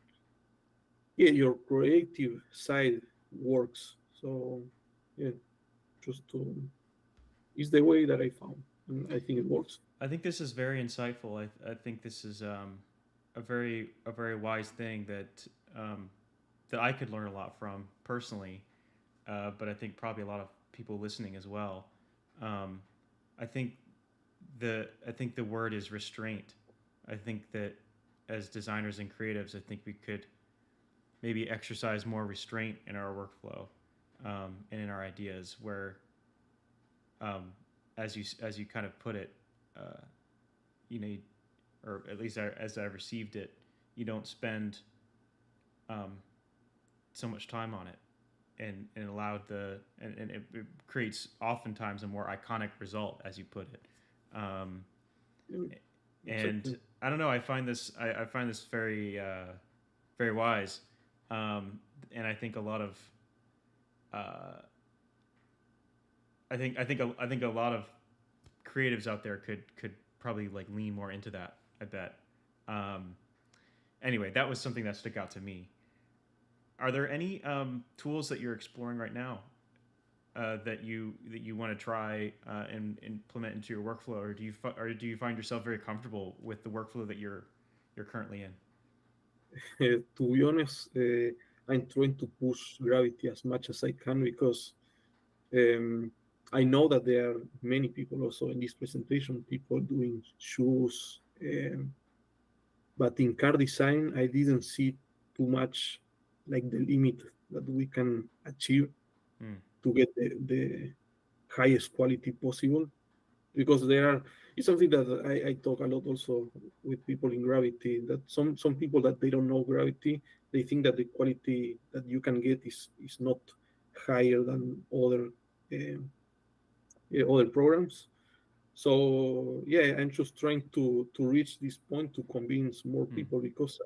your creative side works. So yeah, just to is the way that I found, and I think it works. I think this is very insightful. I think this is very wise thing that that I could learn a lot from personally, but I think probably a lot of people listening as well. Um, I think I think the word is restraint. I think that as designers and creatives, I think we could maybe exercise more restraint in our workflow and in our ideas. Where, as you kind of put it, uh, you know, or at least as I received it, you don't spend um, so much time on it, and allowed and it creates oftentimes a more iconic result, as you put it. Um, Mm, and exactly. I don't know. I find this very very wise, and I think a lot of uh, I think a lot of creatives out there could probably like lean more into that. I bet. Um, anyway, that was something that stuck out to me. Are there any tools that you're exploring right now that you want to try and implement into your workflow, or do you find yourself very comfortable with the workflow that you're currently in? To be honest, I'm trying to push gravity as much as I can because um, I know that there are many people also in this presentation, people doing shoes, but in car design, I didn't see too much like the limit that we can achieve Hmm. to get the highest quality possible. Because there are, it's something that I talk a lot also with people in gravity, that some people that they don't know gravity, they think that the quality that you can get is not higher than other programs. So yeah, I'm just trying to reach this point to convince more Hmm. people because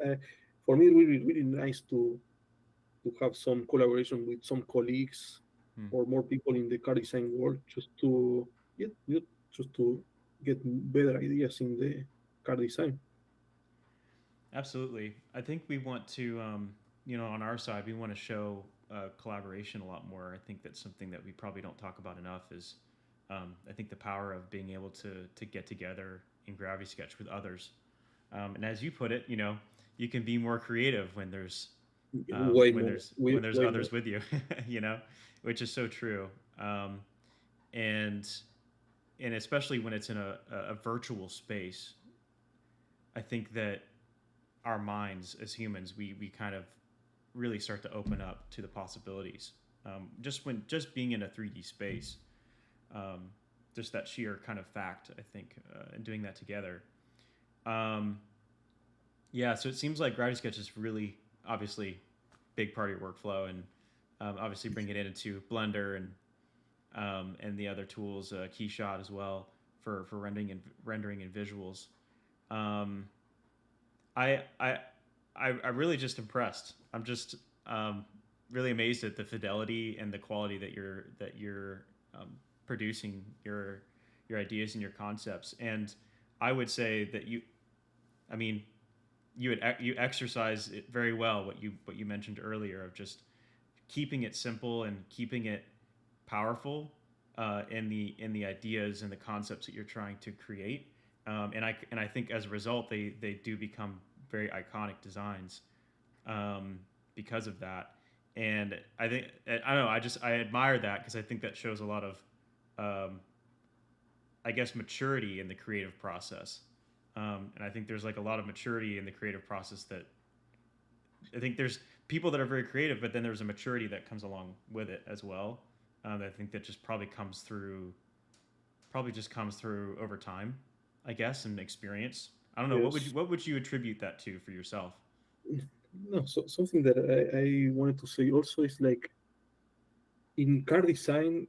for me, really nice to have some collaboration with some colleagues Hmm. or more people in the car design world just to yeah, just to get better ideas in the car design. Absolutely. I think we want to, you know, on our side, we want to show collaboration a lot more. I think that's something that we probably don't talk about enough. Is I think the power of being able to get together in Gravity Sketch with others. And as you put it, you know, you can be more creative Way more, when there's way more. others with you, you know, which is so true. Um, and and especially when it's in a virtual space, I think that our minds as humans, we kind of really start to open up to the possibilities. Just being in a 3D space, um, just that sheer kind of fact, I think, and doing that together. Um, yeah, so it seems like Gravity Sketch is really obviously big part of your workflow, and obviously bring it into Blender and the other tools, Keyshot as well for rendering and visuals. Um, I I I'm really just impressed. I'm just um, really amazed at the fidelity and the quality that you're um, producing your ideas and your concepts. And I would say that I mean, you exercise it very well. What you mentioned earlier of just keeping it simple and keeping it powerful in the ideas and the concepts that you're trying to create. And I think as a result, they do become very iconic designs um, because of that. And I think I don't know. I admire that because I think that shows a lot of um, I guess maturity in the creative process. And I think there's like a lot of maturity in the creative process that I think there's people that are very creative, but then there's a maturity that comes along with it as well. I think that just probably just comes through over time, I guess, and experience. I don't know. Yes. What would you attribute that to for yourself? No, so something that I wanted to say also is like in car design,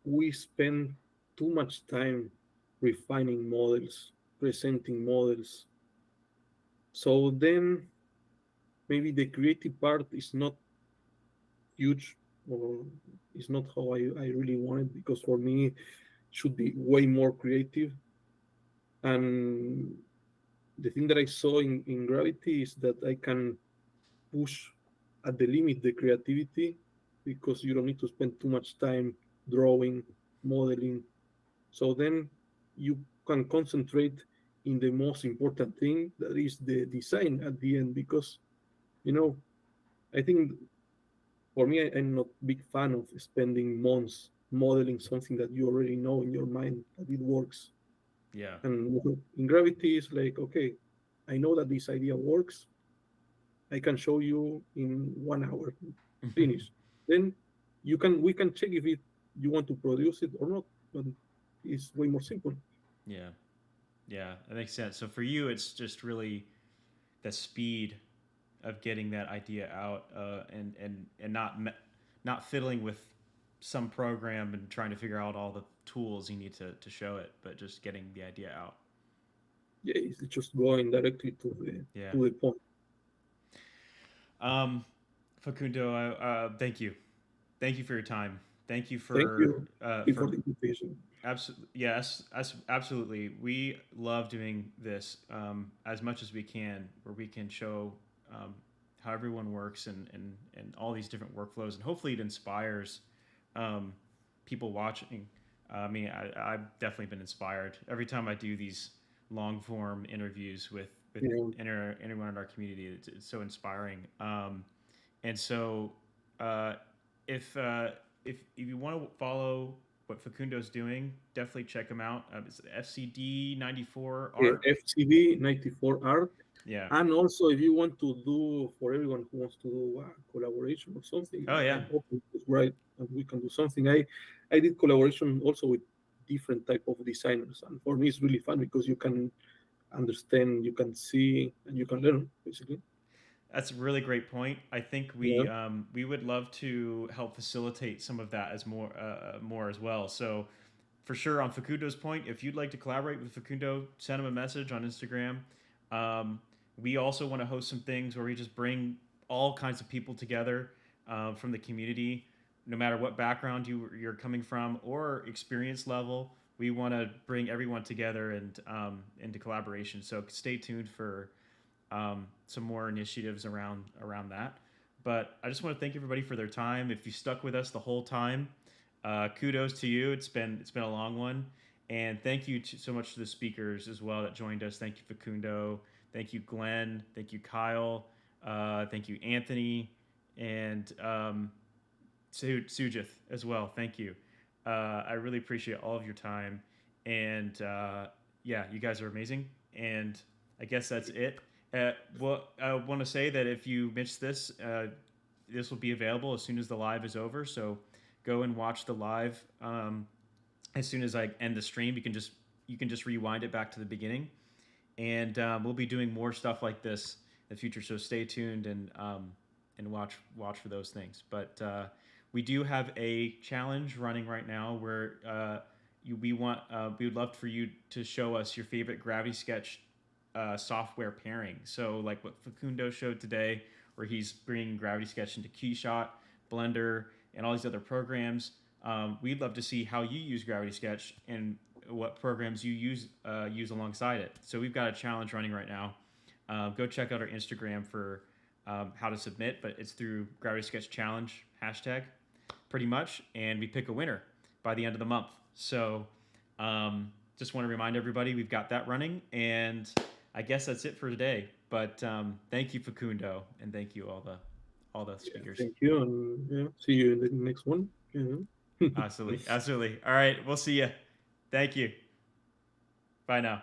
we spend too much time refining models, presenting models. So then maybe the creative part is not huge or is not how I really want it because for me it should be way more creative. And the thing that I saw in Gravity is that I can push at the limit the creativity because you don't need to spend too much time drawing, modeling. So then you can concentrate in the most important thing, that is the design at the end. Because, you know, I think for me, I'm not big fan of spending months modeling something that you already know in your mind that it works. Yeah. And in Gravity, it's like, okay, I know that this idea works. I can show you in 1 hour, finish. Then we can check if you want to produce it or not. But it's way more simple. Yeah. Yeah, that makes sense. So for you, it's just really the speed of getting that idea out, and not fiddling with some program and trying to figure out all the tools you need to show it, but just getting the idea out. Yeah, it's just going directly to the point. Facundo, thank you for your time. Thank you for Thank you for for the invitation. absolutely, yes, absolutely. We love doing this as much as we can, where we can show how everyone works and all these different workflows, and hopefully it inspires people watching. I mean, I've definitely been inspired every time I do these long form interviews with anyone in our community. It's so inspiring. And so, if you want to follow what Facundo's doing, definitely check him out. It's FCD 94 Art. FCD 94 Art. Yeah. And also, if you want to do, for everyone who wants to do a collaboration or something, I'm open to write and we can do something. I did collaboration also with different type of designers, and for me it's really fun because you can understand, you can see, and you can learn basically. That's a really great point. I think we would love to help facilitate some of that as more as well. So for sure, on Facundo's point, if you'd like to collaborate with Facundo, send him a message on Instagram. We also want to host some things where we just bring all kinds of people together from the community, no matter what background you're coming from or experience level. We want to bring everyone together and into collaboration. So stay tuned for some more initiatives around that. But I just want to thank everybody for their time. If you stuck with us the whole time, kudos to you. It's been a long one, and thank you so much to the speakers as well that joined us. Thank you, Facundo. Thank you, Glenn. Thank you, Kyle. Thank you, Anthony, and Sujith as well. Thank you. I really appreciate all of your time, and yeah, you guys are amazing. And I guess that's it. Well, I want to say that if you missed this, this will be available as soon as the live is over. So go and watch the live. As soon as I end the stream, you can just rewind it back to the beginning, and we'll be doing more stuff like this in the future. So stay tuned and watch for those things. But we do have a challenge running right now where we would love for you to show us your favorite Gravity Sketch software pairing. So like what Facundo showed today, where he's bringing Gravity Sketch into Keyshot, Blender, and all these other programs. We'd love to see how you use Gravity Sketch and what programs you use alongside it. So we've got a challenge running right now. Go check out our Instagram for how to submit, but it's through Gravity Sketch Challenge hashtag, pretty much, and we pick a winner by the end of the month. So just want to remind everybody we've got that running, and I guess that's it for today. But thank you, Facundo, and thank you all the speakers. Thank you, and see you in the next one. Absolutely. All right, we'll see you. Thank you. Bye now.